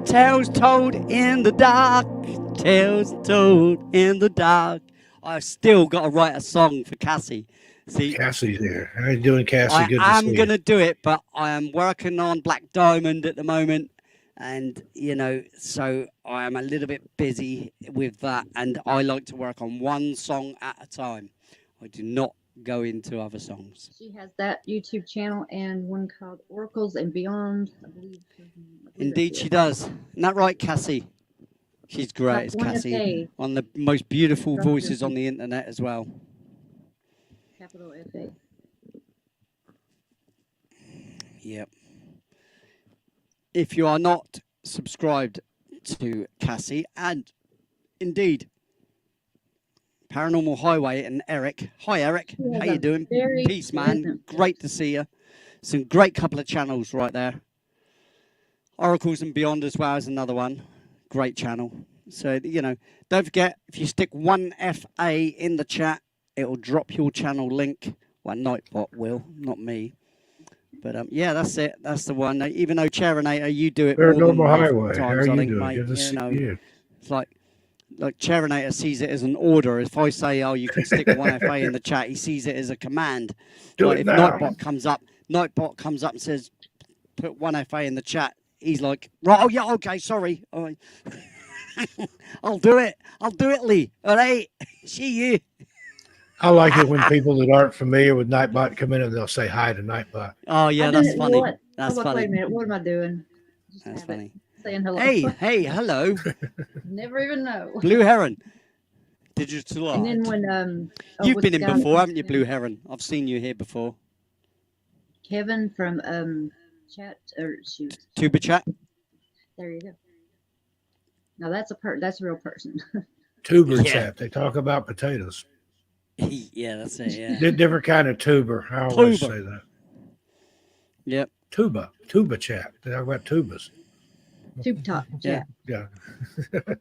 Tales told in the dark, tales told in the dark. I've still got to write a song for Cassie. See, Cassie's here. How you doing, Cassie? I Good to am see going you. to do it, but I am working on Black Diamond at the moment. And, so I am a little bit busy with that. And I like to work on one song at a time. I do not go into other songs. She has that YouTube channel and one called Oracles and Beyond, I believe. Indeed, she does. Isn't that right, Cassie? She's great, it's Cassie. One of the most beautiful voices on the internet as well. Capital FA. Yep. if you are not subscribed to Cassie and indeed Paranormal Highway and Eric. Hi, Eric. He has How you a doing? very Peace, man. pleasant Great to see you. Some great couple of channels right there. Oracles and Beyond as well as another one. Great channel. So, you know, don't forget, if you stick 1FA in the chat, it will drop your channel link. Well, Nightbot will, not me. But yeah, that's it. That's the one. Even though Charinator, you do it more than Paranormal half Highway. the How times, are I you think, doing? mate. Good to You see know, you. it's like Charinator sees it as an order. If I say, "Oh, you can stick 1FA in the chat," he sees it as a command. Do Like it if now. Nightbot comes up and says, "Put 1FA in the chat." He's like, "Right, oh yeah, okay, sorry, all right. I'll do it, Lee. All right, see you." I like it when people that aren't familiar with Nightbot come in and they'll say hi to Nightbot. Oh yeah, I've done that's it funny. once. That's I'm like, wait a funny. minute, what am I doing? Just That's have it. funny. Saying hello. Hey, hello, Never even know. Blue Heron, digital art. And then when You've what's been the in guy before, that- haven't you, Blue Heron? I've seen you here before. Kevin from chat or shoot. Tuba chat. There you go. Now that's a real person. Tuber Yeah. chat. They talk about potatoes. Yeah, that's it. Yeah. Different kind of tuber. I always Tuber. say that. Yep. Tuba chat. They talk about tubas. Tube top Yeah. chat. Yeah.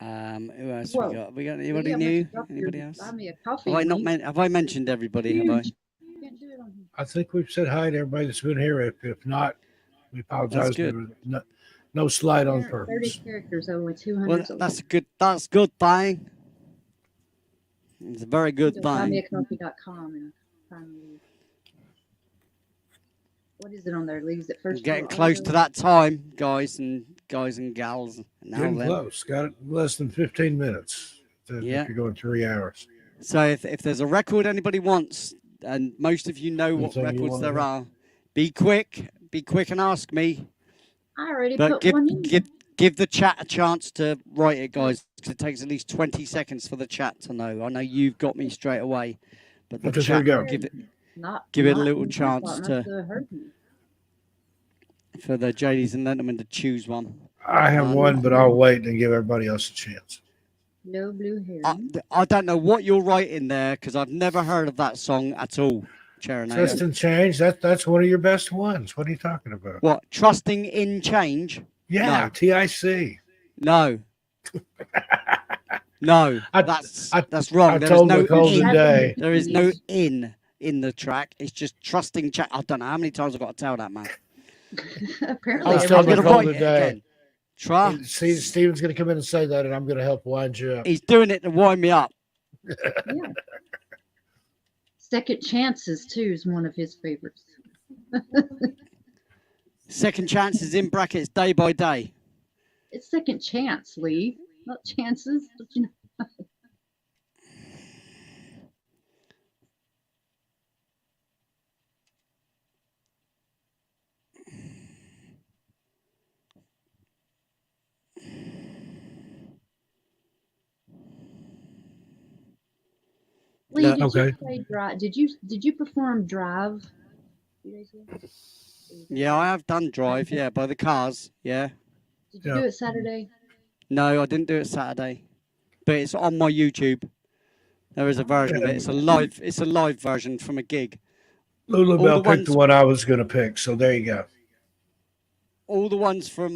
Who else Whoa. we got? We got Yeah, anybody but new? you dropped your Anybody else? Buy me a coffee. Have I not link. have I mentioned everybody? Have I? Huge. You can't do it on here. I think we've said hi to everybody that's been here. If not, we apologize. good. There was no slide on 30 purpose. characters, only 200. Well, that's good. That's good thing. It's a very good thing. Buymeacoffee.com and find me. What is it on there? Leaves at We're first. getting floor close auto. to that time, guys and gals. Now Getting then. close. Got less than 15 minutes. Yeah. If you're going 3 hours. So if there's a record anybody wants, and most of you know what Anything you records wanna there know? are, be quick and ask me. I already But put one in. give the chat a chance to write it, guys, because it takes at least 20 seconds for the chat to know. I know you've got me straight away, but the Okay, here we chat go. give it a Not little in chance must to- have heard me. for the ladies and gentlemen to choose one. I have one, but I'll wait and give everybody else a chance. No blue hair. I don't know what you're writing there because I've never heard of that song at all, Trust Charinator. and change. That's one of your best ones. What are you talking about? What? Trusting in change? Yeah, No. TIC. No. No, I- that's wrong. I There is told no Nicole in. today. There is no in the track. It's just trusting. I don't know how many times I've got to tell that man. Apparently, I was I'm telling going to Nicole write it today. again. Trust. See, Steven's going to come in and say that, and I'm going to help wind you up. He's doing it to wind me up. yeah. Second chances too is one of his favorites. Second chances in brackets day by day. It's second chance, Lee, not chances. But you know. Lee, Yeah, did okay. you play Drive? Did you perform Drive? 2 days ago? Yeah, I have done Drive. Yeah, by the Cars. Yeah. Did you Yeah. do it Saturday? No, I didn't do it Saturday, but it's on my YouTube. There is a version of it. It's a live version from a gig. Lulu All Bell the picked the ones- one I was going to pick, so there you go. All the ones from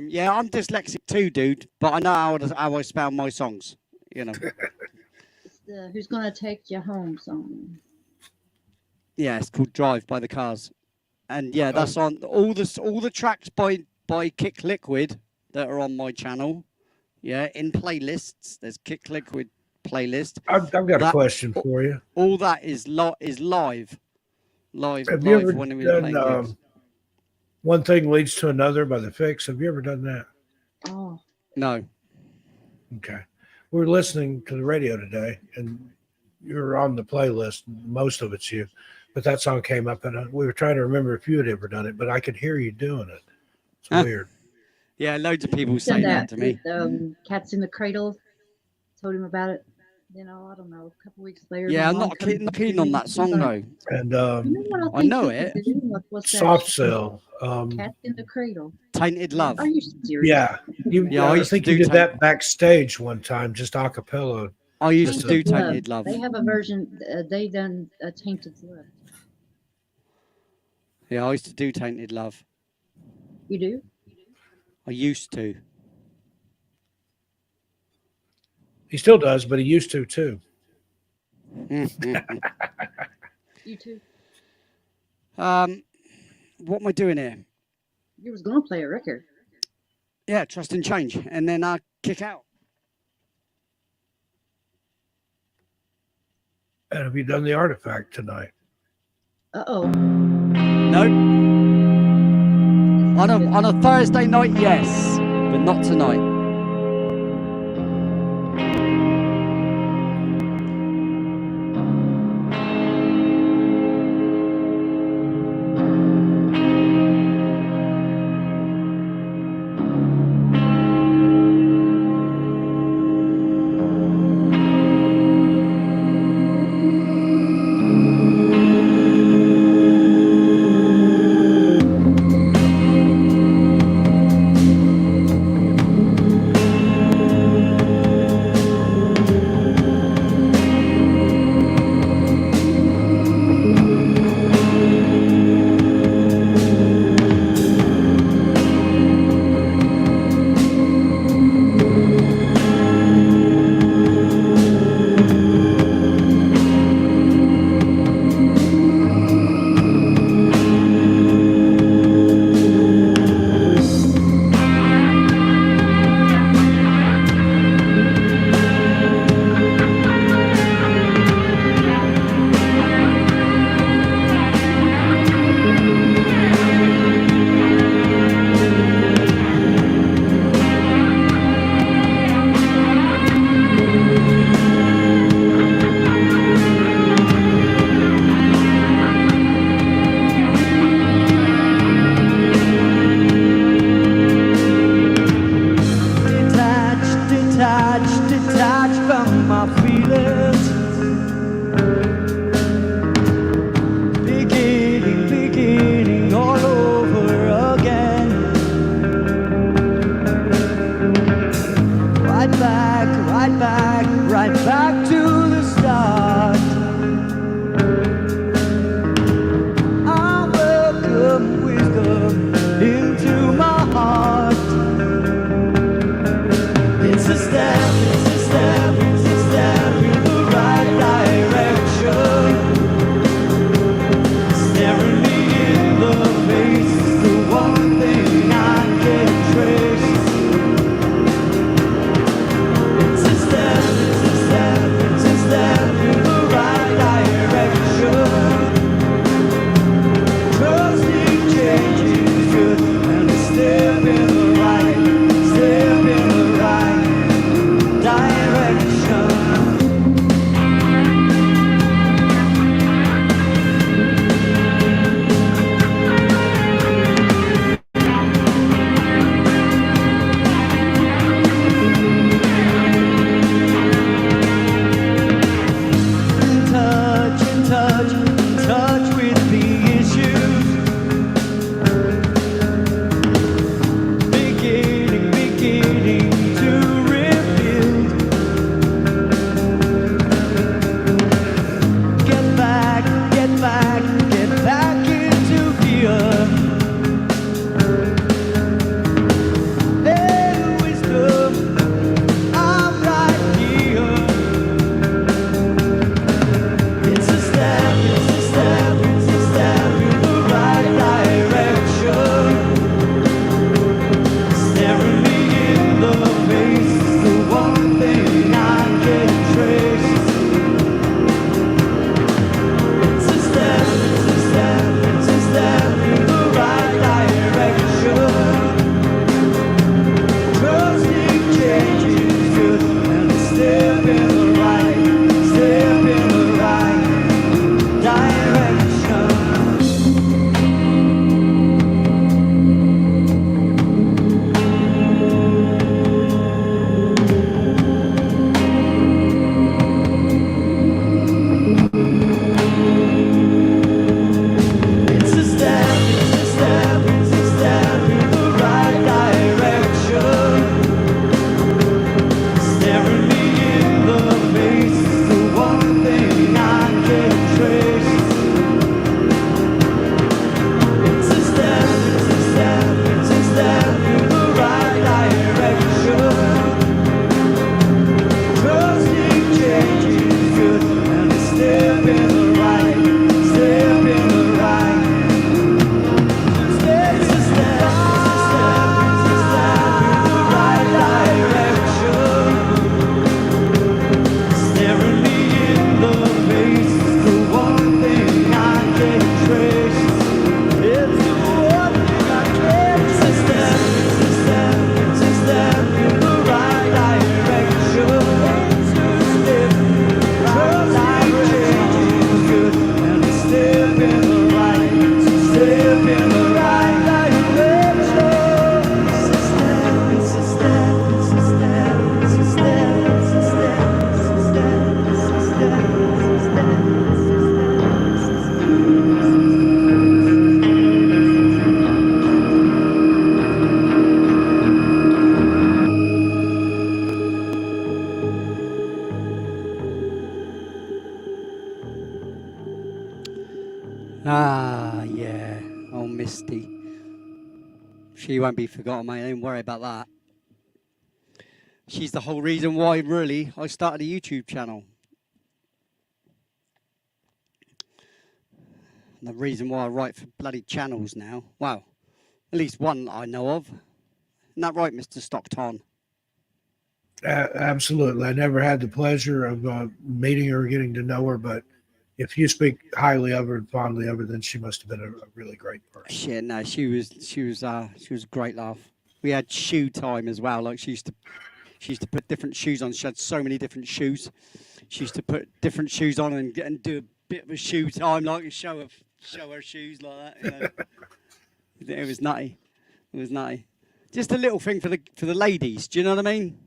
yeah, I'm dyslexic too, dude, but I know how I spell my songs, you know. It's the Who's Gonna Take You Home song. Yeah, it's called Drive by the Cars. And yeah, that's on all the tracks by Kick Liquid that are on my channel. Yeah, in playlists. There's Kick Liquid playlist. I've got a That- question for you. All that is live. Have you ever when we were playing done gigs. One Thing Leads to Another by The Fix? Have you ever done that? Oh, No. Okay. We were listening to the radio today, and you're on the playlist. Most of it's you, but that song came up, and we were trying to remember if you had ever done it, but I could hear you doing it. It's Huh. weird. Yeah, loads of people you say done that to me. with Cats in the Cradle. Told him about it. You know, I don't know. A couple weeks later, Yeah, my I'm mom not comes keen, up to keen on me, that she's song like, though. And "You know what I I think know you it. could do? What's that? Soft Cell. Cat in the Cradle. Tainted Love. Are you serious? Yeah, Yeah, I I used to think you do did that backstage one time, just a cappella. I used to Just do a, Love. Tainted Love. They have a version. They done Tainted Love. Yeah, I used to do Tainted Love. You do? I used to. he still does, but he used to too. You too? What am I doing here? You was gonna play a record. Yeah, Trust and Change, and then I kick out. And have you done the artifact tonight? Uh-oh. No. On a Thursday night, yes, but not tonight. She won't be forgotten, mate. Don't worry about that. She's the whole reason why, really, I started a YouTube channel. And the reason why I write for bloody channels now. Well, at least one that I know of. Isn't that right, Mr. Stockton? Absolutely. I never had the pleasure of meeting her or getting to know her, but if you speak highly of her and fondly of her, then she must have been a really great person. Shit, no, she was a great laugh. We had shoe time as well. Like she used to put different shoes on. She had so many different shoes. She used to put different shoes on and do a bit of a shoe time, like show her shoes like that. You know? It was nutty. It was nutty. Just a little thing for the ladies. Do you know what I mean?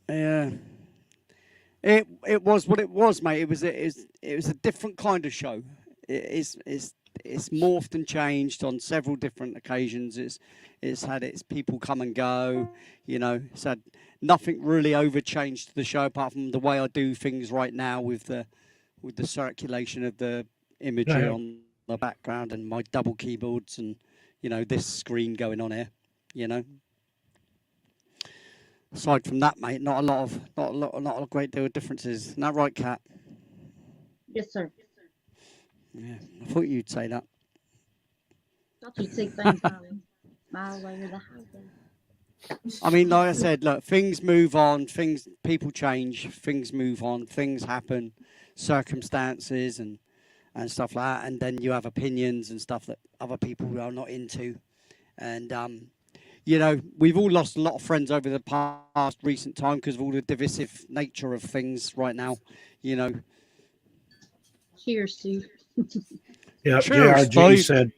Yeah. It was what it was, mate. It was a different kind of show. It's morphed and changed on several different occasions. It's had its people come and go. You know, it's had nothing really overchanged the show apart from the way I do things right now with the circulation of the imagery on the background and my double keyboards and this screen going on here. You know. Aside from that, mate, not a great deal of differences. Isn't that right, Kat? Yes, sir. Yeah, I thought you'd say that. Thought you'd say things my way or the highway. I mean, like I said, look, things move on, people change, things move on, things happen, circumstances and stuff like that, and then you have opinions and stuff that other people are not into, and we've all lost a lot of friends over the past recent time because of all the divisive nature of things right now, Cheers, Steve. Yeah, Cheers, JRG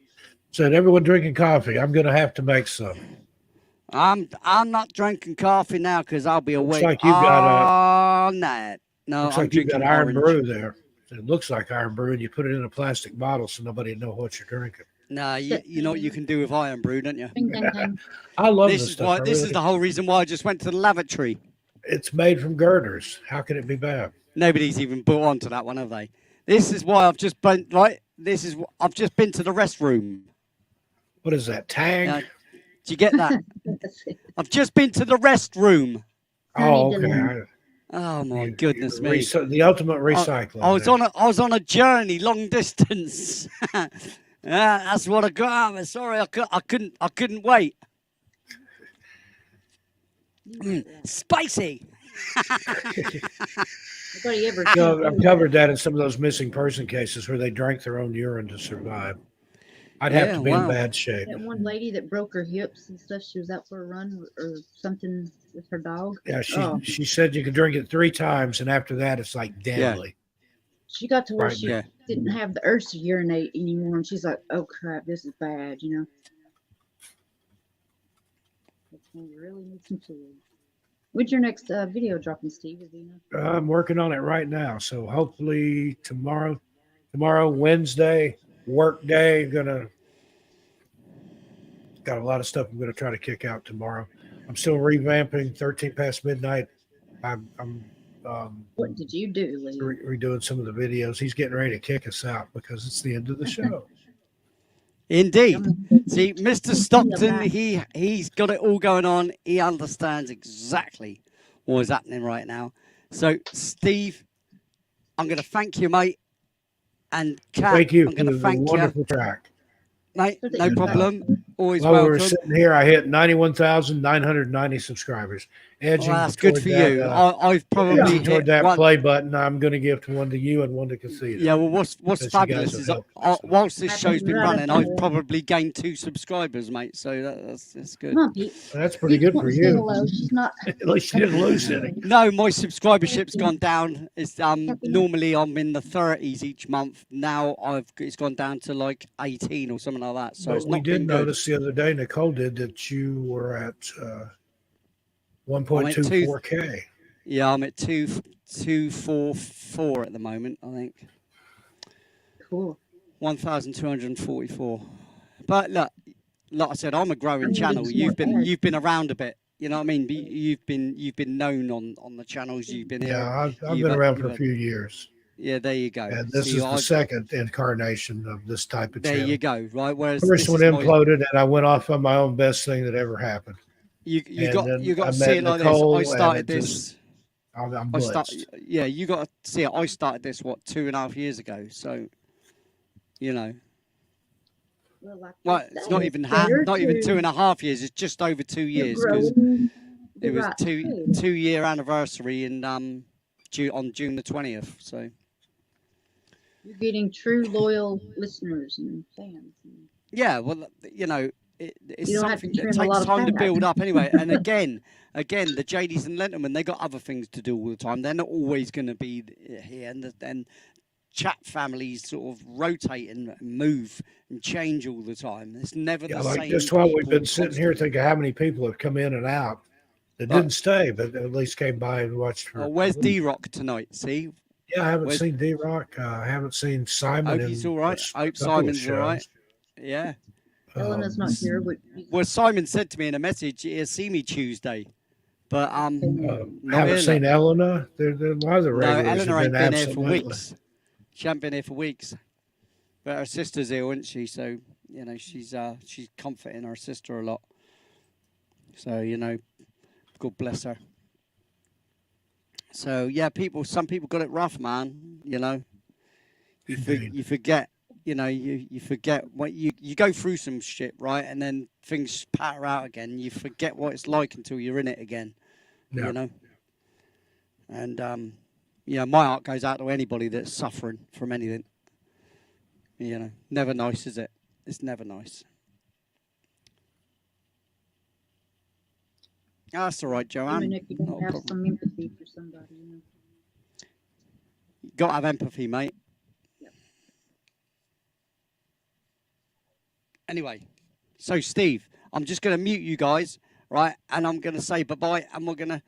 said everyone drinking coffee. I'm going to have to make some. I'm not drinking coffee now because I'll be awake like you've got all night. No, looks I'm like you've drinking got Iron orange. Brew there. It looks like Iron Brew, and you put it in a plastic bottle so nobody know what you're drinking. No, you know what you can do with Iron Brew, don't you? Ding, ding, ding. I love This this is stuff. why. This is the whole reason why I just went to the lavatory. It's made from girders. How can it be bad? Nobody's even bought on to that one, have they? This is why I've just been I've just been to the restroom. What is that, Tang? Do you get that? I've just been to the restroom. Oh, okay. Oh my goodness me! The ultimate recycling. I was on a journey, long distance. That's what I got. I'm sorry, I couldn't wait. Spicy. I've covered that in some of those missing person cases where they drank their own urine to survive. I'd have to be in bad shape. That one lady that broke her hips and stuff, she was out for a run or something with her dog. Yeah, she said you could drink it 3 times, and after that, it's like deadly. Yeah. She got to where she didn't have the urge to urinate anymore, and she's like, "Oh crap, this is bad," You really need some fluid. When's your next video dropping, Steve? I'm working on it right now, so hopefully tomorrow, Wednesday, work day. Got a lot of stuff I'm gonna try to kick out tomorrow. I'm still revamping 13 Past Midnight. I'm what did you do, Lee? Redoing some of the videos. He's getting ready to kick us out because it's the end of the show. Indeed. See, Mr. Stockton, he's got it all going on. He understands exactly what is happening right now. So, Steve, I'm going to thank you, mate. And Kat, thank you I'm going to thank you. Wonderful track. Mate, no problem. Always While welcome. we were sitting here, I hit 91,990 subscribers. Edging that's good for you. I've probably toward that play button. I'm going to give one to you and one to Casita. Yeah, well, what's fabulous is whilst this show's been running, I've probably gained 2 subscribers, mate. So that's good. That's pretty good for you. She's not. At least you didn't lose any. No, my subscribership's gone down. It's normally I'm in the 30s each month. Now it's gone down to like 18 or something like that. So we did notice the other day, Nicole did, that you were at 1.24K. Yeah, I'm at 244 at the moment, I think. Cool. 1,244. But look, like I said, I'm a growing channel. You've been around a bit. You know what I mean? You've been known on the channels you've been. Yeah, I've been around for a few years. Yeah, there you go. And this See, is the second incarnation of this type of there channel. you go. Right, whereas First this one is my, imploded, and I went off on my own best thing that ever happened. you And got then you got I to see met it like Nicole, this. I and started it just this. I'm I start. blitzed. Yeah, you got to see it. I started this 2.5 years ago. So, you know, Well, like well, you it's say, not it's even half, better not even to 2.5 years. It's just over 2 to years grow because in the it was right two way. 2 year anniversary in on June the 20th. So You're getting true loyal listeners and fans. And yeah, well, you know, it's you don't have to something that trim a takes lot of time to fat. build up anyway. And again, the JDs and Lenterman, they got other things to do all the time. They're not always going to be here, and chat families sort of rotate and move and change all the time. It's never Yeah, the like same just while we've people been sitting here constantly. thinking how many people have come in and out that But didn't stay, but at least came by and watched for. where's D-Rock tonight? See, Yeah, I haven't where's seen D Rock. I haven't seen Simon hope he's in all right. I a hope couple of Simon's all right. shows. Yeah. Elena's not here, but Well, Simon said to me in a message, he'll see me Tuesday, but I not haven't here. seen Elena. There, a lot of the No, regulars Eleanor have ain't been been here absent for lately. weeks. She hasn't been here for weeks. But her sister's ill, isn't she? So, you know, she's comforting her sister a lot. So, you know, God bless her. So yeah, some people got it rough, man. You know, Indeed. you forget. You know, you forget what you go through some shit, right? And then things patter out again. You forget what it's like until you're in it again. Yeah. You know. And yeah, my heart goes out to anybody that's suffering from anything. You know, never nice, is it? It's never nice. Oh, that's all right, Joanne. even if you Not don't a have problem. some empathy for somebody, you know. You got to have empathy, mate. Yep. Anyway, so Steve, I'm just going to mute you guys, right? And I'm going to say bye-bye, and we're going to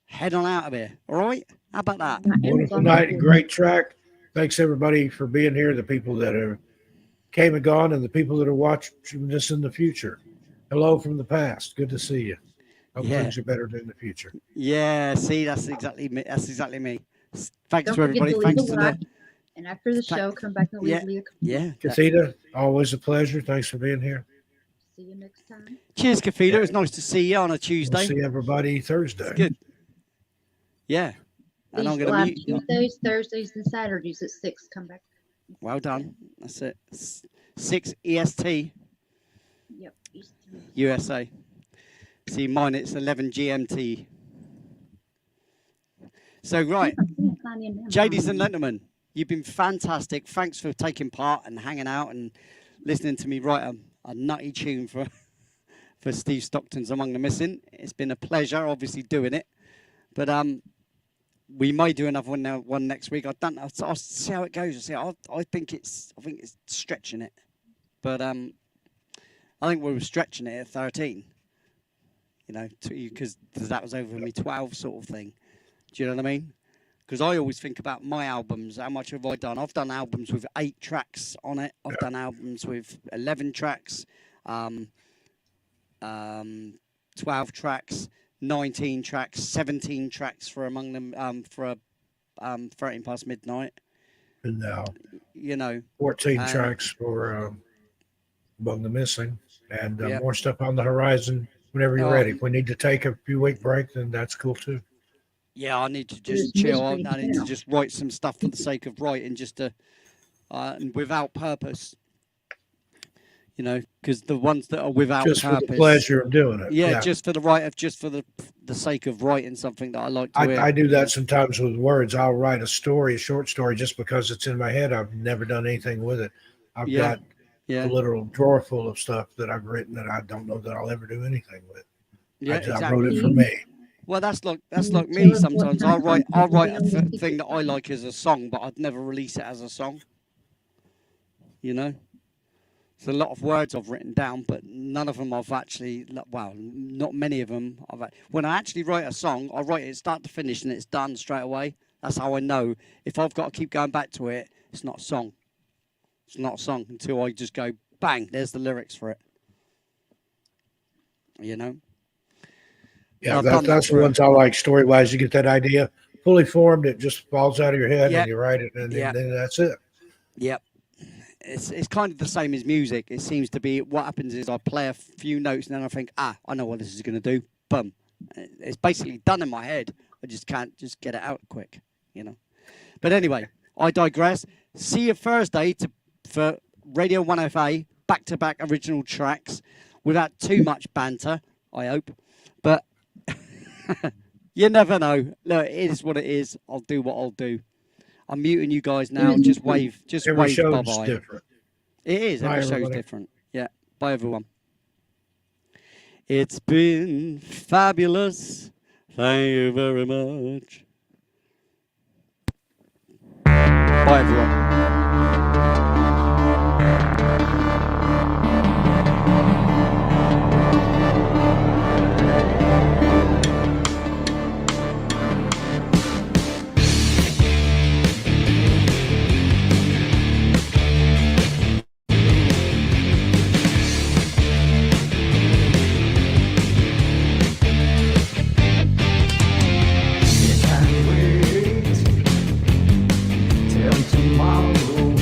head on out of here. All right? How about that? Wonderful night, great track. Thanks everybody for being here. The people that have came and gone, and the people that are watching this in the future. Hello from the past. Good to see you. Hope Yeah. things are better in the future. Yeah, see, that's exactly me. That's exactly me. Thanks Don't to forget everybody. to leave Thanks a to like. the And after the show, come back and leave yeah, Leah. yeah. Kathita, always a pleasure. Thanks for being here. See you next time. Cheers, Kafita. It was nice to see you on a Tuesday. We'll see everybody Thursday. It's good. Yeah. And I'm These going to live mute you. Tuesdays, Thursdays, and Saturdays at 6. Come back. Well done. That's it. 6 EST Yep. Eastern. USA. See, mine it's 11 GMT. So right, JDs and Lenterman, you've been fantastic. Thanks for taking part and hanging out and listening to me write a nutty tune for Steve Stockton's Among the Missing. It's been a pleasure, obviously, doing it. But we may do another one next week. I don't know. I'll see how it goes. I think it's stretching it, but I think we were stretching it at 13. You know, because that was over me 12 sort of thing. Do you know what I mean? Because I always think about my albums. How much have I done? I've done albums with 8 tracks on it. I've done albums with 11 tracks, 12 tracks, 19 tracks, 17 tracks for Among Them for 13 Past Midnight. And now, you know, 14 tracks for Among the Missing, and more stuff on the horizon whenever you're ready. If we need to take a few week break, then that's cool too. Yeah, I need to just chill. I need to just write some stuff for the sake of writing, just to without purpose. You know, because the ones that are without just purpose, for the pleasure of doing it. Yeah, just for the sake of writing something that I like to hear. I do that sometimes with words. I'll write a short story, just because it's in my head. I've never done anything with it. I've got a literal drawer full of stuff that I've written that I don't know that I'll ever do anything with. Yeah, I wrote it for me. Well, that's like me. Sometimes I'll write a thing that I like as a song, but I'd never release it as a song. You know, it's a lot of words I've written down, but none of them I've actually. Well, not many of them. When I actually write a song, I write it start to finish, and it's done straight away. That's how I know if I've got to keep going back to it. It's not a song. It's not a song until I just go bang. There's the lyrics for it. You know. Yeah, that's the ones I like story-wise. You get that idea, fully formed, it just falls out of your head Yep. and you write it, and Yep. then that's it. Yep. It's kind of the same as music. It seems to be what happens is I play a few notes and then I think, I know what this is going to do. Boom. It's basically done in my head. I just can't just get it out quick, you know. But anyway, I digress. See you Thursday for Radio 1FA, back-to-back original tracks without too much banter, I hope. But you never know. Look, it is what it is. I'll do what I'll do. I'm muting you guys now. Just wave. Just Every wave show's bye-bye. different. It is. Bye, Every show's everybody. different. Yeah. Bye, everyone. It's been fabulous. Thank you very much. Bye, everyone. Can't wait till tomorrow.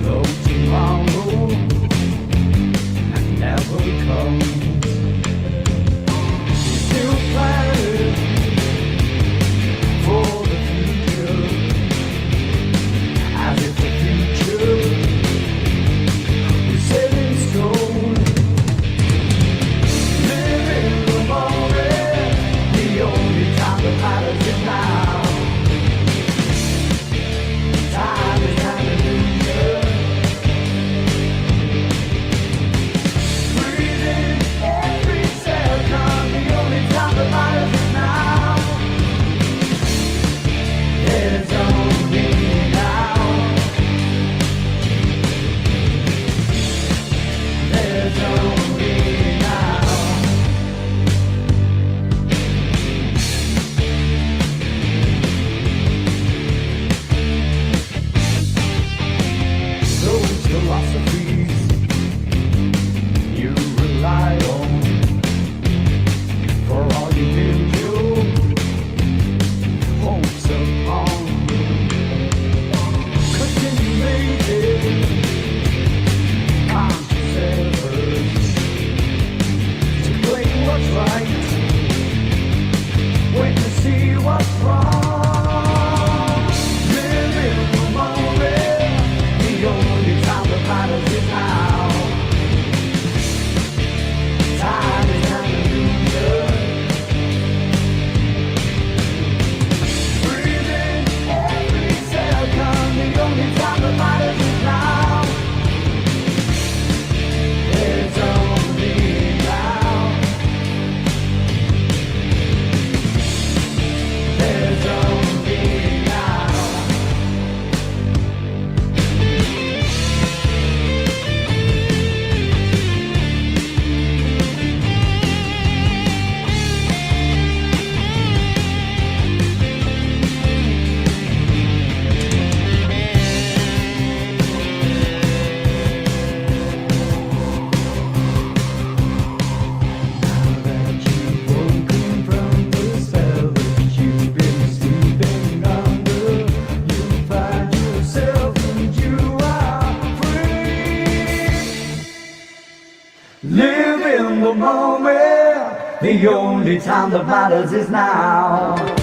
Though tomorrow never comes. Still planning for the future, as if the future was set in stone. Living the moment, the only time that matters is now. Time is hallelujah. Breathing every second, the only time that matters is now. There's only now. There's only now. Those philosophies you rely on for all you build your hopes upon. Continuated conscious efforts to claim what's right when you see what's wrong. Live in the moment, the only time that matters is now. Time is hallelujah. Breathing every second, the only time that matters is now. There's only now. There's only now. Now that you've woken from the spell that you've been sleeping under, you find yourself and you are free. Live in the moment, the only time that matters is now.